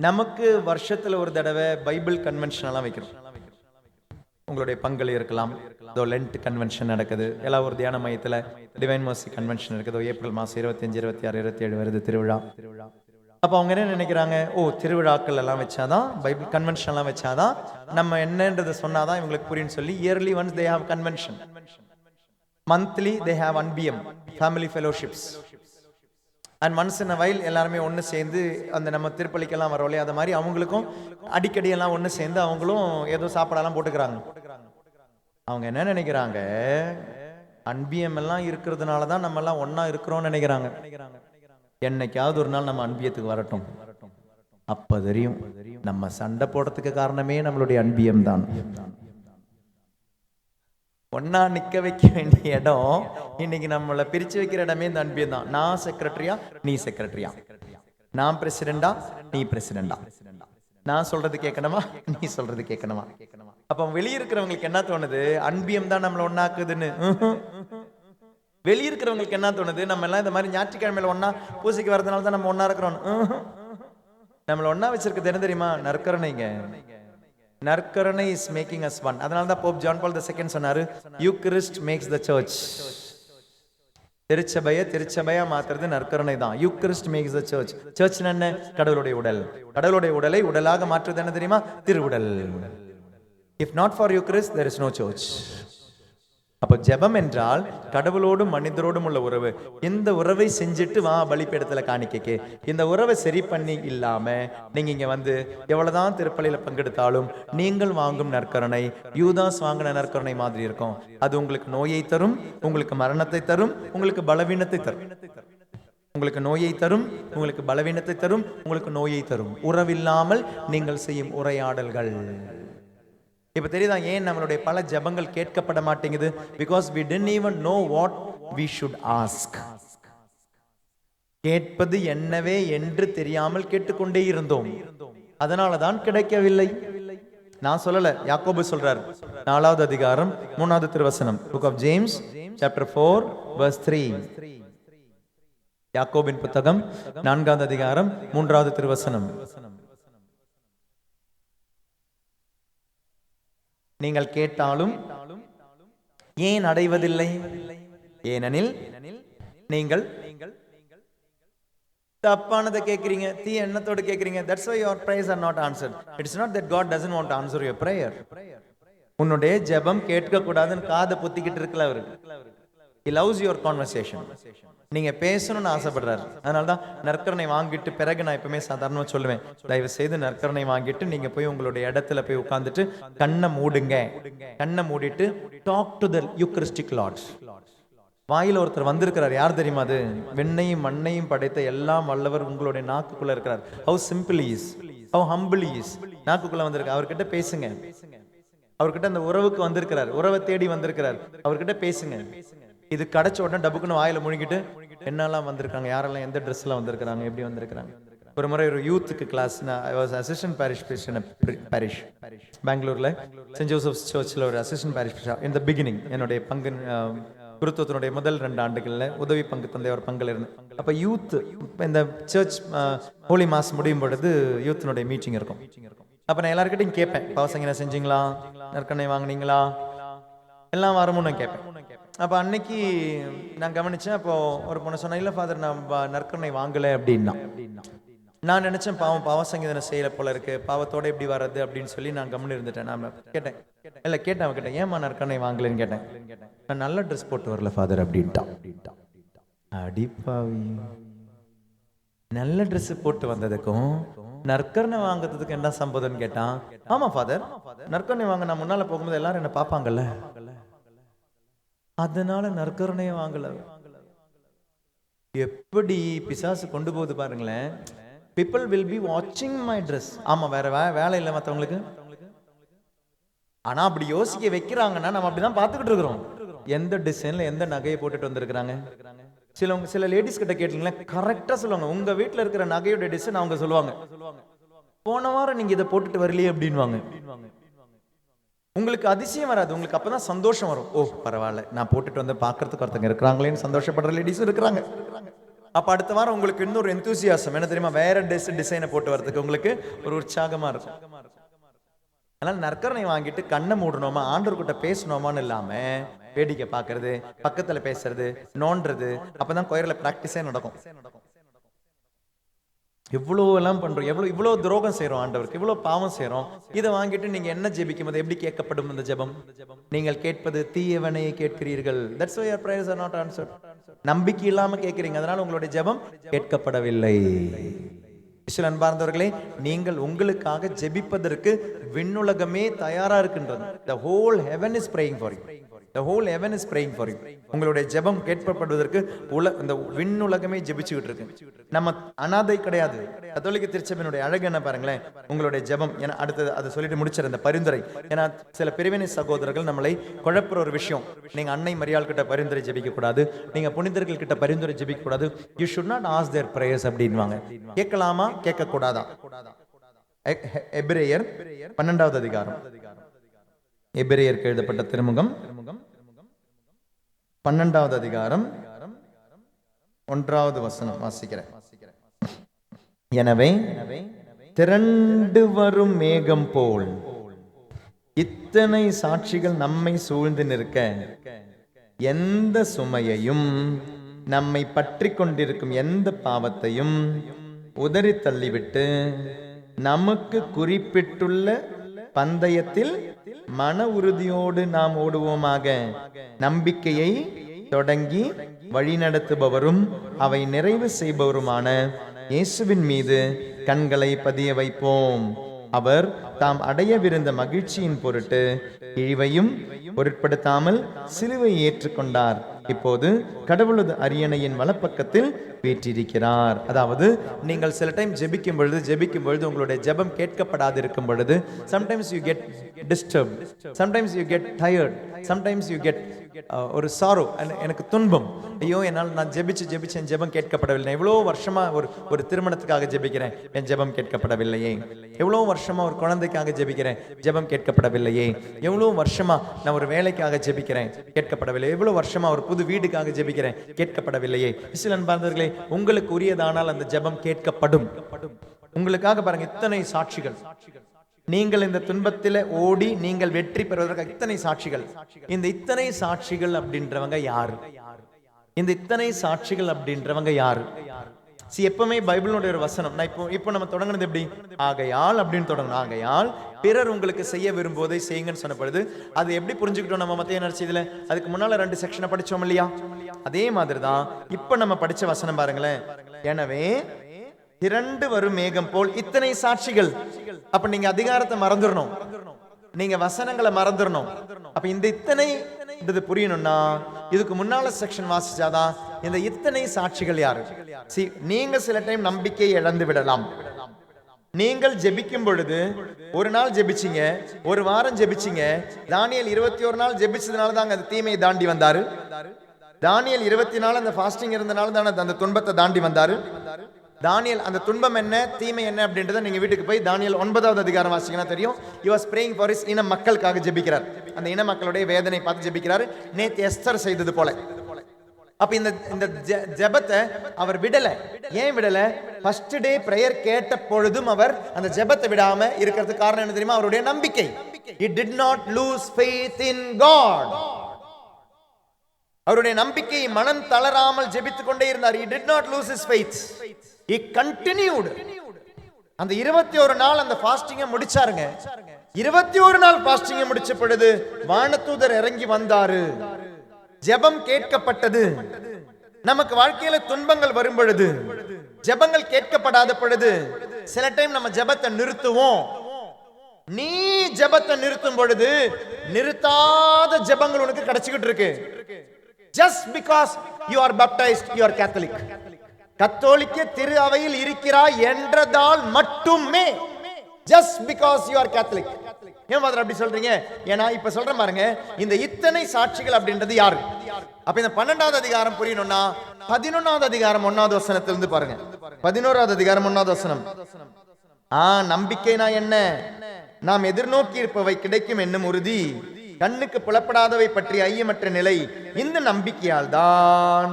நமக்கு வருஷத்துல ஒரு தடவை பைபிள் கன்வென்ஷன் எல்லாம் வைக்கிறோம். உங்களுடைய பங்கு இருக்கலாம். லென்ட் கன்வென்ஷன் நடக்குது. எல்லாம் ஒரு தியான மையத்துல டிவைன் மர்சி கன்வென்ஷன் இருக்குது. ஏப்ரல் மாசம் 25, 26, 27 வருது திருவிழா. அப்ப அவங்க என்ன நினைக்கிறாங்க, திருவிழாக்கள் எல்லாம் வச்சாதான், பைபிள் கன்வென்ஷன் எல்லாம் வச்சாதான் நம்ம என்னன்றதை சொன்னாதான் இவங்களுக்கு புரியும் சொல்லி yearly once they have convention, monthly they have அன்பியம் family fellowships, and once in a while எல்லாருமே ஒன்று சேர்ந்து அந்த நம்ம திருப்பலிக்கெல்லாம் வரோம் இல்லையா, அது மாதிரி அவங்களுக்கும் அடிக்கடி எல்லாம் ஒன்று சேர்ந்து அவங்களும் ஏதோ சாப்பாடெல்லாம் போட்டுக்கிறாங்க. அவங்க என்ன நினைக்கிறாங்க, அன்பியம் எல்லாம் இருக்கிறதுனால தான் நம்ம எல்லாம் ஒன்னா இருக்கிறோம்னு நினைக்கிறாங்க. என்னைக்காவது ஒரு நாள் நம்ம அன்பியத்துக்கு வரட்டும், அப்ப தெரியும் நம்ம சண்டை போடுறதுக்கு காரணமே நம்மளுடைய அன்பியம் தான். ஒன்னா நிக்க வைக்க வேண்டிய இடம் இன்னைக்கு நம்மளை பிரிச்சு வைக்கிற இடமே இந்த அன்பியம் தான். நான் செக்ரட்டரியா, நீ செக்ரட்டரியா, நான் பிரசிடண்டா, நீ பிரசிடண்டா, நான் சொல்றது கேட்கணுமா, நீ சொல்றது கேட்கணுமா. அப்ப வெளியிருக்கிறவங்களுக்கு என்ன தோணுது, அன்பியம் தான் நம்மளை ஒன்னாக்குதுன்னு. வெளியிருக்கிறவங்களுக்கு என்ன தோணுது, நம்ம எல்லாம் இந்த மாதிரி ஞாயிற்றுக்கிழமையில ஒன்னா பூசைக்கு வரதுனால தான் நம்ம ஒன்னா இருக்கிறோம். நம்மள ஒன்னா வச்சிருக்கிறது என்ன தெரியுமா, நற்கருணைங்க. நற்கருணை is making us one. அதனால தான் போப் ஜான் பால் II சொன்னாரு, யூக்கரிஸ்ட் மேக்ஸ் த சர்ச். திருச்சபையா மாத்துறது நற்கருணை தான். Eucharist makes the church. Church என்ன, கடவுளுடைய உடல். கடவுளுடைய உடலை உடலாக மாற்றுவது என்ன தெரியுமா, திருவுடல். If not for Eucharist, there is no church. அப்போ ஜெபம் என்றால் கடவுளோடும் மனிதரோடும் உள்ள உறவு. இந்த உறவை செஞ்சுட்டு வா பலிபீடத்துல காணிக்கைக்கு. இந்த உறவை சரி பண்ணி இல்லாம நீங்க இங்க வந்து எவ்வளவுதான் திருப்பலியில பங்கெடுத்தாலும் நீங்கள் வாங்கும் நற்கருணை யூதாஸ் வாங்கின நற்கருணை மாதிரி இருக்கும். அது உங்களுக்கு நோயை தரும், உங்களுக்கு மரணத்தை தரும், உங்களுக்கு பலவீனத்தை தரும். உங்களுக்கு நோயை தரும், உங்களுக்கு பலவீனத்தை தரும், உங்களுக்கு நோயை தரும். உறவில்லாமல் நீங்கள் செய்யும் உரையாடல்கள். இப்ப தெரியுதா ஏன் நம்மளுடைய பல ஜெபங்கள் கேட்கப்பட மாட்டேங்குது? Because we didn't even know what we should ask. கேட்பது என்னவே என்று தெரியாமல் கேட்டுக்கொண்டே இருந்தோம். அதனாலதான் கிடைக்கவில்லை. நான் சொல்லல, யாக்கோபு சொல்றார். 4வது அதிகாரம் 3வது திருவசனம். Book of James chapter 4 verse 3. யாக்கோபின் புத்தகம் 4வது அதிகாரம் 3வது திருவசனம். நீங்கள் கேட்டாலும் ஏன் அடைவதில்லை? ஏனெனில் நீங்கள் தப்பானதை கேட்கிறீங்க, தீ எண்ணத்தோடு கேட்கிறீங்க. That's why your prayers are not answered. It's not that God doesn't want to answer your prayer. உன்னுடைய ஜெபம் கேட்க கூடாதுன்னு காதை பொத்திக்கிட்டு இருக்கல அவரு. He loves your conversation. நீங்க பேசணும்னு ஆசைப்படுறாரு. அதனாலதான் நற்கருணை வாங்கிட்டு பிறகு நான் எப்பவுமே சாதாரணமா சொல்லுவேன், தயவு செய்து நற்கருணை வாங்கிட்டு நீங்க போய் உங்களுடைய இடத்துல போய் உட்கார்ந்துட்டு கண்ணை மூடுங்க. கண்ணை மூடிட்டு talk to the Eucharistic lords. வாயில ஒருத்தர் வந்திருக்கிறார். யார் தெரியுமா? அது விண்ணையும் மண்ணையும் படைத்த எல்லாம் வல்லவர் உங்களுடைய நாக்குக்குள்ள இருக்கிறார். How simple he is, how humble he is. நாக்குக்குள்ள வந்திருக்க அவர்கிட்ட பேசுங்க. அவர்கிட்ட அந்த உறவுக்கு வந்திருக்கிறார், உறவை தேடி வந்திருக்கிறார். அவர்கிட்ட பேசுங்க. இது கிடைச்ச உடனே டபுக்குன்னு வாயில முழுங்கிட்டு என்னெல்லாம் வந்திருக்காங்க, யாரெல்லாம் எந்த ட்ரெஸ்ல வந்திருக்கிறாங்க, எப்படி வந்திருக்கிறாங்க. ஒரு முறை ஒரு யூத்துக்கு class, I was assistant parish parish பெங்களூர்ல சென்ட் ஜோசப்ஸ் சர்ச்சில் ஒரு assistant parish in the beginning. என்னுடைய பங்கு குருத்துவத்தினுடைய முதல் 2 ஆண்டுகள்ல உதவி பங்கு தந்தை ஒரு பங்கில் இருந்தேன். அப்ப யூத் இந்த சர்ச் ஹோலி மாஸ் முடியும் பொழுது யூத்தினுடைய மீட்டிங் இருக்கும். அப்ப நான் எல்லாருக்கிட்டையும் கேட்பேன், பாவசங்கனை செஞ்சீங்களா, நற்கருணை வாங்கினீங்களா, எல்லாம் வருமுன்னு நான் கேட்பேன். அப்போ அன்னைக்கு நான் கவனிச்சேன். அப்போ ஒரு பொண்ணு சொன்னேன், இல்லை ஃபாதர் நான் நற்கருணை வாங்கலை அப்படின்னா. நான் நினைச்சேன் பாவசங்கீதனை செய்யல போல இருக்கு, பாவத்தோட எப்படி வர்றது அப்படின்னு சொல்லி நான் கவனம் இருந்துட்டேன். நான் கேட்டேன், இல்லை கேட்டேன் அவன் கேட்டேன், ஏமா நற்கருணை வாங்கலன்னு கேட்டேன். நான் நல்ல ட்ரெஸ் போட்டு வரல ஃபாதர் அப்படின்ட்டான். அடிப்பாவி, நல்ல ட்ரெஸ் போட்டு வந்ததுக்கும் நற்கருணை வாங்குறதுக்கு என்ன சம்பந்தம்னு கேட்டான். ஆமா ஃபாதர், நற்கருணை வாங்க நான் முன்னால போகும்போது எல்லாரும் என்ன பார்ப்பாங்கல்ல, அதனால நற்கருணையை வாங்கல. எப்படி பிசாசு கொண்டு போகுது பாருங்களேன். people will be watching my dress. ஆமா, வேற வேலை இல்லை மற்றவங்களுக்கு. ஆனா அப்படி யோசிக்க வைக்கிறாங்கன்னா நம்ம அப்படிதான் பார்த்துக்கிட்டு இருக்கிறோம். எந்த டிசைன்ல எந்த நகையை போட்டுட்டு வந்திருக்கிறாங்க. சில லேடிஸ் கிட்ட கேட்டீங்களா, கரெக்டா சொல்லுவாங்க, உங்க வீட்டுல இருக்கிற நகையோட டிசைன் அவங்க சொல்லுவாங்க. போன வாரம் நீங்க இதை போட்டுட்டு வரலையே அப்படின்வாங்க. உங்களுக்கு அதிசயம் வராது, உங்களுக்கு அப்பதான் சந்தோஷம் வரும். ஓ பரவாயில்ல, நான் போட்டுட்டு வந்து பாக்குறதுக்கு ஒருத்தங்க இருக்கிறாங்களேன்னு சந்தோஷப்படுற லேடிஸும் இருக்கிறாங்க. அப்ப அடுத்த வாரம் உங்களுக்கு இன்னொரு எந்தூசியாசம் என்ன தெரியுமா, வேற டிசைனை போட்டு வரதுக்கு உங்களுக்கு ஒரு உற்சாகமா இருக்கும். அதனால நற்கருணை வாங்கிட்டு கண்ணை மூடணுமா, ஆண்டவர்கிட்ட பேசணுமான்னு இல்லாம வேடிக்கை பாக்குறது, பக்கத்துல பேசுறது, நோன்றது, அப்பதான் கோயில்ல பிராக்டிஸே நடக்கும். எவ்வளோ எல்லாம் பண்றோம், இவ்வளோ துரோகம் செய்யறோம் ஆண்டவருக்கு, இவ்வளோ பாவம் செய்யறோம். இதை வாங்கிட்டு நீங்க என்ன ஜெபிக்கும் போது எப்படி கேட்கப்படும் இந்த ஜெபம்? நீங்கள் கேட்பது தீயவனை கேட்கிறீர்கள். That's why your prayers are not answered. நம்பிக்கை இல்லாம கேட்கிறீங்க, அதனால உங்களுடைய ஜெபம் கேட்கப்படவில்லை. அன்பார்ந்தவர்களே, நீங்கள் உங்களுக்காக ஜெபிப்பதற்கு விண்ணுலகமே தயாரா இருக்கின்றது. The whole heaven is praying for you. The whole heaven is praying for you. உங்களுடைய ஜெபம் கேட்கப்படுவதற்கு இந்த விண்ணுலகமே ஜெபிச்சுக்கிட்டு இருக்கு. நம்ம அனாதை கிடையாது. கத்தோலிக்க திருச்சபையினுடைய அழகு என்ன பாருங்களேன், உங்களுடைய ஜெபம். ஏன்னா அடுத்தது அதை சொல்லிட்டு முடிச்சிட இந்த பரிந்துரை. ஏன்னா சில பிரிவினை சகோதரர்கள் நம்மளை குழப்புற ஒரு விஷயம், நீங்க அன்னை மரியாள் கிட்ட பரிந்துரை ஜெபிக்க கூடாது, நீங்க புனிதர்கள் கிட்ட பரிந்துரை ஜெபிக்க கூடாது, you should not ask their prayers அப்படின்வாங்க. கேட்கலாமா கேட்க கூடாதா? எபிரேயர் 12வது அதிகாரம், எபிரேயருக்கு எழுதப்பட்ட திருமுகம் 12வது அதிகாரம் 1வது வசனம் வாசிக்கிறேன். எனவே திரண்டு வரும் மேகம் போல் இத்தனை சாட்சிகள் நம்மை சூழ்ந்து நிற்க, எந்த சுமையையும் நம்மை பற்றி கொண்டிருக்கும் எந்த பாவத்தையும் உதறி தள்ளிவிட்டு நமக்கு குறிப்பிட்டுள்ள பந்தயத்தில் மன உறுதியோடு நாம் ஓடுவோமாக. நம்பிக்கையை தொடங்கி வழிநடத்துபவரும் அவை நிறைவு செய்பவருமான இயேசுவின் மீது கண்களை பதிய வைப்போம். அவர் தாம் அடையவிருந்த மகிழ்ச்சியின் பொருட்டு இழிவையும் பொருட்படுத்தாமல் சிலுவை ஏற்றுக்கொண்டார். இப்போது கடவுளது அரியணையின் வலப்பக்கத்தில் வீற்றிருக்கிறார். அதாவது நீங்கள் சில டைம் ஜெபிக்கும் பொழுது உங்களுடைய ஜெபம் கேட்கப்படாது இருக்கும் பொழுது sometimes you get disturbed, sometimes you get tired, sometimes you get ஒரு sorrow, எனக்கு துன்பம், ஐயோ என்னால் நான் ஜெபிச்சேன் ஜெபம் கேட்கப்படவில்லை, எவ்வளோ வருஷமா ஒரு திருமணத்துக்காக ஜெபிக்கிறேன் என் ஜெபம் கேட்கப்படவில்லையே, எவ்வளோ வருஷமா ஒரு குழந்தைக்காக ஜெபிக்கிறேன் ஜெபம் கேட்கப்படவில்லையே, எவ்வளோ வருஷமா நான் ஒரு வேலைக்காக ஜெபிக்கிறேன் கேட்கப்படவில்லை, எவ்வளோ வருஷமா ஒரு புது வீடுக்காக ஜெபிக்கிறேன் கேட்கப்படவில்லையே. இஸ்ரவேல் அன்பார்ந்தவர்களே, உங்களுக்கு உரியதானால் அந்த ஜெபம் கேட்கப்படும். உங்களுக்காக பாருங்க இத்தனை சாட்சிகள். நீங்கள் இந்த துன்பத்தில ஓடி நீங்கள் வெற்றி பெறுவதற்கு இத்தனை சாட்சிகள். இந்த இத்தனை சாட்சிகள் அப்படின்றவங்க யாரு? இந்த இத்தனை சாட்சிகள் அப்படின்றவங்க யாரு? எப்பவுமே பைபிளுடைய ஒரு வசனம், நான் இப்போ நம்ம தொடங்கினது எப்படி? ஆகையால் அப்படின்னு தொடங்கணும். ஆகையால் பிறர் உங்களுக்கு செய்ய விரும்புவதை செய்யுங்கன்னு சொன்னப்படுது. அது எப்படி புரிஞ்சுக்கிட்டோம் நம்ம மத்திய நற்செய்தியில? அதுக்கு முன்னால 2 செக்ஷனை படிச்சோம் இல்லையா? அதே மாதிரிதான் இப்ப நம்ம படிச்ச வசனம் பாருங்களேன். எனவே திரண்டு வரும் மேகம் போல் இத்தனை சாட்சிகள். அப்ப நீங்க அதிகாரத்தை மறந்துடணும், நீங்க வசனங்களை மறந்துடணும். அப்ப இந்த இத்தனை புரியணும்னா இதுக்கு முன்னால செக்ஷன் வாசிச்சாதான் இந்த இத்தனை சாட்சிகள் யாரு? நீங்க சில டைம் நம்பிக்கை இழந்து விடலாம். நீங்கள் ஜெபிக்கும் பொழுது ஒரு நாள் ஜெபிச்சீங்க, ஒரு வாரம் ஜெபிச்சீங்க. தானியேல் 21 நாள் ஜெபிச்சதுனால தான் அந்த தீமையை தாண்டி வந்தாரு. தானியேல் 24 அந்த ஃபாஸ்டிங் இருந்தனால தான் அந்த துன்பத்தை தாண்டி வந்தாரு. தானியேல் அந்த துன்பம் என்ன, தீமை என்ன அப்படின்றத நீங்க வீட்டுக்கு போய் தானியேல் 9வது அதிகாரம் வாசிங்கன்னா தெரியும். He was praying for his இன மக்களுக்காக ஜெபிக்கிறார். அந்த இன மக்களுடைய வேதனை பார்த்து ஜெபிக்கிறாரு. நேத்து எஸ்தர் செய்தது போல. அப்ப இந்த ஜெபத்தை அவர் விடல. ஏன் விடல? ஃபர்ஸ்ட் டே பிரேயர் கேட்ட பொழுதும் அவர் அந்த ஜெபத்தை விடாம இருக்கிறதுக்கு காரணம் என்ன தெரியுமா? அவருடைய நம்பிக்கை. He did not lose faith in God. அவருடைய நம்பிக்கை மனம் தளராமல் ஜெபித்துக் கொண்டே இருந்தார். He did not lose his faith. He continued. அந்த 21 நாள் அந்த ஃபாஸ்டிங்கை முடிச்சாருங்க. 21 நாள் ஃபாஸ்டிங்கை முடிச்ச பொழுது வானதூதர் இறங்கி வந்தாரு. ஜெபம் கேட்கப்பட்டது. நமக்கு வாழ்க்கையில துன்பங்கள் வரும் பொழுது, ஜெபங்கள் கேட்கப்படாத பொழுது சில டைம் நம்ம ஜெபத்தை நிறுத்துவோம். நீ ஜெபத்தை நிறுத்தும் பொழுது நிறுத்தாத ஜெபங்கள் உனக்கு கிடைச்சிக்கிட்டு இருக்கு. Just because you are baptized, you are Catholic. கத்தோலிக்க திரு அவையில் இருக்கிறாய் என்றதால் மட்டுமே, just because you are Catholic. ஏன் மாதிரி அப்படி சொல்றீங்க? ஏன்னா இப்ப சொல்றேன் பாருங்க, இந்த இத்தனை சாட்சிகள் அப்படின்றது யாரு? அப்ப இந்த 12வது அதிகாரம் புரியணும்னா 11வது அதிகாரம் 1வது வசனத்திலிருந்து பாருங்க. 11வது அதிகாரம் 1வது வசனம். நம்பிக்கைனா என்ன? நாம் எதிர்நோக்கி இருப்பவை கிடைக்கும் என்னும் உறுதி, கண்ணுக்கு புலப்படாதவை பற்றி ஐயமற்ற நிலை. இந்த நம்பிக்கையால் தான்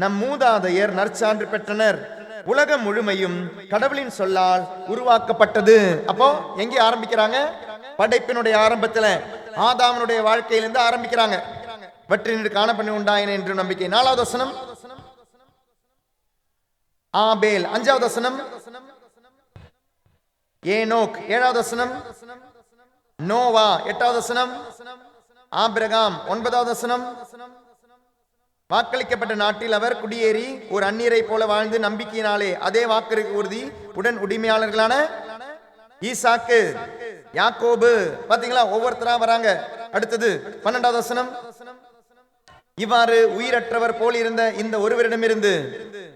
நம் மூதாதையர் நற்சான்று பெற்றனர். உலகம் முழுமையும் கடவுளின் சொல்லால் உருவாக்கப்பட்டது. அப்போ எங்கே ஆரம்பிக்கிறாங்க? படைப்பினுடைய ஆரம்பத்துல ஆதாமனுடைய வாழ்க்கையிலிருந்து ஆரம்பிக்கிறாங்க. வற்றினில் காணப்பண்ணி உண்டாயின என்று நம்பிக்கை. 4வது வசனம் ஆபேல். 5வது வசனம் ஏனோக். 7வது வசனம் நோவா. 8வது வசனம் ஆபிரகாம். 9வது வசனம் வாக்களிக்கப்பட்ட நாட்டில் அவர் குடியேறி ஒரு அந்நியரை போல வாழ்ந்து நம்பிக்கையினாலே அதே வாக்கு உறுதி உடன் உரிமையாளர்களான ஈசாக்கு, யாக்கோபு. பாத்தீங்களா, ஒவ்வொருத்தரா வராங்க. அடுத்தது 12வது வசனம் இவ்வாறு உயிரற்றவர் போல் இருந்த இந்த ஒருவரிடமிருந்து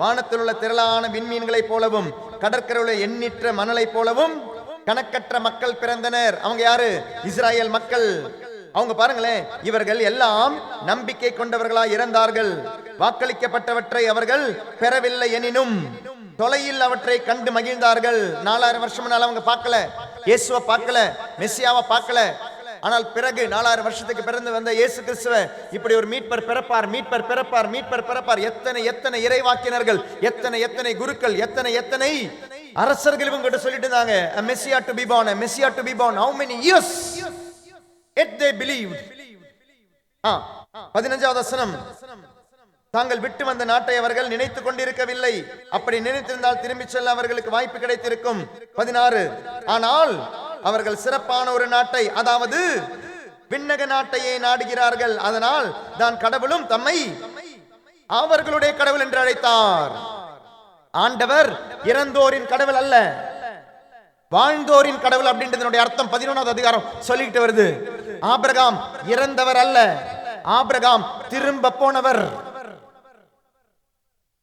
வானத்தில் உள்ள திரளான விண்மீன்களை போலவும் கடற்கரையுள்ள எண்ணற்ற மணலை போலவும் கணக்கற்ற மக்கள் பிறந்தனர். அவங்க யாரு? இஸ்ராயேல் மக்கள். அவங்க பாருங்களேன், இவர்கள் எல்லாம் நம்பிக்கை கொண்டவர்களாய் இறந்தார்கள். வாக்களிக்கப்பட்டவற்றை அவர்கள் பெறவில்லை எனினும் தொலையில் அவற்றை கண்டு மகிழ்ந்தார்கள். 4000 வருஷம் முன்னால் அவங்க பார்க்கல, இயேசுவை பார்க்கல, மெசியாவை பார்க்கல. ஆனால் பிறகு 4000 வருஷத்துக்கு பிறந்து வந்த இயேசு கிறிஸ்துவை இப்படி ஒரு மீட்பர் பிறப்பார், மீட்பர் பிறப்பார், மீட்பர் பிறப்பார். எத்தனை எத்தனை இறைவாக்கினர்கள், எத்தனை எத்தனை குருக்கள், எத்தனை எத்தனை அரசர்கள் இவங்க கிட்ட சொல்லிட்டு இருந்தாங்க, a messiah to be born, a messiah to be born. How many years yet they believed. 15வது வசனம் தாங்கள் விட்டு வந்த நாட்டை அவர்கள் நினைத்துக் கொண்டிருக்கவில்லை. அப்படி நினைத்திருந்தால் திரும்பி செல்ல அவர்களுக்கு வாய்ப்பு கிடைத்திருக்கும். 16 ஆனால் அவர்கள் சிறப்பான ஒரு நாட்டை, அதாவது விண்ணக நாட்டையே நாடுகிறார்கள். அதனால் தான் கடவுளும் தம்மை அவர்களுடைய கடவுள் என்று அழைத்தார். ஆண்டவர் இறந்தோரின் கடவுள் அல்ல, வாழ்ந்தோரின் கடவுள் அப்படின்றதனுடைய அர்த்தம் 11வது அதிகாரம் சொல்லிட்டு வருது. ஆபிரகாம் இறந்தவர் அல்ல, ஆபிரகாம் திரும்ப போனவர்.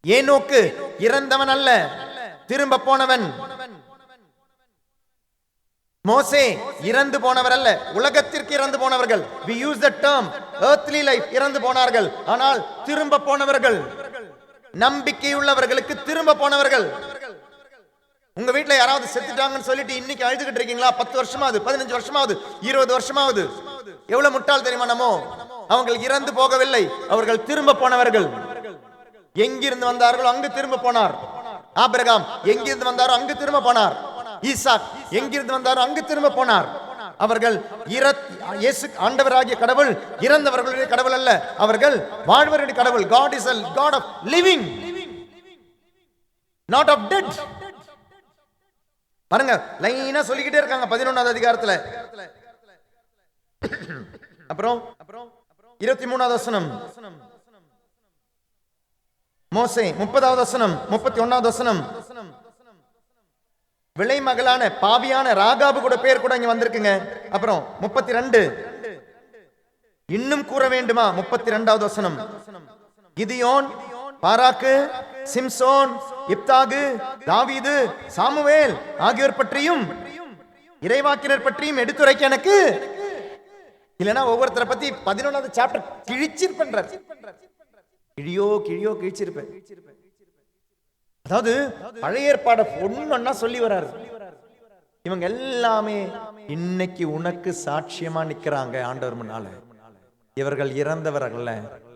ஏனோக்கு இறந்தவன் அல்ல, திரும்ப போனவன். மோசே இறந்து போனவர் அல்ல, உலகத்திற்கு இறந்து போனவர்கள். we use the term earthly life, இறந்து போனார்கள், ஆனால் திரும்ப போனவர்கள், நம்பிக்கையுள்ளவர்களுக்கு திரும்ப போனவர்கள். உங்க வீட்டுல யாராவது செத்துட்டாங்கன்னு சொல்லிட்டு இன்னைக்கு அழுதுகிட்டு இருக்கீங்களா? 10 வருஷமாவது, 15 வருஷமாவது, 20 வருஷமாவது. எவ்வளவு முட்டாள் தெரியுமா? நம்ம அவர்கள் இறந்து போகவில்லை, அவர்கள் திரும்ப போனவர்கள். எங்கிருந்து வந்தார்களோ அங்கு திரும்ப போனார். ஆபிரகாம் எங்கிருந்து வந்தாரோ அங்கு திரும்ப போனார். ஈசாக் எங்கிருந்து வந்தாரோ அங்கு திரும்ப போனார். அவர்கள் இயேசு ஆண்டவராகிய கடவுள் இறந்தவர்களுடைய கடவுள் அல்ல, அவர்கள் வாழ்வருடைய கடவுள். God is a God of living, not of dead. பாருங்க, லைனா சொல்லிக்கிட்டே இருக்காங்க 11வது அதிகாரத்துல. அப்புறம் 23வது வசனம் மோசே, 30வது வசனம், 31வது வசனம் விளை மகளான பாவியான ராகாபு கூட பேர் கூட இங்க வந்திருக்குங்க. அப்புறம் 32 இன்னும் கூற வேண்டுமா? 32வது வசனம் கிதியோன், பாராக்கு, சிம்சோன், இப்தாகு, தாவீது, சாமுவேல் ஆகியோர் பற்றியும் இறைவாக்கினர் பற்றியும் எடுத்துரைக்க எனக்கு இல்லைன்னா ஒவ்வொருத்தரை பத்தி 11வது சாப்டர் கிழிச்சிருப்பேன். கிழியோ கிழிச்சிருப்பேன். அதாவது பழைய ஏற்பாடு ஒண்ணா சொல்லி வராரு. இவங்க எல்லாமே இன்னைக்கு உனக்கு சாட்சியமா நிக்கிறாங்க ஆண்டவர் முன்னால. இவர்கள் இறந்தவர்கள் அல்ல,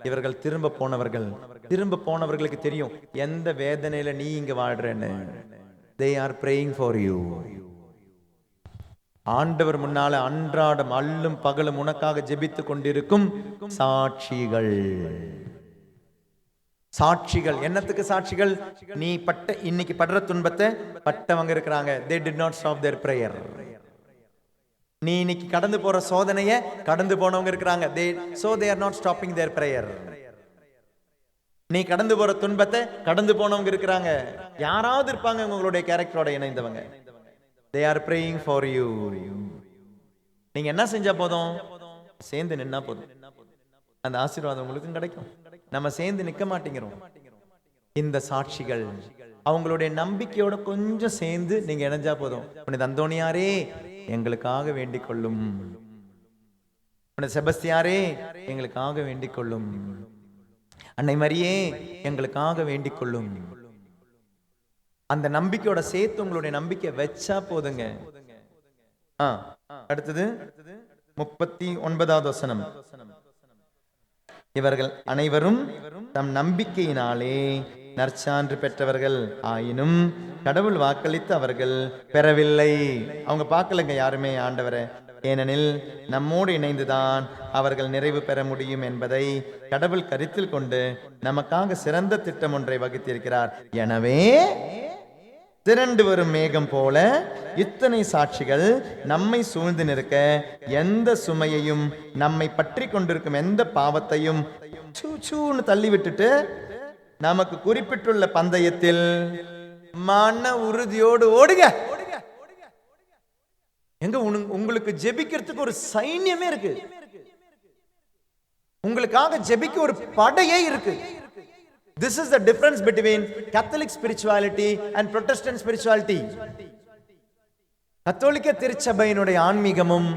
இவர்கள் திரும்ப போனவர்கள். திரும்ப போனவர்களுக்கு தெரியும் எந்த வேதனையில நீ இங்க வாழ்றேன்னு. they are praying for you. ஆண்டவர் முன்னால அன்றாடம் அல்லும் பகலும் உனக்காக ஜெபித்துக் கொண்டிருக்கும் சாட்சிகள். சாட்சிகள் என்னத்துக்கு சாட்சிகள்? நீ இன்னைக்கு படுற துன்பத்தை பட்டவங்க இருக்கிறாங்க. they did not stop their prayer. நீ இன்னைக்கு கடந்து போற சோதனைய கடந்து போனவங்க இருக்கிறாங்க. so they are not stopping their prayer. நீ கடந்து போற துன்பத்தை கடந்து போனவங்க இருக்கிறாங்க. யாராவது இருப்பாங்க உங்களுடைய கேரக்டரோட இணைந்தவங்க. they are praying for you. நீங்க என்ன செஞ்சா போதும்? சேர்ந்து நின்னா போதும், அந்த ஆசீர்வாதம் உங்களுக்கும் கிடைக்கும். நம்ம சேர்ந்து நிக்க மாட்டேங்கிறோம். இந்த சாட்சிகள் அவங்களுடைய நம்பிக்கையோட கொஞ்சம் சேர்ந்து நீங்க இணைஞ்சா போதும். புனித அந்தோணியாரே எங்களுக்காக வேண்டிக் கொள்ளும், புனித செபஸ்தியாரே எங்களுக்காக வேண்டிக் கொள்ளும், அன்னை மரியே எங்களுக்காக வேண்டிக் கொள்ளும். அந்த நம்பிக்கையோட சேர்த்து உங்களுடைய நம்பிக்கை வச்சா போதுங்க. அடுத்தது 39வது வசனம். இவர்கள் அனைவரும் தம் நம்பிக்கையினாலே நற்சான்று பெற்றவர்கள் ஆயினும் கடவுள் வாக்களித்து அவர்கள் பெறவில்லை. அவங்க பார்க்கலங்க யாருமே ஆண்டவரை. ஏனெனில் நம்மோடு இணைந்துதான் அவர்கள் நிறைவு பெற முடியும் என்பதை கடவுள் கருத்தில் கொண்டு நமக்காக சிறந்த திட்டம் ஒன்றை வகுத்திருக்கிறார். எனவே திரண்டு வரும் மேகம் போல இத்தனை சாட்சிகள் நம்மை சூழ்ந்து நிற்க எந்த சுமையையும் நம்மை பற்றி கொண்டிருக்கும் எந்த பாவத்தையும் சூன்னு தள்ளி விட்டுட்டு நமக்கு குறிப்பிட்டுள்ள பந்தயத்தில் மன உறுதியோடு ஓடுங்க. எங்க உங்களுக்கு ஜெபிக்கிறதுக்கு ஒரு சைன்யமே இருக்கு, உங்களுக்காக ஜெபிக்க ஒரு படையே இருக்கு. This is the difference between Catholic spirituality and Protestant spirituality. கத்தோலிக்க திருச்சபையினுடைய ஆன்மீகமும்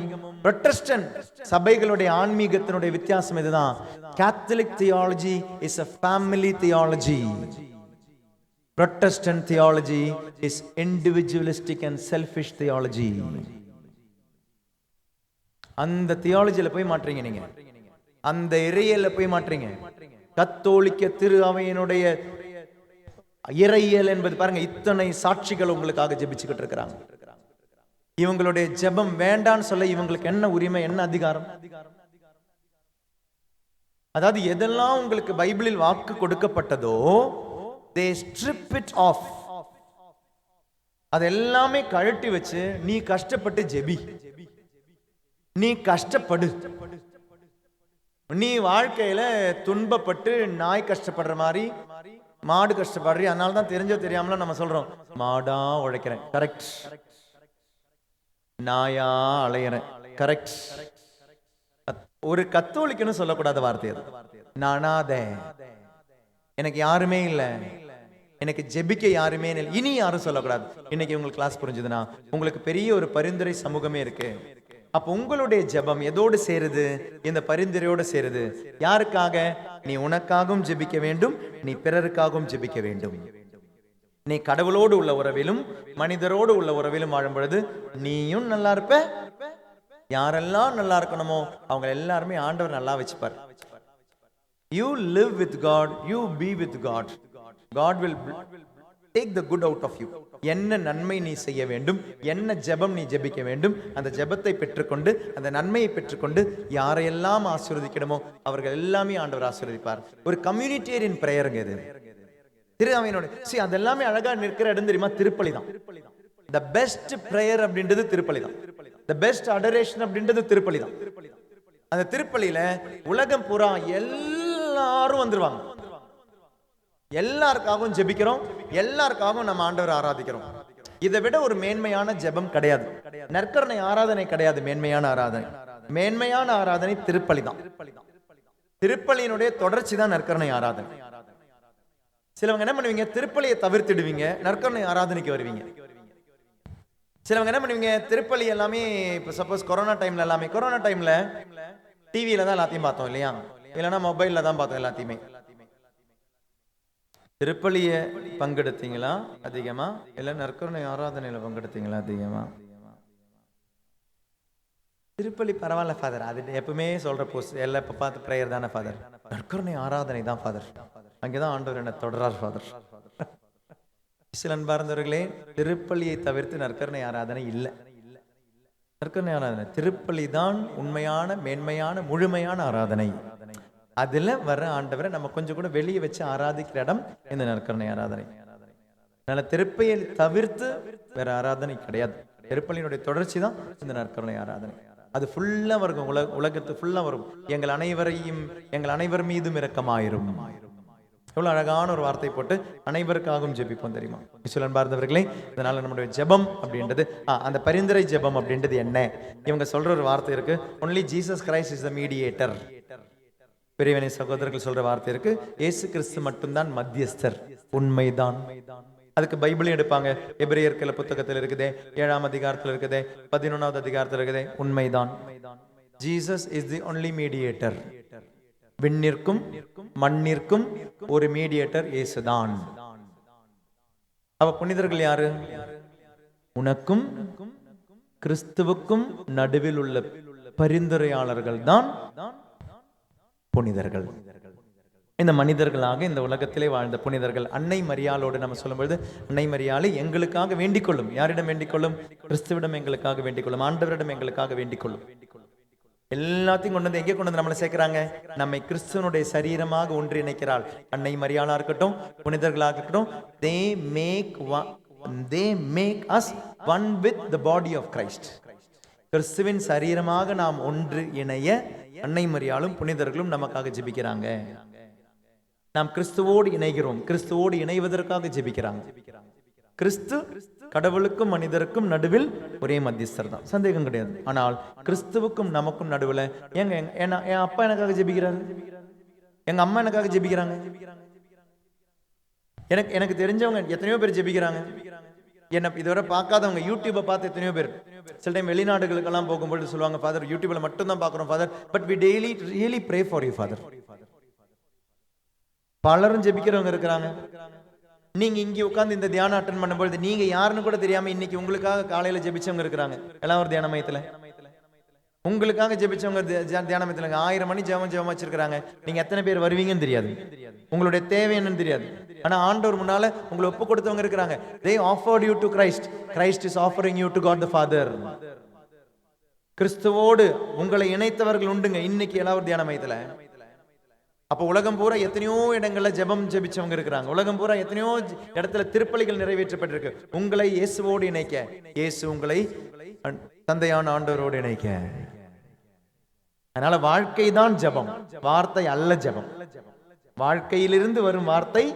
புரொட்டஸ்டன்ட் சபைகளுடைய ஆன்மீகத்தினுடைய வித்தியாசம் இதுதான். Catholic theology is a family theology. Protestant theology is individualistic and selfish theology. அந்த தியாலஜில போய் மாற்றீங்க நீங்க, அந்த இறையியல்ல போய் மாற்றீங்க. கத்தோலிக்க திரு அவையினுடைய இறையியல் என்பது பாருங்க, இத்தனை சாட்சிகள் உங்களுக்காக ஜெபிச்சுக்கிட்டு இருக்கிறாங்க. இவங்களுடைய ஜெபம் வேண்டான்னு சொல்ல இவங்களுக்கு என்ன உரிமை, என்ன அதிகாரம்? அதாவது எதெல்லாம் உங்களுக்கு பைபிளில் வாக்கு கொடுக்கப்பட்டதோ they strip it off. அதெல்லாமே கழட்டி வச்சு நீ கஷ்டப்பட்டு ஜெபி, நீ கஷ்டப்படு. நீ வாழ்க்கையில துன்பப்பட்டு நாய் கஷ்டப்படுற மாதிரி, மாடு கஷ்டப்படுறீ. அதனால தான் தெரிஞ்சோ தெரியாமல நம்ம சொல்றோம், மாடா உழைக்கிறேன், கரெக்ட். நாயா அலையிறேன், கரெக்ட். ஒரு கத்தோலிக்கன்னு சொல்லக்கூடாத வார்த்தை அது. நானாத, எனக்கு யாருமே இல்லை, எனக்கு ஜெபிக்க யாருமே இல்லை, இனி யாரும் சொல்லக்கூடாது. இன்னைக்கு உங்களுக்கு கிளாஸ் புரிஞ்சுதுன்னா உங்களுக்கு பெரிய ஒரு பரிந்துரை சமூகமே இருக்கு. அப்ப உங்களுடைய ஜெபம் எதோடு சேருது? இந்த பரிந்துரையோடு சேருது. யாருக்காக? நீ உனக்காகவும் ஜெபிக்க வேண்டும், நீ பிறருக்காகவும் ஜெபிக்க வேண்டும். நீ கடவுளோடு உள்ள உறவிலும் மனிதரோடு உள்ள உறவிலும் வாழும் பொழுது நீயும் நல்லா இருப்ப, யாரெல்லாம் நல்லா இருக்கணுமோ அவங்க எல்லாருமே ஆண்டவர் நல்லா வச்சுப்பார். You live with God, you be with God. God will take the good out of you. என்ன நன்மை நீ செய்ய வேண்டும், என்ன ஜெபம் நீ ஜெபிக்க வேண்டும், அந்த ஜெபத்தை பெற்றுக்கொண்டு அந்த நன்மையை பெற்றுக்கொண்டு யாரையெல்லாம் ஆசீர்வதிக்கணுமோ அவர்கள் எல்லாமே ஆண்டவர் ஆசீர்வதிப்பார். ஒரு கம்யூனிட்டேரியன் பிரேயருங்க இது. திருஅவையினோட அதெல்லாமே அழகா நிற்கிற இடம் தெரியுமா? திருப்பலி தான். த பெஸ்ட் பிரேயர் அப்படின்றது திருப்பலி தான். த பெஸ்ட் அடரேஷன் அப்படின்றது திருப்பலி தான். அந்த திருப்பலியில உலகம் பூரா எல்லாரும் வந்துருவாங்க. எல்லாருக்காகவும் ஜெபிக்கிறோம், எல்லாருக்காகவும் நம்ம ஆண்டவர் ஆராதிக்கிறோம். இதை விட ஒரு மேன்மையான ஜெபம் கிடையாது. நற்கருணை ஆராதனை கிடையாது. மேன்மையான ஆராதனை, மேன்மையான ஆராதனை திருப்பலி தான். திருப்பலியினுடைய தொடர்ச்சி தான் நற்கருணை ஆராதனை. சிலவங்க என்ன பண்ணுவீங்க, திருப்பலியை தவிர்த்துடுவீங்க, நற்கருணை ஆராதனைக்கு வருவீங்க. சிலவங்க என்ன பண்ணுவீங்க, திருப்பலி எல்லாமே இப்போ சப்போஸ் கொரோனா டைம்ல, எல்லாமே கொரோனா டைம்ல டிவியில தான் எல்லாத்தையும் பார்த்தோம் இல்லையா, இல்லைன்னா மொபைல்ல தான் பார்த்தோம் எல்லாத்தையுமே. திருப்பலிய பங்கெடுத்தீங்களா அதிகமா, இல்ல நற்கருணை ஆராதனையில பங்கெடுத்தீங்களா அதிகமா? திருப்பலி பரவாயில்ல ஃபாதர், அது எப்பவுமே சொல்ற போஸ்ட் எல்லாம் இப்ப பார்த்து பிரேயர் தானே ஃபாதர். நற்கருணை ஆராதனை தான் ஃபாதர், அங்கேதான் ஆண்டவர் என்ன தொடரார் ஃபாதர். சில அன்பார்ந்தவர்களே, திருப்பலியை தவிர்த்து நற்கருணை ஆராதனை இல்லை. நற்கருணை ஆராதனை திருப்பலி தான் உண்மையான மேன்மையான முழுமையான ஆராதனை. அதுல வர ஆண்டவரை நம்ம கொஞ்சம் கூட வெளியே வச்சு ஆராதிக்கிற இடம் இந்த நற்கருணை ஆராதனை. அதனால திருப்பலியை தவிர்த்து வேற ஆராதனை கிடையாது. திருப்பலியினுடைய தொடர்ச்சி தான் இந்த நற்கருணை ஆராதனை. அது ஃபுல்லா வரும், உலகத்து ஃபுல்லா வரும். எங்கள் அனைவரையும், எங்கள் அனைவர் மீதும் இரக்கமாயிரும். எவ்வளவு அழகான ஒரு வார்த்தை போட்டு அனைவருக்காகவும் ஜெபிப்போம் தெரியுமா விசுவலன் பார்த்தவர்களே. அதனால நம்முடைய ஜெபம் அப்படின்றது, அந்த பரிந்துரை ஜெபம் அப்படின்றது என்ன? இவங்க சொல்ற ஒரு வார்த்தை இருக்கு, only Jesus Christ is the mediator. பெரியவனை சகோதரர்கள் சொல்ற வார்த்தை இருக்கு, இயேசு கிறிஸ்து மட்டும்தான் மத்தியஸ்தர். உண்மைதான். அதுக்கு பைபிளையும் எடுப்பாங்க. எபிரேயர்கள் புத்தகத்தில் இருக்குதே, 7ஆம் அதிகாரத்தில் இருக்குதே, 11ஆவது அதிகாரத்தில் இருக்குதே, உண்மைதான். Jesus is the only mediator. விண்ணிற்கும் மண்ணிற்கும் ஒரு மீடியேட்டர் இயேசுதான். அவ புனிதர்கள் யாரு? உனக்கும் கிறிஸ்துவுக்கும் நடுவில் உள்ள பரிந்துரையாளர்கள் தான் புனிதர்கள். இந்த மனிதர்களாக இந்த உலகத்திலே வாழ்ந்த புனிதர்கள். அன்னை மரியாளோடு நம்ம சொல்லும்பொழுது, அன்னை மரியாளை எங்களுக்காக வேண்டிக் கொள்ளும். யாரிடம் வேண்டிக் கொள்ளும்? கிறிஸ்துவிடம் எங்களுக்காக வேண்டிக் கொள்ளும், ஆண்டவரிடம் எங்களுக்காக வேண்டிக் கொள்ளும். எல்லாத்தையும் கொண்டு வந்து எங்கே கொண்டு வந்து நம்மளை சேர்க்கிறாங்க? நம்மை கிறிஸ்துவனுடைய சரீரமாக ஒன்றிணைக்கிறாள். அன்னை மரியாளா இருக்கட்டும், புனிதர்களாக இருக்கட்டும், they make us one with the body of Christ. கிறிஸ்துவின் சரீரமாக நாம் ஒன்று இணைய அன்னை மரியாளும் புனிதர்களும் நமக்காக ஜெபிக்கிறாங்க. நாம் கிறிஸ்துவோடு இணைகிறோம், கிறிஸ்துவோடு இணைவதற்காக ஜெபிக்கிறாங்க. கிறிஸ்து கடவுளுக்கும் மனிதருக்கும் நடுவில் ஒரே மத்தியஸ்தர் தான், சந்தேகம் கிடையாது. ஆனால் கிறிஸ்துவுக்கும் நமக்கும் நடுவில் என் அப்பா எனக்காக ஜெபிக்கிறாரு, எங்க அம்மா எனக்காக ஜெபிக்கிறாங்க, எனக்கு தெரிஞ்சவங்க எத்தனையோ பேர் ஜெபிக்கிறாங்க. என்ன இதுவரை பார்க்காதவங்க யூடியூபை பார்த்து எத்தனையோ பேர். சில டைம் வெளிநாடுகளுக்கெல்லாம் போகும்போது சொல்லுவாங்க, ஃபாதர் யூடியூப்ல மட்டும் தான் பார்க்குறோம் father, but we daily really pray for you father. பலரும் ஜெபிக்கிறவங்க இருக்கிறாங்க. நீங்க இங்க உட்கார்ந்து இந்த தியானம் அட்டன் பண்ணும்போது நீங்க யாருன்னு கூட தெரியாம இன்னைக்கு உங்களுக்காக காலையில ஜெபிச்சவங்க இருக்கிறாங்க. எல்லாம் ஒரு தியான மையத்துல உங்களுக்காக ஜெபிச்சவங்க தியான மையத்துல 1000 மணி ஜெபம் வச்சிருக்காங்க. நீங்க எத்தனை பேர் வருவீங்கன்னு தெரியாது, உங்களுடைய தேவை என்னன்னு தெரியாது. ஆனா ஆண்டவர் முன்னால உங்களை ஒப்பு கொடுத்தவங்க இருக்கிறாங்க. they offered you to Christ. Christ is offering you to God the Father. கிறிஸ்துவோடு உங்களை இணைத்தவர்கள் உண்டுங்க இன்னைக்கு எல்லாம் ஒரு தியான மையத்துல. அப்ப அப்போ உலகம் பூரா எத்தனையோ இடங்கள்ல ஜெபம் ஜெபிச்சவங்க இருக்கிறாங்க. உலகம் பூரா எத்தனையோ இடத்துல திருப்பலிகள் நிறைவேற்றப்பட்டிருக்கு. உங்களை இயேசுவோடு இணைக்க, இயேசு உங்களை தந்தையான ஆண்டவரோடு இணைக்க. அதனால வாழ்க்கை தான் ஜெபம், வார்த்தை அல்ல ஜெபம். வாழ்க்கையிலிருந்து வரும் வார்த்தை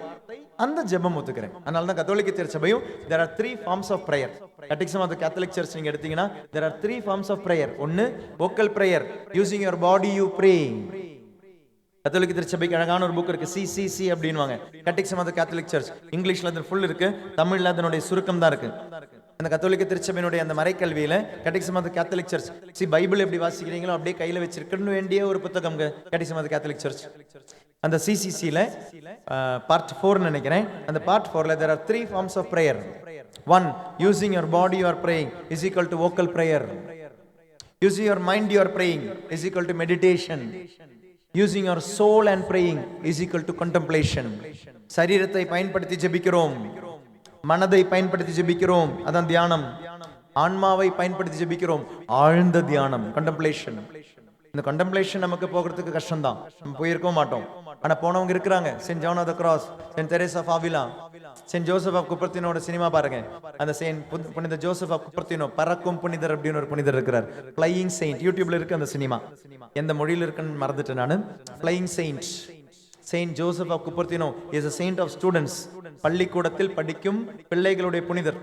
அந்த ஜெபம் ஒத்துக்கிறேன். அதனால தான் கத்தோலிக்க திருச்சபையும் there are 3 forms of prayer. Catechism of the Catholic Church நீங்க எடுத்தீங்கன்னா there are 3 forms of prayer. ஒன்னு vocal prayer, using your body you pray. கத்தோலிக்க திருச்சபைக்கு அழகான ஒரு புக் இருக்கு, CCC அப்படின்வாங்க, Catechism of the Catholic Church. இங்கிலீஷ்ல அது ஃபுல் இருக்கு, தமிழ்ல அதனுடைய சுருக்கம் தான் இருக்கு. அந்த கத்தோலிக்க திருச்சபையினுடைய அந்த மறைக்கல்வியில Catechism of the Catholic Church, Bible எப்படி வாசிக்கிறீங்களோ அப்படியே கையில வச்சிருக்கணும் வேண்டிய ஒரு புத்தகம் Catechism of the Catholic Church. அந்த CCCல பார்ட் 4 நினைக்கிறேன். அந்த part 4ல there are 3 forms of prayer. 1, using your body you are praying is equal to vocal prayer. Using your mind you are praying is equal to meditation. Using your soul and praying is equal to contemplation. சரீரத்தை பயன்படுத்தி ஜெபிக்கிறோம், மனதை பயன்படுத்தி ஜெபிக்கிறோம், அதான் தியானம். ஆன்மாவை பயன்படுத்தி ஜெபிக்கிறோம், ஆழ்ந்த தியானம், contemplation. இந்த contemplation நமக்கு போகிறதுக்கு கஷ்டம்தான், நம்ம போயிருக்க மாட்டோம். ஆனா போனவங்க இருக்கிறாங்க. Saint John of the Cross, saint Teresa of Avila, saint Joseph of குப்பர்த்தினோட சினிமா பாருங்க. அந்த செயின்ட் புனித ஜோசப் ஆஃப் குப்பர்த்தினோ, பறக்கும் புனிதர் அப்படின்னு ஒரு புனிதர் இருக்கிறார். ஃப்ளையிங் செயின்ட், யூடியூப்ல இருக்கு அந்த சினிமா. எந்த மொழியில இருக்குன்னு மறந்துட்டேன் நான். Flying saint, saint Joseph of Cupertino is a saint of students. பள்ளிக்கூடத்தில் படிக்கும் பிள்ளைகளுடைய புனிதர்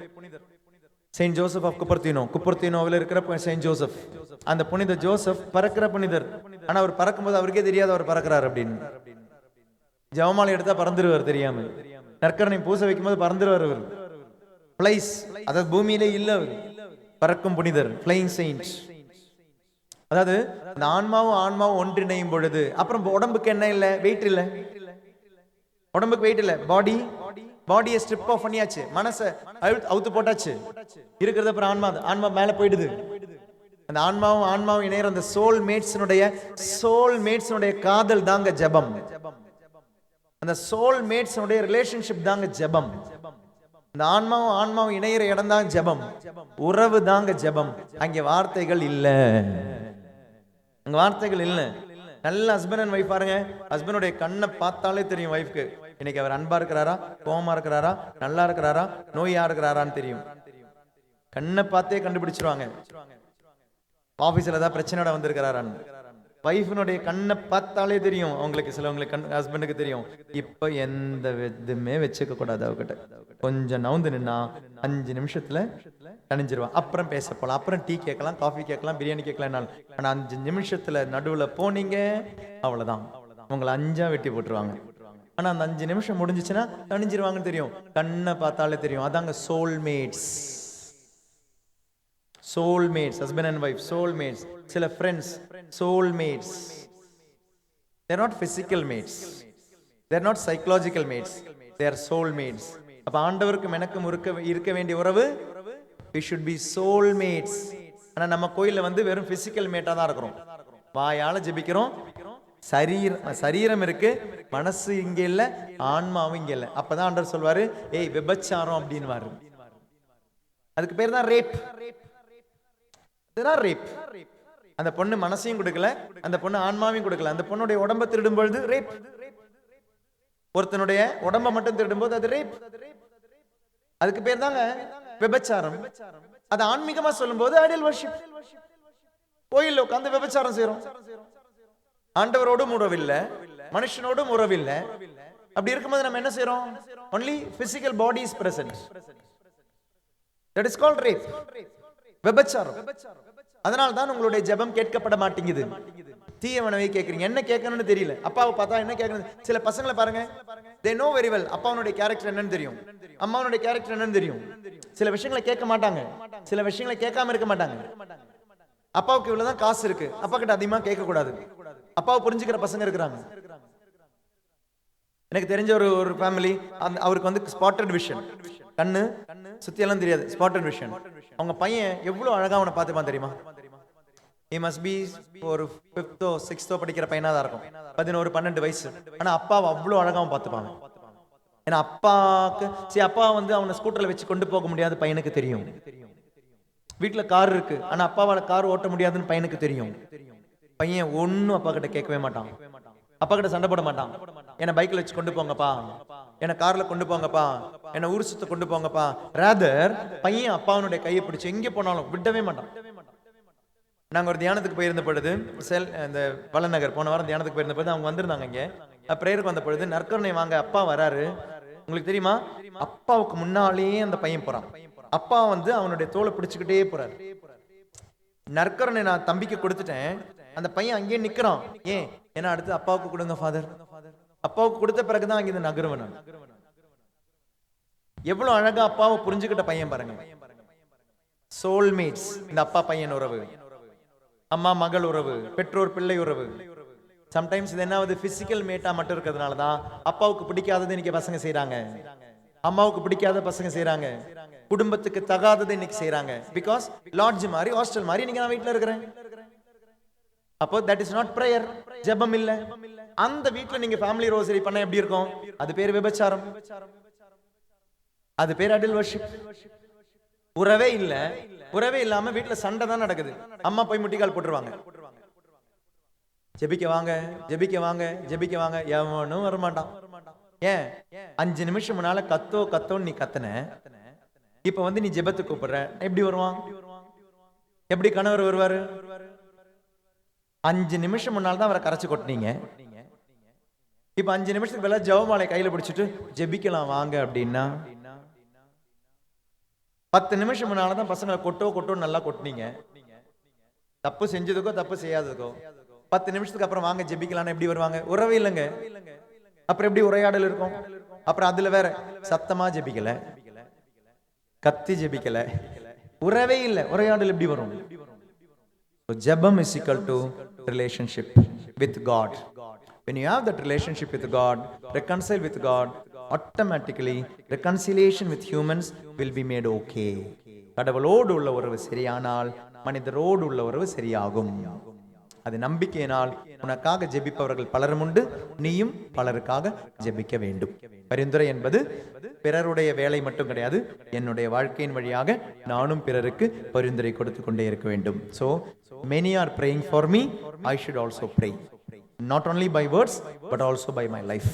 செயின்ட் ஜோசப் ஆஃப் குப்பர்த்தினோ. குப்பர்த்தினோவில் இருக்கிற செயின்ட் ஜோசப், அந்த புனித ஜோசப் பறக்கிற புனிதர். ஆனா அவர் பறக்கும்போது அவருக்கே தெரியாது அவர் பறக்கிறார் அப்படின்னு. ஜெபமாலை எடுத்தா பறந்துருவார் தெரியாம. நற்கரணை பூச வைக்கும் போது பறந்துருவார் அவர். பிளைஸ், அதாவது பூமியிலே இல்ல அவர், பறக்கும் புனிதர், ஃப்ளையிங் செயின்ட். அதாவது அந்த ஆன்மாவும் ஒன்றிணையும் பொழுது அப்புறம் உடம்புக்கு என்ன இல்ல, வெயிட் இல்ல. உடம்புக்கு வெயிட் இல்ல, பாடியை ஸ்ட்ரிப் ஆஃப் பண்ணியாச்சு, மனசை அவுத்து போட்டாச்சு, இருக்கிறது அப்புறம் ஆன்மா மேல போயிடுது. அந்த ஆன்மாவும் இணையற அந்த சோல் மேட்ஸ்னுடைய காதல் தாங்க ஜெபம். அந்த சோல் மேட்ஸ்னுடைய ரிலேஷன்ஷிப் தாங்க ஜெபம். அந்த ஆன்மாவும் இணையற இடம் தான் ஜெபம், உறவு தாங்க ஜெபம். அங்கே வார்த்தைகள் இல்ல, அங்க வார்த்தைகள் இல்ல. நல்ல ஹஸ்பண்ட் அண்ட் வைஃப் பாருங்க, ஹஸ்பண்டுடைய கண்ணை பார்த்தாலே தெரியும் வைஃப்க்கு இன்னைக்கு அவர் அன்பா இருக்கிறாரா, கோவமா இருக்கிறாரா, நல்லா இருக்கிறாரா, நோயா இருக்கிறாரான்னு தெரியும். கண்ணை பார்த்தே கண்டுபிடிச்சிருவாங்க. ஆபீஸ்ல ஏதாவது பிரச்சனையோட வந்திருக்கிறாரான்னு வைஃபினுடைய கண்ணை பார்த்தாலே தெரியும் அவங்களுக்கு. சிலவங்களுக்கு ஹஸ்பண்டுக்கு தெரியும். இப்ப எந்த விதமே வச்சுக்க கூடாது அவகிட்ட. கொஞ்சம் நவுந்து நின்னா 5 நிமிஷத்துல தணிஞ்சிருவான். அப்புறம் பேச போலாம், அப்புறம் டீ கேட்கலாம், காஃபி கேட்கலாம், பிரியாணி கேட்கலாம். ஆனா 5 நிமிஷத்துல நடுவுல போனீங்க அவ்வளவுதான், உங்களை 5ஆ வெட்டி போட்டுருவாங்க. ஆனா அந்த 5 நிமிஷம் முடிஞ்சிச்சுன்னா தணிஞ்சிருவாங்கன்னு தெரியும். கண்ணை பார்த்தாலே தெரியும். அதாங்க soulmates. soulmates, husband and wife, soulmates. சில friends, soulmates. They're not physical mates, they're not psychological mates, they are soulmates. அப்ப ஆண்டவருக்கும் எனக்கும் இருக்க வேண்டிய உறவு we should be soulmates. ஆனா நம்ம கோயில்ல வந்து வெறும் physical mate-ஆ தான் இருக்கிறோம். வாயால ஜெபிக்கிறோம், சரீரம் இருக்கு, மனசு இங்க இல்ல, ஆன்மாவும் இங்க இல்ல. அப்பதான் ஆண்டவர் சொல்வாரு, ஏய் விபச்சாரம் அப்படின்வாரு. அதுக்கு பேர் தான் ரேப். ரேப். அந்த பொண்ணு மனசையும் கொடுக்கல, அந்த பொண்ணு ஆன்மாவையும் கொடுக்கல. அந்த பொண்ணுடைய உடம்ப திருடும் பொழுது ரேப். ஒருத்தனுடைய உடம்ப மட்டும் திருடும் போது அது ரேப். அதுக்கு பேர் தாங்க விபச்சாரம். அது ஆன்மீகமா சொல்லும் போது ஐடியல் வர்ஷிப். கோயில்ல உட்கார்ந்து விபச்சாரம் செய்றோம். ஆண்டவரோடும் உறவில்லை, மனுஷனோடும் உறவில்லை. அப்படி இருக்கும்போது நம்ம என்ன செய்றோம்? only physical body is present. That is called rape. விபச்சாரம். அதனால தான் உங்களுடைய ஜெபம் கேட்கப்பட மாட்டேங்குது. தீயவனவே கேக்குறீங்க, என்ன கேட்கணும்னு தெரியல. அப்பாவை பார்த்தா என்ன கேட்கணும். சில பசங்களை பாருங்க, they know very well அப்பாவுடைய கேரக்டர் என்னன்னு தெரியும், அம்மாவுடைய கேரக்டர் என்னன்னு தெரியும். சில விஷயங்களை கேட்க மாட்டாங்க, சில விஷயங்களை கேட்காம இருக்க மாட்டாங்க. அப்பாவுக்கு இவ்வளவுதான் காசு இருக்கு, அப்பா கிட்ட அதிகமா கேட்க கூடாது. அப்பாவை புரிஞ்சுக்கிற பசங்க இருக்கிறாங்க. எனக்கு தெரிஞ்ச ஒரு ஃபேமிலி, அவருக்கு வந்து ஸ்பாட்டட் விஷன், கண்ணு சுத்தி எல்லாம் தெரியாது, ஸ்பாட்டட் விஷன். அவங்க பையன் எவ்வளவு அழகா அவனை பார்த்துப்பான் தெரியுமா? he must be ஒரு 5th or 6th படிக்கிற பையனா தான் இருக்கும், 11-12 வயசு. ஆனா அப்பாவை அவ்வளவு அழகா பார்த்துப்பாங்க. ஏன்னா அப்பாவுக்கு அப்பா வந்து அவனை ஸ்கூட்டர்ல வச்சு கொண்டு போக முடியாது பையனுக்கு தெரியும். வீட்டுல கார் இருக்கு, ஆனா அப்பாவால கார் ஓட்ட முடியாதுன்னு பையனுக்கு தெரியும். பையன் ஒன்னும் அப்பா கிட்ட கேட்கவே மாட்டான். அப்பா கிட்ட சண்டை போட மாட்டான். என்ன பைக்ல வச்சு கொண்டு போங்கப்பா, என்ன கார்ல கொண்டு போங்கப்பா, என்ன ஊர் சுத்த கொண்டு போங்கப்பா. ராதர் பையன் அப்பாவுடைய கையை பிடிச்சு எங்கே போனாலும் விடவே மாட்டான். நாங்க ஒரு தியானத்துக்கு போயிருந்த பொழுது, இந்த வளநகர் போன வாரம் தியானத்துக்கு போயிருந்த பொழுது அவங்க வந்திருந்தாங்க. இங்க பிரேயருக்கு வந்த பொழுது, நற்கருணை வாங்க அப்பா வராரு. உங்களுக்கு தெரியுமா, அப்பாவுக்கு முன்னாலேயே அந்த பையன் போறான். அப்பா வந்து அவனுடைய தோலை பிடிச்சுக்கிட்டே போறாரு. நற்கருணை நான் தம்பிக்கு கொடுத்துட்டேன், அந்த பையன் அங்கேயே நிக்கிறான். ஏன்? ஏன்னா அடுத்து அப்பாவுக்கு கொடுங்க ஃபாதர். அப்பாவுக்கு கொடுத்த பிறகுதான் அங்கிருந்து நகருவன். எவ்வளவு அழகா அப்பாவை புரிஞ்சுக்கிட்ட பையன் பாருங்க. சோல்மேட்ஸ், இந்த அப்பா பையன் உறவு, அம்மா மகள் உறவு, பெற்றோர் பிள்ளை உறவு. சம்டைம்ஸ் இது என்ன பிசிக்கல் மேட்டா மட்டும் இருக்கிறதுனால தான் அப்பாவுக்கு பிடிக்காதது இன்னைக்கு பசங்க செய்யறாங்க, அம்மாவுக்கு பிடிக்காத பசங்க செய்யறாங்க, குடும்பத்துக்கு தகாதது இன்னைக்கு செய்யறாங்க. பிகாஸ் லாட்ஜ் மாதிரி ஹாஸ்டல் மாதிரி இன்னைக்கு நான் வீட்டுல இருக்கிறேன். அப்போ தட் இஸ் நாட் பிரேயர், ஜெபம் இல்ல. அந்த வீட்டுல நீங்க ஃபேமிலி ரோசரி பண்ண எப்படி இருக்கும்? அது பேர் விபச்சாரம், அது பேர் அடல் வர்ஷிப். உறவே இல்ல. உறவே இல்லாம வீட்டுல சண்டை தான் நடக்குது. அம்மா போய் முட்டிக்கால் போட்டுருவாங்க, ஜெபிக்க வாங்க ஜெபிக்க வாங்க ஜெபிக்க வாங்க, எவனும் வரமாட்டான். ஏன்? 5 நிமிஷம் முன்னால கத்தோன்னு நீ கத்தன, இப்ப வந்து நீ ஜெபத்துக்கு கூப்பிடுற, எப்படி வருவான்? எப்படி கணவர் வருவாரு? 5 நிமிஷம் முன்னால தான் அவரை கரைச்சு கொட்டினீங்க. இப்ப 5 நிமிஷத்துக்கு மேல ஜெபமாலை கையில பிடிச்சிட்டு ஜெபிக்கலாம் வாங்க அப்படின்னா, 10 நிமிஷம் முன்னாலதான் பசங்களை கொட்டோ நல்லா கொட்டினீங்க. தப்பு செஞ்சதுக்கோ தப்பு செய்யாததுக்கோ 10 நிமிஷத்துக்கு அப்புறம் வாங்க ஜெபிக்கலான்னு எப்படி வருவாங்க? உறவே இல்லைங்க. அப்புறம் எப்படி உரையாடல் இருக்கும்? அப்புறம் அதுல வேற சத்தமா ஜெபிக்கல, கத்தி ஜெபிக்கல, உறவே இல்ல, உரையாடல் எப்படி வரும்? ஜெபம் is equal to relationship with God. When you have that relationship with God, reconcile with God, automatically reconciliation with humans will be made okay. கடவுளோடு உள்ள உறவு சரியானால் மனிதரோடு உள்ள உறவு சரியாகும். அது நம்பிக்கையினால் உனக்காக ஜெபிப்பவர்கள் பலரும் உண்டு, நீயும் பலருக்காக ஜெபிக்க வேண்டும். பரிந்துரை என்பது பிறருடைய வேலை மட்டும் கிடையாது, என்னுடைய வாழ்க்கையின் வழியாக நானும் பிறருக்கு பரிந்துரை கொடுத்து கொண்டே இருக்க வேண்டும். So many are praying for me, I should also pray, not only by words but also by my life.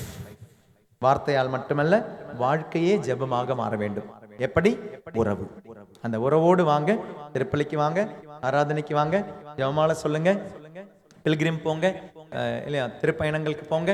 வார்த்தையால் மட்டுமல்ல, வாழ்க்கையே ஜெபமாக மாற வேண்டும். எப்படி? உறவு. அந்த உறவோடு வாங்க, திருப்பலிக்கு வாங்க, ஆராதனைக்கு வாங்க, ஜெபமாலை சொல்லுங்க, பில்கிரிம் போங்க, இல்லையா, திருப்பயணங்களுக்கு போங்க,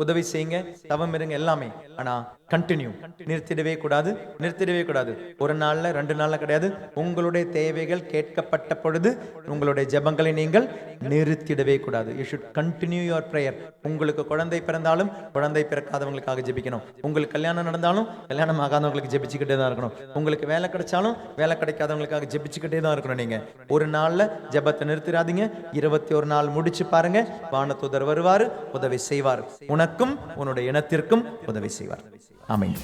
உதவி செய்யுங்க, தவம் இருங்க, எல்லாமே. ஆனா கண்டினியூ, நிறுத்திடவே கூடாது. ஒரு நாள்ல 2 நாள்ல கிடையாது. உங்களுடைய தேவைகள் கேட்கப்பட்ட பொழுது உங்களுடைய ஜெபங்களை நீங்கள் நிறுத்திடவே கூடாது. You should continue your prayer. உங்களுக்கு குழந்தை பிறந்தாலும் குழந்தை பிறக்காதவங்களுக்காக ஜெபிக்கணும். உங்களுக்கு கல்யாணம் நடந்தாலும் கல்யாணம் ஆகாதவங்களுக்கு ஜெபிச்சுக்கிட்டே தான் இருக்கணும். உங்களுக்கு வேலை கிடைச்சாலும் வேலை கிடைக்காதவங்களுக்காக ஜெபிச்சுக்கிட்டே தான் இருக்கணும். நீங்க ஒரு நாள்ல ஜெபத்தை நிறுத்திடாதீங்க. 21 நாள் முடிச்சு பாருங்க, வானதூதர் வருவாரு, உதவி செய்வார். உனக்கும் உன்னுடைய இனத்திற்கும் உதவி செய்வார். ஆமென்.